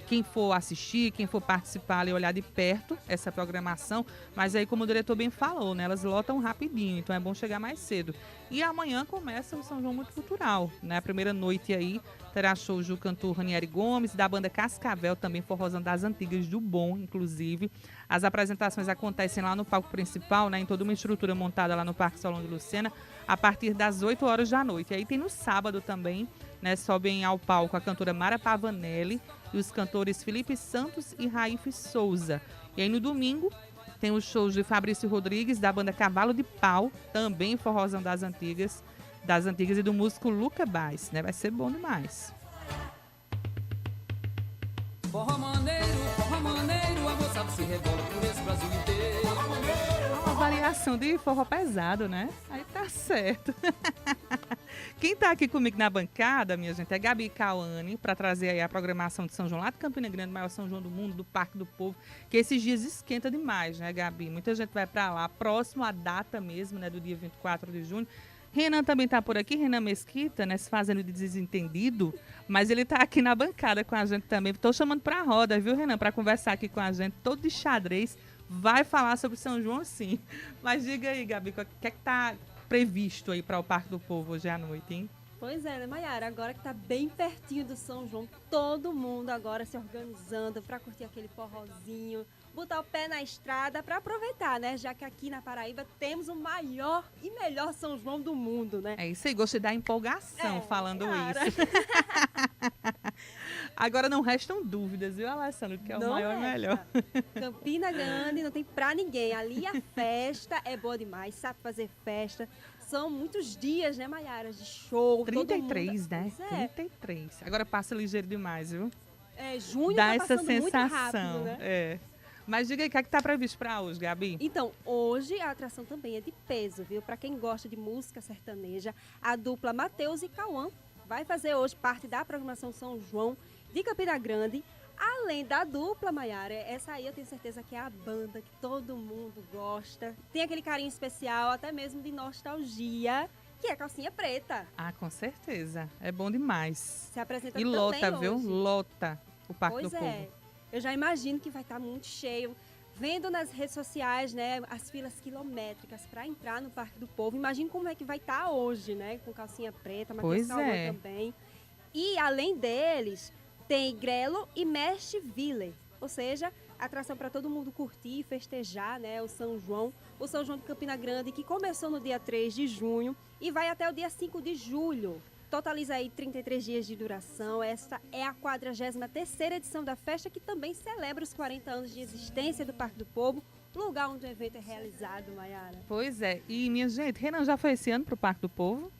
quem for assistir, quem for participar e olhar de perto essa programação. Mas aí, como o diretor bem falou, né? Elas lotam rapidinho, então é bom chegar mais cedo. E amanhã começa o São João Multicultural, né? A primeira noite aí terá shows do cantor Ranieri Gomes, da banda Cascavel, também forrosão das antigas do Bom, inclusive. As apresentações acontecem lá no palco principal, né? Em toda uma estrutura montada lá no Parque Solon de Lucena, a partir das 8 horas da noite. E aí tem no sábado também, né? Sobem ao palco a cantora Mara Pavanelli e os cantores Felipe Santos e Raif Souza. E aí no domingo tem os shows de Fabrício Rodrigues, da banda Cavalo de Pau, também forrosão das antigas e do músico Luca Bass, né? Vai ser bom demais. Forró maneiro, a moçada se rebola por esse Brasil inteiro. Uma variação de forró pesado, né? Aí tá certo. Quem tá aqui comigo na bancada, minha gente, é Gabi Cauane, para trazer aí a programação de São João lá de Campina Grande, maior São João do mundo, do Parque do Povo, que esses dias esquenta demais, né, Gabi? Muita gente vai para lá, próximo à data mesmo, né, do dia 24 de junho. Renan também tá por aqui, Renan Mesquita, né, se fazendo de desentendido, mas ele tá aqui na bancada com a gente também. Tô chamando pra roda, viu, Renan, para conversar aqui com a gente, todo de xadrez, vai falar sobre São João, sim. Mas diga aí, Gabi, o que é que tá previsto aí para o Parque do Povo hoje à noite, hein? Pois é, né, Mayara? Agora que tá bem pertinho do São João, todo mundo agora se organizando para curtir aquele forrozinho, botar o pé na estrada para aproveitar, né? Já que aqui na Paraíba temos o maior e melhor São João do mundo, né? É isso aí, gostei da empolgação falando isso. Agora não restam dúvidas, viu, Alessandro? Que é o maior e melhor. Campina Grande não tem pra ninguém. Ali a festa é boa demais, sabe fazer festa. São muitos dias, né, Mayara, de show. 33, todo mundo... né? 33. Agora passa ligeiro demais, viu? Junho dá tá essa passando sensação, muito rápido, né? Mas diga aí, o que é que tá previsto para hoje, Gabi? Então, hoje a atração também é de peso, viu? Para quem gosta de música sertaneja, a dupla Matheus e Cauã vai fazer hoje parte da programação São João de Campina Grande. Além da dupla, Mayara, essa aí eu tenho certeza que é a banda que todo mundo gosta. Tem aquele carinho especial, até mesmo de nostalgia, que é Calcinha Preta. Ah, com certeza. É bom demais. Se apresenta e também lota, hoje. Viu? Lota o Parque do Povo. Pois é. Eu já imagino que vai estar muito cheio. Vendo nas redes sociais, né, as filas quilométricas para entrar no Parque do Povo. Imagina como é que vai estar hoje, né? Com Calcinha Preta, Matheus Cauã também. E além deles, tem Grelo e Mesh Ville. Ou seja, atração para todo mundo curtir e festejar, né, o São João de Campina Grande, que começou no dia 3 de junho e vai até o dia 5 de julho. Totaliza aí 33 dias de duração. Esta é a 43ª edição da festa, que também celebra os 40 anos de existência do Parque do Povo, lugar onde o evento é realizado, Maiara. Pois é. E, minha gente, Renan já foi esse ano pro Parque do Povo?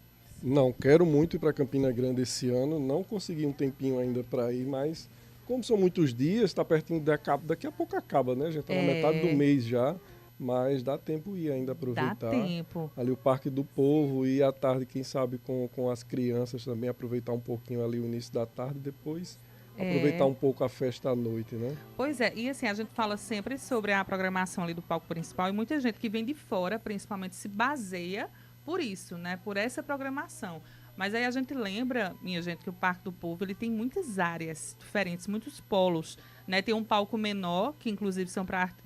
Não, quero muito ir para Campina Grande esse ano. Não consegui um tempinho ainda para ir, mas como são muitos dias, está pertinho daqui a pouco acaba, né? Já está na metade do mês já. Mas dá tempo ir ainda aproveitar. Dá tempo. Ali o Parque do Povo e à tarde, quem sabe, com as crianças também, aproveitar um pouquinho ali o início da tarde, depois aproveitar um pouco a festa à noite, né? Pois é, e assim, a gente fala sempre sobre a programação ali do palco principal e muita gente que vem de fora, principalmente, se baseia por isso, né? Por essa programação. Mas aí a gente lembra, minha gente, que o Parque do Povo ele tem muitas áreas diferentes, muitos polos, né? Tem um palco menor, que inclusive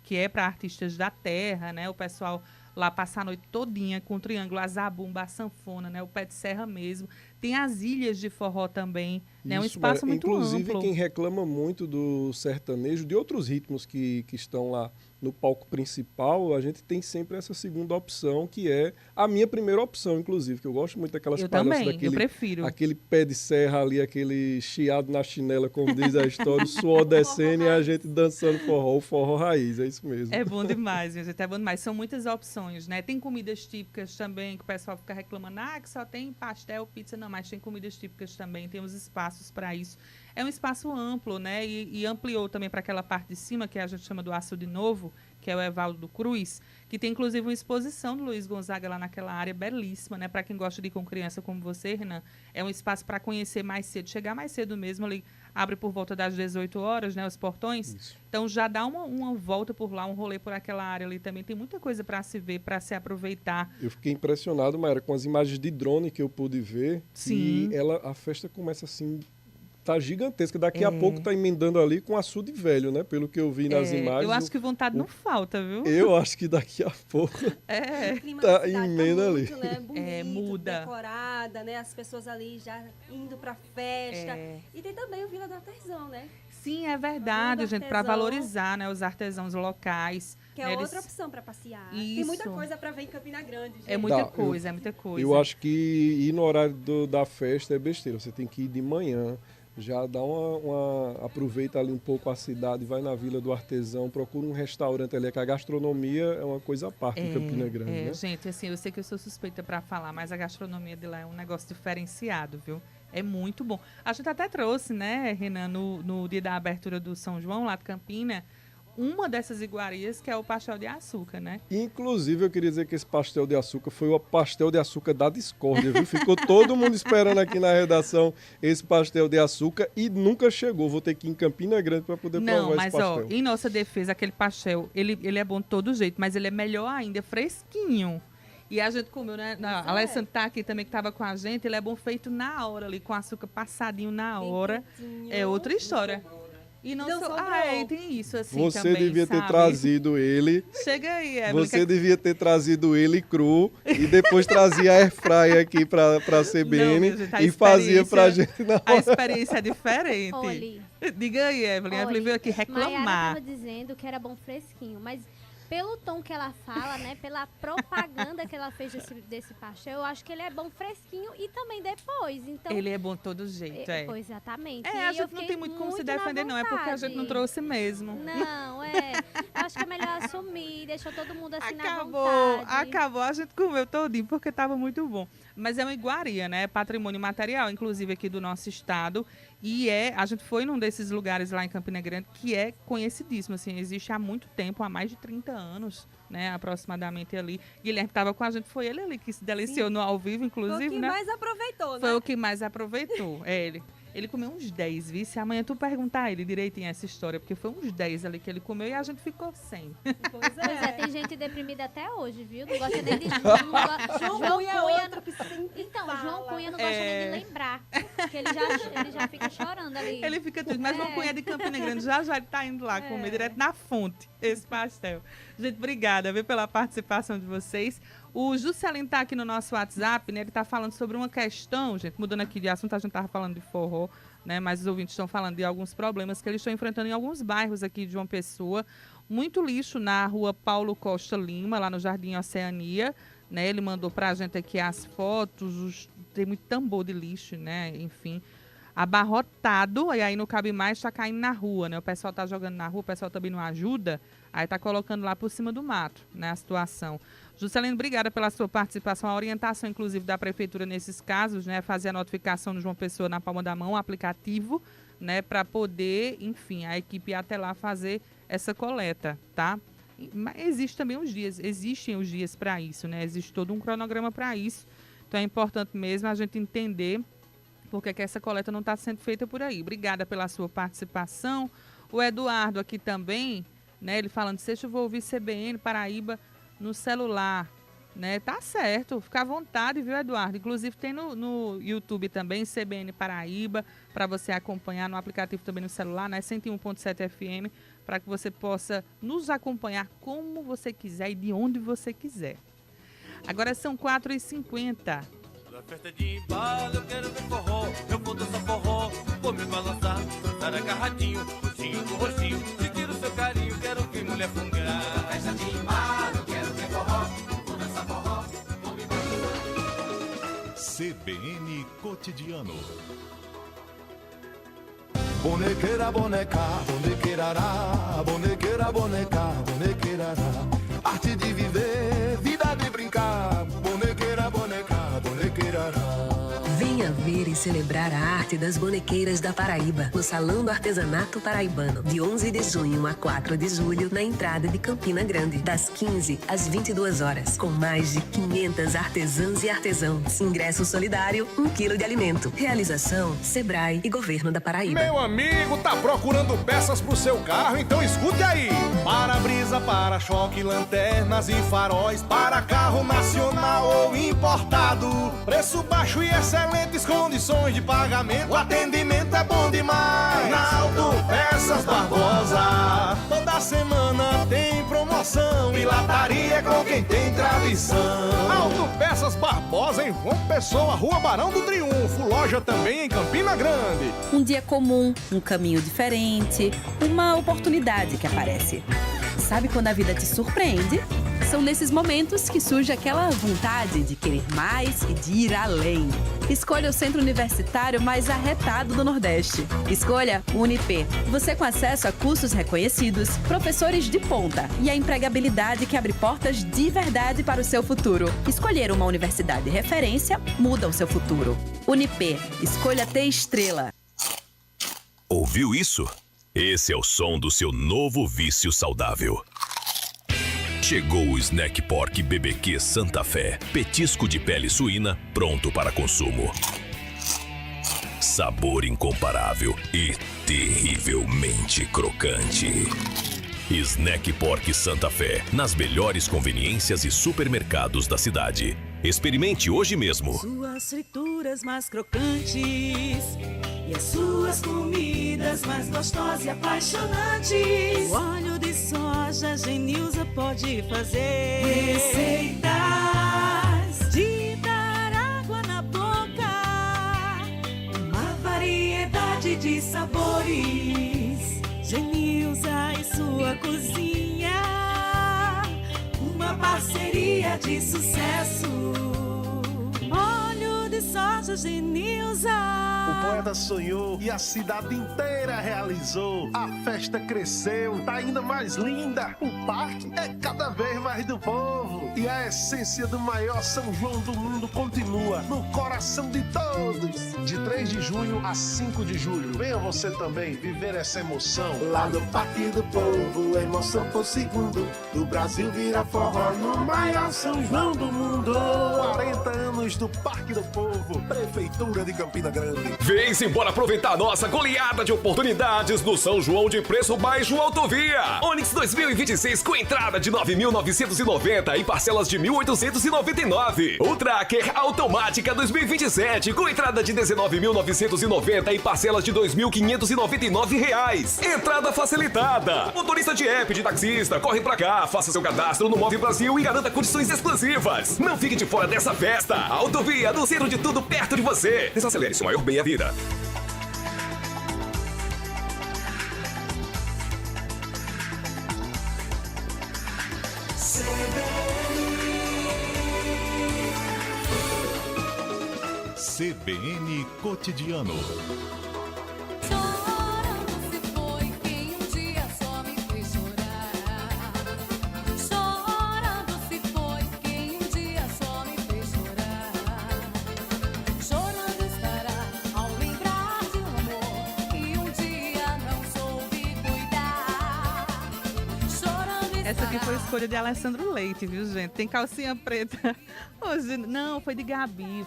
que é para artistas da terra, né? O pessoal lá passa a noite todinha com o triângulo, a zabumba, a sanfona, né? O pé de serra mesmo. Tem as ilhas de forró também, né? Um espaço muito inclusive, amplo. Quem reclama muito do sertanejo, de outros ritmos que estão lá no palco principal, a gente tem sempre essa segunda opção, que é a minha primeira opção, inclusive, que eu gosto muito daquelas palhaças daquele, eu prefiro. Aquele pé de serra ali, aquele chiado na chinela, como diz a história, o suor descendo e a gente dançando forró, o forró raiz, é isso mesmo. É bom demais, minha gente, é bom demais. São muitas opções, né? Tem comidas típicas também, que o pessoal fica reclamando, que só tem pastel, pizza, não, mas tem comidas típicas também, tem os espaços para isso. É um espaço amplo, né? E ampliou também para aquela parte de cima, que a gente chama do Açude Novo, que é o Evaldo Cruz, que tem inclusive uma exposição do Luiz Gonzaga lá naquela área belíssima, né? Para quem gosta de ir com criança como você, Renan, é um espaço para conhecer mais cedo, chegar mais cedo mesmo ali, abre por volta das 18 horas, né? Os portões. Isso. Então já dá uma volta por lá, um rolê por aquela área ali também. Tem muita coisa para se ver, para se aproveitar. Eu fiquei impressionado, Maera, com as imagens de drone que eu pude ver. Sim. E a festa começa assim, tá gigantesca. Daqui a pouco tá emendando ali com açude velho, né? Pelo que eu vi nas imagens. Eu acho que vontade não falta, viu? Eu acho que daqui a pouco tá emenda ali. Muito, né? Bonito, muda. Decorada, né? As pessoas ali já indo pra festa. E tem também o Vila do Artesão, né? Sim, é verdade, gente, para valorizar, né, os artesãos locais. Que é outra opção para passear. Isso. Tem muita coisa para ver em Campina Grande, gente. É muita coisa, é muita coisa. Eu acho que ir no horário da festa é besteira. Você tem que ir de manhã. Já dá aproveita ali um pouco a cidade, vai na Vila do Artesão, procura um restaurante ali, que a gastronomia é uma coisa à parte em Campina Grande, né? Gente, assim, eu sei que eu sou suspeita para falar, mas a gastronomia de lá é um negócio diferenciado, viu? É muito bom. A gente até trouxe, né, Renan, no dia da abertura do São João, lá de Campina, uma dessas iguarias, que é o pastel de açúcar, né? Inclusive, eu queria dizer que esse pastel de açúcar foi o pastel de açúcar da discórdia, viu? Ficou todo mundo esperando aqui na redação esse pastel de açúcar e nunca chegou. Vou ter que ir em Campina Grande para poder provar esse pastel. Não, mas em nossa defesa, aquele pastel, ele é bom de todo jeito, mas ele é melhor ainda, fresquinho. E a gente comeu, né? A Alessandra tá aqui também, que estava com a gente. Ele é bom feito na hora ali, com açúcar passadinho na hora. É outra história. E não sou... tem isso assim você também, devia sabe? ter trazido ele. Chega aí, Evelyn. Você devia ter trazido ele cru e depois trazia a airfryer aqui pra CBN e fazia pra gente na hora. A experiência é diferente. Olhe. Diga aí, Evelyn. Evelyn veio aqui reclamar. Maiara estava dizendo que era bom fresquinho, mas pelo tom que ela fala, né, pela propaganda que ela fez desse pastel, eu acho que ele é bom fresquinho e também depois. Então, ele é bom de todo jeito, Pois, exatamente. A gente não tem muito como se defender, não. É porque a gente não trouxe mesmo. Não, eu acho que é melhor assumir, deixou todo mundo assim na vontade. Acabou, a gente comeu todinho porque estava muito bom. Mas é uma iguaria, né? Patrimônio material, inclusive aqui do nosso estado. E a gente foi num desses lugares lá em Campina Grande que é conhecidíssimo, assim, existe há muito tempo, há mais de 30 anos, né, aproximadamente ali. Guilherme estava com a gente, foi ele ali que se deliciou no ao vivo, inclusive, foi o que né? mais aproveitou, né? Foi o que mais aproveitou, Ele comeu uns 10, viu? Se amanhã tu perguntar a ele direitinho essa história, porque foi uns 10 ali que ele comeu e a gente ficou sem. Pois é, tem gente deprimida até hoje, viu? Não gosta nem de João Cunha. Então, João Cunha não gosta nem de lembrar, porque ele já fica chorando ali. Ele fica tudo, mas João Cunha é de Campina Grande, já ele tá indo lá comer direto na fonte, esse pastel. Gente, obrigada, viu, pela participação de vocês. O Juscelino tá aqui no nosso WhatsApp, né? Ele tá falando sobre uma questão, gente, mudando aqui de assunto, a gente tava falando de forró, né? Mas os ouvintes estão falando de alguns problemas que eles estão enfrentando em alguns bairros aqui de João Pessoa. Muito lixo na rua Paulo Costa Lima, lá no Jardim Oceania, né? Ele mandou pra gente aqui as fotos, tem muito tambor de lixo, né? Enfim, abarrotado, e aí não cabe mais, tá caindo na rua, né? O pessoal tá jogando na rua, o pessoal também não ajuda, aí tá colocando lá por cima do mato, né? A situação. Juscelino, obrigada pela sua participação, a orientação, inclusive, da Prefeitura nesses casos, né? Fazer a notificação de João Pessoa na palma da mão, o aplicativo, né? Para poder, enfim, a equipe ir até lá fazer essa coleta, tá? Mas existem os dias para isso, né? Existe todo um cronograma para isso, então é importante mesmo a gente entender porque que essa coleta não está sendo feita por aí. Obrigada pela sua participação. O Eduardo aqui também, né? Ele falando, sexta eu vou ouvir CBN Paraíba no celular, né? Tá certo, fica à vontade, viu, Eduardo? Inclusive tem no YouTube também, CBN Paraíba, para você acompanhar no aplicativo também no celular, né? 101.7 FM, para que você possa nos acompanhar como você quiser e de onde você quiser. Agora são 4h50. Na festa de embalo eu quero ver forró, eu vou dançar forró, vou me balançar, dançar agarradinho, roxinho com roxinho, sentir o seu carinho, quero ver mulher fungar. Na festa de embalo eu quero ver forró, vou dançar forró, vou me balançar. CBN Cotidiano. Bonequeira, boneca, bonequeirará, bonequeira, boneca, bonequeirará. Arte de viver, vida de brincar, bonequeira, boneca, bonequeirará. Venha ver e celebrar a arte das bonequeiras da Paraíba, no Salão do Artesanato Paraibano, de 11 de junho a 4 de julho, na entrada de Campina Grande, das 15 às 22 horas, com mais de 500 artesãs e artesãos. Ingresso solidário, 1 quilo de alimento. Realização, Sebrae e Governo da Paraíba. Meu amigo, tá procurando peças pro seu carro? Então escute aí. Para-brisa, para-choque, lanternas e faróis, para carro nacional ou importado. Preço baixo e excelentes condições de pagamento. O atendimento é bom demais. Na Autopeças Barbosa, toda semana tem promoção e lataria com quem tem tradição. Autopeças Barbosa em João Pessoa, Rua Barão do Triunfo. Loja também em Campina Grande. Um dia comum, um caminho diferente, uma oportunidade que aparece. Sabe quando a vida te surpreende? São nesses momentos que surge aquela vontade de querer mais e de ir além. Escolha o centro universitário mais arretado do Nordeste. Escolha o Unip. Você com acesso a cursos reconhecidos, professores de ponta e a empregabilidade que abre portas de verdade para o seu futuro. Escolher uma universidade de referência muda o seu futuro. Unip. Escolha ter estrela. Ouviu isso? Esse é o som do seu novo vício saudável. Chegou o Snack Pork BBQ Santa Fé, petisco de pele suína pronto para consumo. Sabor incomparável e terrivelmente crocante. Snack Pork Santa Fé, nas melhores conveniências e supermercados da cidade. Experimente hoje mesmo. Suas frituras mais crocantes e as suas comidas mais gostosas e apaixonantes. O óleo de soja Genilza pode fazer receitas de dar água na boca, uma variedade de sabores. Genilza e sua cozinha, uma parceria de sucesso. Óleo de soja Genilza. O poeta sonhou e a cidade inteira realizou. A festa cresceu, tá ainda mais linda. O parque é cada vez mais do povo. E a essência do maior São João do mundo continua no coração de todos. De 3 de junho a 5 de julho. Venha você também viver essa emoção. Lá no Parque do Povo, emoção por segundo. Do Brasil vira forró no maior São João do mundo. 40 anos do Parque do Povo, Prefeitura de Campina Grande. Vem-se embora aproveitar a nossa goleada de oportunidades no São João de preço baixo Autovia. Onix 2026 com entrada de 9.990 e parcelas de 1.899. O Tracker Automática 2027 com entrada de 19.990 e parcelas de R$2.599. Entrada facilitada. Motorista de app, de taxista, corre pra cá, faça seu cadastro no Move Brasil e garanta condições exclusivas. Não fique de fora dessa festa. Autovia, do centro de tudo perto de você. Desacelere seu maior bem a vida. CBN Cotidiano. Chorando se foi quem um dia só me fez chorar. Chorando se foi quem um dia só me fez chorar. Chorando estará ao lembrar de um amor que um dia não soube cuidar. Chorando Essa aqui foi a escolha de Alessandro Leite, viu, gente? Tem calcinha preta. Hoje, não, foi de Gabi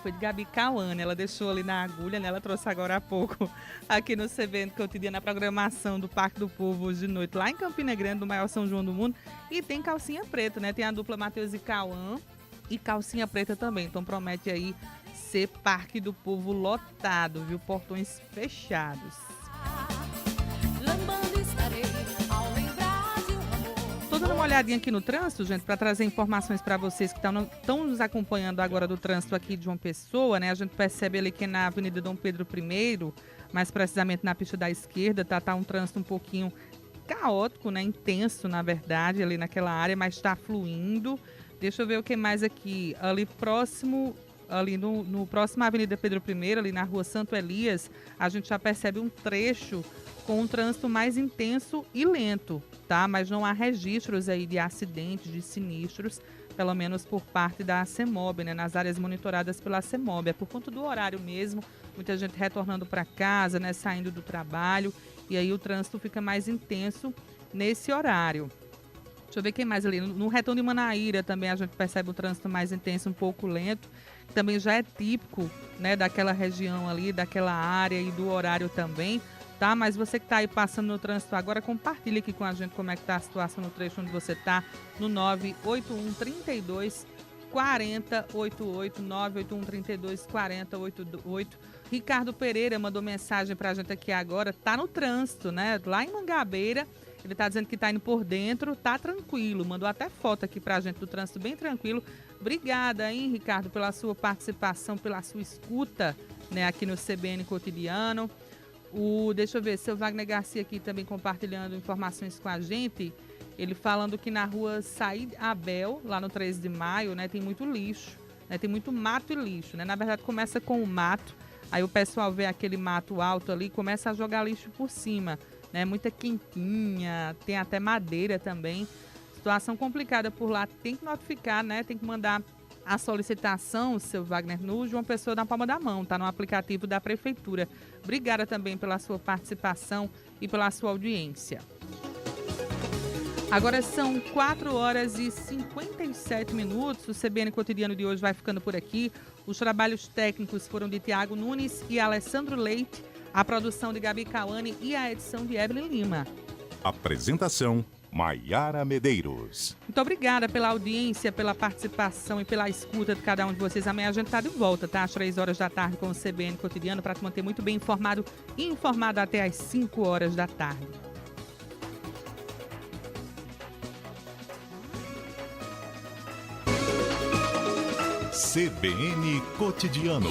Cauane. Ela deixou ali na agulha, né? Ela trouxe agora há pouco aqui no CBN Cotidiano, na programação do Parque do Povo hoje de noite, lá em Campina Grande, no maior São João do mundo. E tem calcinha preta, né? Tem a dupla Matheus e Cauã e calcinha preta também. Então promete aí ser Parque do Povo lotado, viu? Portões fechados. lambando estarei ao lembrar de um amor. Tô dando uma olhadinha aqui no trânsito, gente, para trazer informações para vocês que estão nos acompanhando agora do trânsito aqui de João Pessoa, né? A gente percebe ali que na Avenida Dom Pedro I, mais precisamente na pista da esquerda, tá um trânsito um pouquinho caótico, né? Intenso, na verdade, ali naquela área, mas está fluindo. Deixa eu ver o que mais aqui. Ali próximo, ali no próximo Avenida Pedro I, ali na Rua Santo Elias, a gente já percebe um trecho com um trânsito mais intenso e lento, tá? Mas não há registros aí de acidentes, de sinistros, pelo menos por parte da CEMOB, né? Nas áreas monitoradas pela CEMOB. É por conta do horário mesmo, muita gente retornando para casa, né? Saindo do trabalho, e aí o trânsito fica mais intenso nesse horário. Deixa eu ver quem mais ali. No Retão de Manaíra também a gente percebe um trânsito mais intenso, um pouco lento. Também já é típico, né, daquela região ali, daquela área e do horário também, tá? Mas você que está aí passando no trânsito agora, compartilha aqui com a gente como é que está a situação no trecho onde você está, no 981 32 4088, 981 32 4088. Ricardo Pereira mandou mensagem para a gente aqui agora, tá no trânsito, né? Lá em Mangabeira. Ele está dizendo que está indo por dentro, tá tranquilo. Mandou até foto aqui pra gente do trânsito, bem tranquilo. Obrigada, hein, Ricardo, pela sua participação, pela sua escuta, né, aqui no CBN Cotidiano. Deixa eu ver, seu Wagner Garcia aqui também compartilhando informações com a gente. Ele falando que na rua Said Abel, lá no 13 de maio, né, tem muito lixo, né, tem muito mato e lixo, né? Na verdade, começa com o mato, aí o pessoal vê aquele mato alto ali e começa a jogar lixo por cima. Né, muita quentinha, tem até madeira também. Situação complicada por lá, tem que notificar, né? Tem que mandar a solicitação, seu Wagner, no João Pessoa na palma da mão, tá no aplicativo da Prefeitura. Obrigada também pela sua participação e pela sua audiência. Agora são 4 horas e 57 minutos. O CBN Cotidiano de hoje vai ficando por aqui. Os trabalhos técnicos foram de Tiago Nunes e Alessandro Leite. A produção de Gabi Cauane e a edição de Evelyn Lima. Apresentação, Maiara Medeiros. Muito obrigada pela audiência, pela participação e pela escuta de cada um de vocês. Amanhã a gente está de volta, tá? Às 3 horas da tarde com o CBN Cotidiano, para te manter muito bem informado e informado até às 5 horas da tarde. CBN Cotidiano.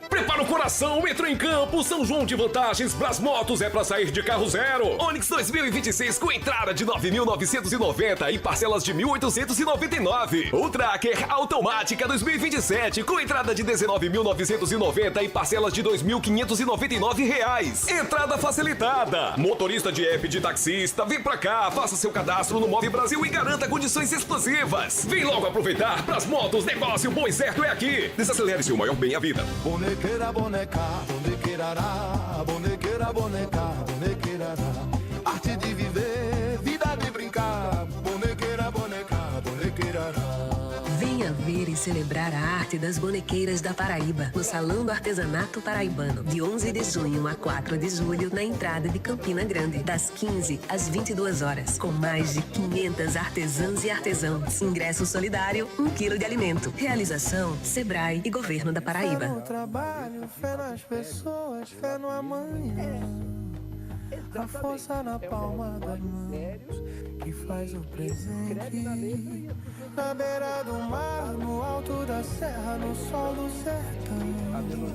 Prepara o coração, entrou em campo, São João de vantagens, Brasmotos é pra sair de carro zero. Onix 2026 com entrada de 9.990 e parcelas de 1.899. O Tracker automática 2027 com entrada de 19.990 e parcelas de R$ 2.599. Entrada facilitada. Motorista de app de taxista, vem pra cá, faça seu cadastro no Move Brasil e garanta condições exclusivas. Vem logo aproveitar, Brasmotos, negócio bom e certo é aqui. Desacelere seu maior bem a vida. Bonequeira, boneca, bonequeirará, bonequeira, boneca, bonequeirará. Arte de viver, vida de brincar, bonequeira, boneca, bonequeirará. Venha ver e celebrar a arte das bonequeiras da Paraíba, no Salão do Artesanato Paraibano, de 11 de junho a 4 de julho, na entrada de Campina Grande, das 15 às 22 horas, com mais de 500 artesãs e artesãos. Ingresso solidário, 1 quilo de alimento. Realização, Sebrae e Governo da Fé Paraíba. no trabalho, fé nas pessoas, fé no amanhã. A força na palma das mãos que faz o presente. Na beira do mar, no alto da serra, no sol do sertão.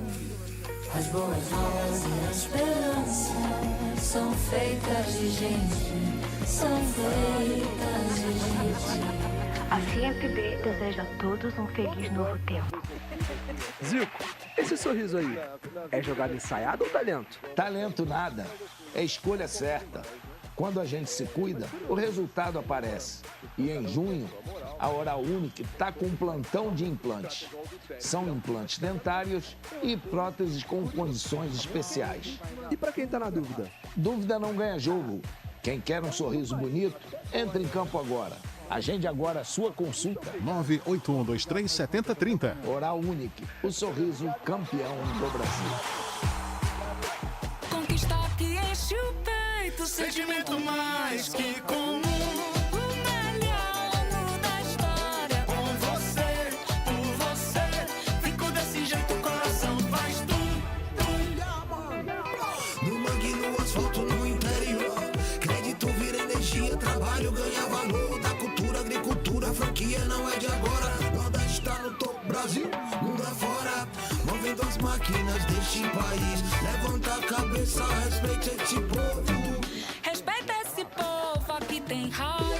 As boas novas e a esperança são feitas de gente são feitas de gente. A CMPB deseja a todos um feliz novo tempo. Zico, esse sorriso aí, é jogada ensaiada ou talento? Talento nada, é escolha certa. Quando a gente se cuida, o resultado aparece. E em junho, a Oral Unique está com um plantão de implantes. São implantes dentários e próteses com condições especiais. E para quem tá na dúvida? Dúvida não ganha jogo. Quem quer um sorriso bonito, entra em campo agora. Agende agora a sua consulta. 981237030. Oral Unique, o sorriso campeão do Brasil. Conquista que enche o peito, sentimento mais que comum. O melhor ano da história. Com você, por você. Fico desse jeito, o coração faz tum, tum. No mangue, no asfalto, no interior. Crédito vira energia, trabalho ganha valor. Da cultura, agricultura, franquia não é de agora. Nordeste está no topo, Brasil, mundo afora. Movendo as máquinas deste país. Levanta a cabeça, respeite esse povo. Respeita esse povo, aqui tem raiz.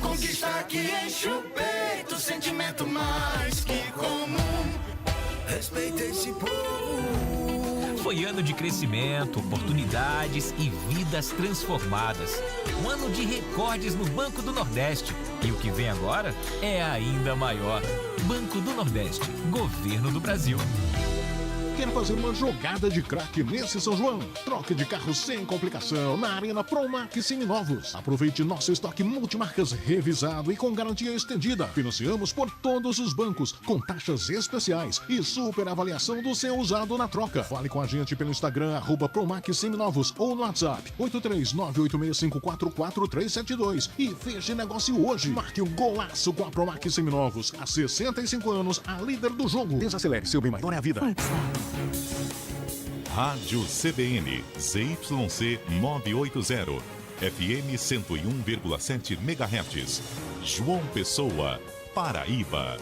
Conquista que enche o peito, sentimento mais que comum. Respeita esse povo. Foi ano de crescimento, oportunidades e vidas transformadas. Um ano de recordes no Banco do Nordeste. E o que vem agora é ainda maior. Banco do Nordeste, Governo do Brasil. Quer fazer uma jogada de craque nesse São João? Troca de carro sem complicação na Arena Promac Seminovos. Aproveite nosso estoque multimarcas revisado e com garantia estendida. Financiamos por todos os bancos, com taxas especiais e super avaliação do seu usado na troca. Fale com a gente pelo Instagram, @Promac Seminovos ou no WhatsApp, 83986544372. E feche negócio hoje. Marque um golaço com a Promac Seminovos. Há 65 anos, a líder do jogo. Desacelere, seu bem maior é a vida. Rádio CBN, ZYC 980, FM 101,7 MHz. João Pessoa, Paraíba.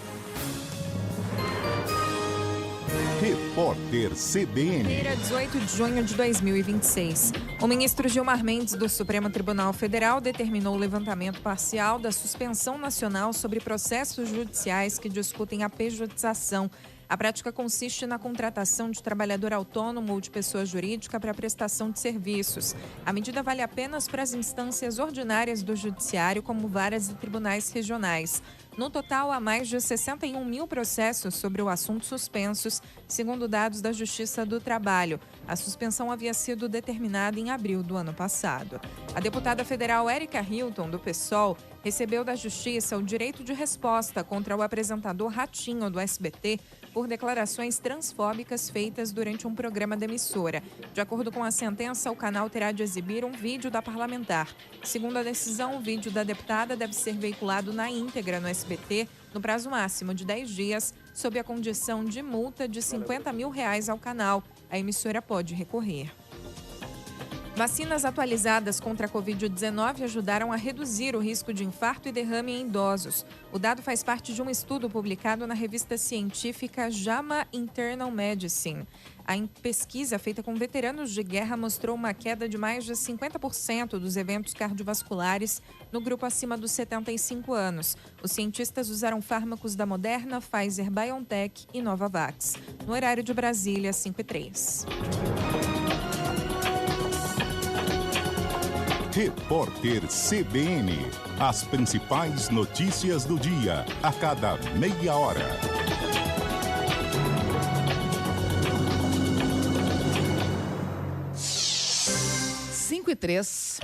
Repórter CBN. Quinta-feira, 18 de junho de 2026. O ministro Gilmar Mendes, do Supremo Tribunal Federal, determinou o levantamento parcial da suspensão nacional sobre processos judiciais que discutem a pejotização. A prática consiste na contratação de trabalhador autônomo ou de pessoa jurídica para prestação de serviços. A medida vale apenas para as instâncias ordinárias do Judiciário, como varas e tribunais regionais. No total, há mais de 61 mil processos sobre o assunto suspensos, segundo dados da Justiça do Trabalho. A suspensão havia sido determinada em abril do ano passado. A deputada federal Érica Hilton, do PSOL, recebeu da Justiça o direito de resposta contra o apresentador Ratinho, do SBT, por declarações transfóbicas feitas durante um programa da emissora. De acordo com a sentença, o canal terá de exibir um vídeo da parlamentar. Segundo a decisão, o vídeo da deputada deve ser veiculado na íntegra no SBT no prazo máximo de 10 dias, sob a condição de multa de R$50 mil ao canal. A emissora pode recorrer. Vacinas atualizadas contra a Covid-19 ajudaram a reduzir o risco de infarto e derrame em idosos. O dado faz parte de um estudo publicado na revista científica JAMA Internal Medicine. A pesquisa feita com veteranos de guerra mostrou uma queda de mais de 50% dos eventos cardiovasculares no grupo acima dos 75 anos. Os cientistas usaram fármacos da Moderna, Pfizer, BioNTech e Novavax. No horário de Brasília, 5h03. Repórter CBN. As principais notícias do dia, a cada meia hora. Cinco e 3.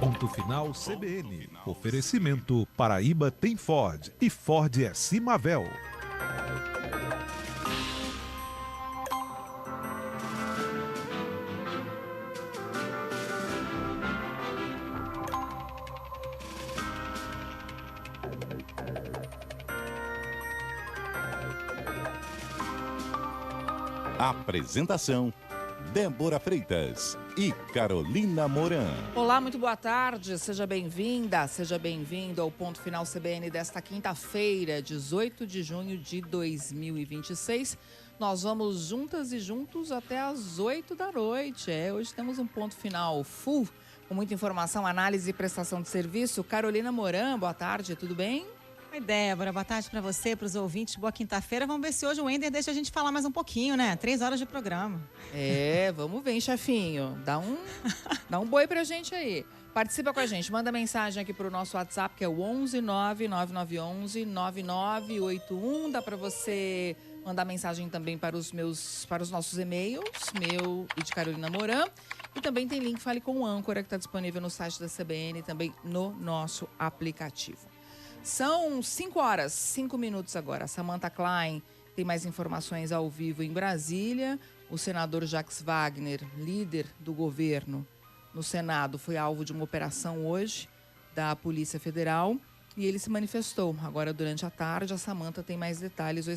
Ponto final CBN. Oferecimento Paraíba tem Ford e Ford é Cimavel. Apresentação Débora Freitas e Carolina Moran. Olá, muito boa tarde. Seja bem-vinda, seja bem-vindo ao Ponto Final CBN desta quinta-feira, 18 de junho de 2026. Nós vamos juntas e juntos até às 8 da noite. Hoje temos um ponto final full, com muita informação, análise e prestação de serviço. Carolina Moran, boa tarde, tudo bem? Oi, Débora, boa tarde para você, para os ouvintes. Boa quinta-feira. Vamos ver se hoje o Wender deixa a gente falar mais um pouquinho, né? 3 horas de programa. Vamos ver, hein, chefinho. Dá um boi pra gente aí. Participa com a gente, manda mensagem aqui pro nosso WhatsApp, que é o 11 99911 9981. Dá para você mandar mensagem também para os nossos e-mails, meu e de Carolina Moran. E também tem link Fale com o Âncora, que está disponível no site da CBN e também no nosso aplicativo. São 5 horas, 5 minutos agora. A Samantha Klein tem mais informações ao vivo em Brasília. O senador Jacques Wagner, líder do governo no Senado, foi alvo de uma operação hoje da Polícia Federal e ele se manifestou. Agora, durante a tarde, a Samantha tem mais detalhes. Oi,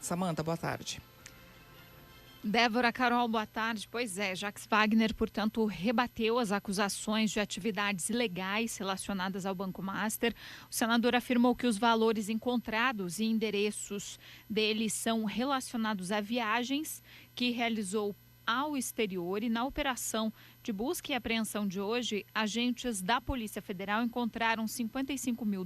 Samantha, boa tarde. Débora, Carol, boa tarde. Pois é, Jacques Wagner, portanto, rebateu as acusações de atividades ilegais relacionadas ao Banco Master. O senador afirmou que os valores encontrados e endereços dele são relacionados a viagens que realizou ao exterior e na operação de busca e apreensão de hoje, agentes da Polícia Federal encontraram $55 mil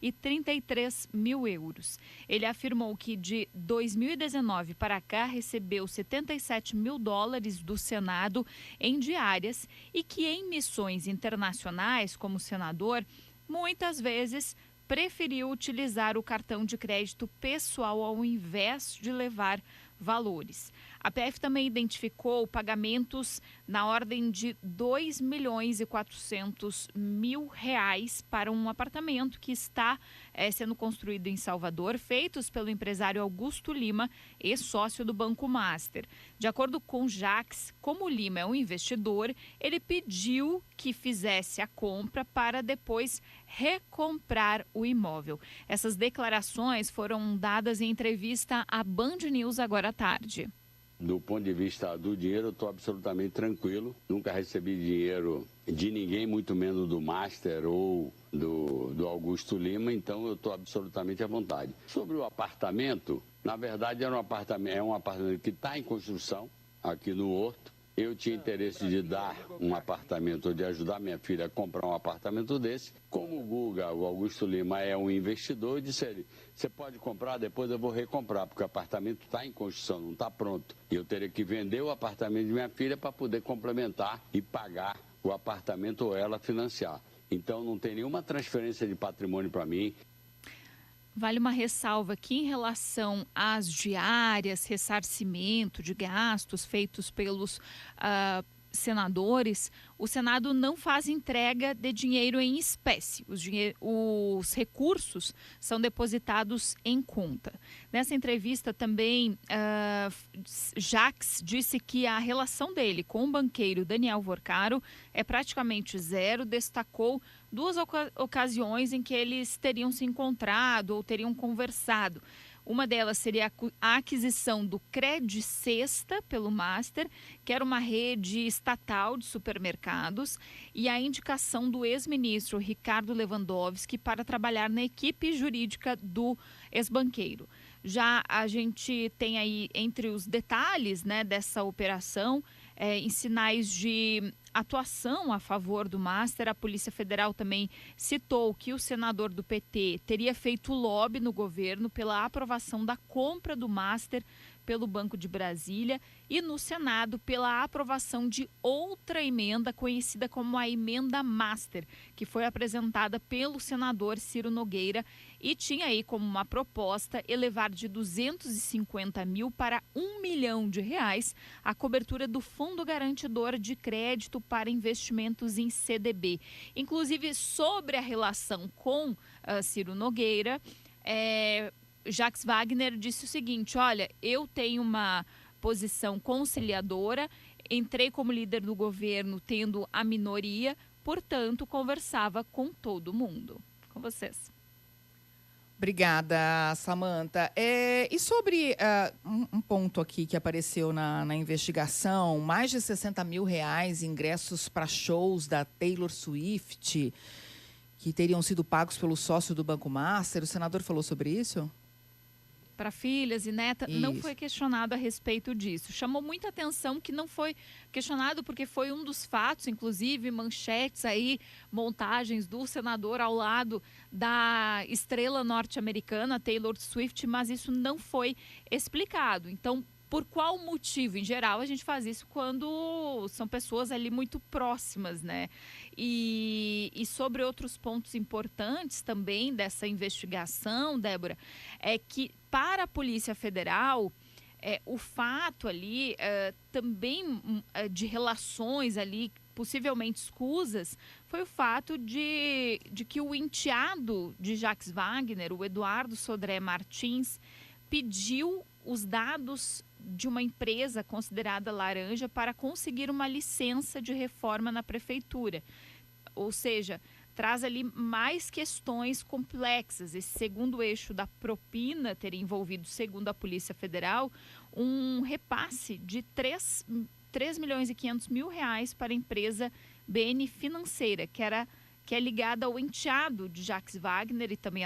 e 33 mil euros. Ele afirmou que de 2019 para cá recebeu $77 mil do Senado em diárias e que em missões internacionais, como senador, muitas vezes preferiu utilizar o cartão de crédito pessoal ao invés de levar valores. A PF também identificou pagamentos na ordem de R$2.400.000 para um apartamento que está sendo construído em Salvador, feitos pelo empresário Augusto Lima, ex-sócio do Banco Master. De acordo com Jacques, como Lima é um investidor, ele pediu que fizesse a compra para depois recomprar o imóvel. Essas declarações foram dadas em entrevista à Band News agora à tarde. Do ponto de vista do dinheiro, eu estou absolutamente tranquilo. Nunca recebi dinheiro de ninguém, muito menos do Master ou do Augusto Lima, então eu estou absolutamente à vontade. Sobre o apartamento, na verdade é um apartamento que está em construção aqui no Horto. Eu tinha interesse de dar um apartamento, ou de ajudar minha filha a comprar um apartamento desse. Como o Guga, o Augusto Lima, é um investidor, eu disse a ele, você pode comprar, depois eu vou recomprar, porque o apartamento está em construção, não está pronto. E eu teria que vender o apartamento de minha filha para poder complementar e pagar o apartamento ou ela financiar. Então não tem nenhuma transferência de patrimônio para mim. Vale uma ressalva aqui em relação às diárias, ressarcimento de gastos feitos pelos senadores. O Senado não faz entrega de dinheiro em espécie. Os recursos são depositados em conta. Nessa entrevista também, Jacques disse que a relação dele com o banqueiro Daniel Vorcaro é praticamente zero. Destacou 2 ocasiões em que eles teriam se encontrado ou teriam conversado. Uma delas seria a aquisição do Credicesta pelo Master, que era uma rede estatal de supermercados, e a indicação do ex-ministro Ricardo Lewandowski para trabalhar na equipe jurídica do ex-banqueiro. Já a gente tem aí entre os detalhes, né, dessa operação, em sinais de atuação a favor do Master, a Polícia Federal também citou que o senador do PT teria feito lobby no governo pela aprovação da compra do Master pelo Banco de Brasília e no Senado pela aprovação de outra emenda conhecida como a Emenda Master, que foi apresentada pelo senador Ciro Nogueira e tinha aí como uma proposta elevar de 250 mil para R$1 milhão a cobertura do Fundo Garantidor de Crédito para Investimentos em CDB. Inclusive, sobre a relação com Ciro Nogueira, Jacques Wagner disse o seguinte: olha, eu tenho uma posição conciliadora, entrei como líder do governo tendo a minoria, portanto, conversava com todo mundo. Com vocês. Obrigada, Samanta. E sobre um ponto aqui que apareceu na investigação, mais de R$60 mil ingressos para shows da Taylor Swift, que teriam sido pagos pelo sócio do Banco Master. O senador falou sobre isso? Para filhas e neta, Isso. não foi questionado a respeito disso. Chamou muita atenção que não foi questionado porque foi um dos fatos, inclusive manchetes aí, montagens do senador ao lado da estrela norte-americana Taylor Swift, mas isso não foi explicado. Então, por qual motivo? Em geral, a gente faz isso quando são pessoas ali muito próximas, né? E sobre outros pontos importantes também dessa investigação, Débora, é que para a Polícia Federal, o fato ali também de relações ali possivelmente escusas foi o fato de que o enteado de Jacques Wagner, o Eduardo Sodré Martins, pediu os dados de uma empresa considerada laranja para conseguir uma licença de reforma na prefeitura. Ou seja, traz ali mais questões complexas. Esse segundo eixo da propina teria envolvido, segundo a Polícia Federal, um repasse de R$3.500.000 para a empresa BN Financeira, que é ligada ao enteado de Jacques Wagner e também a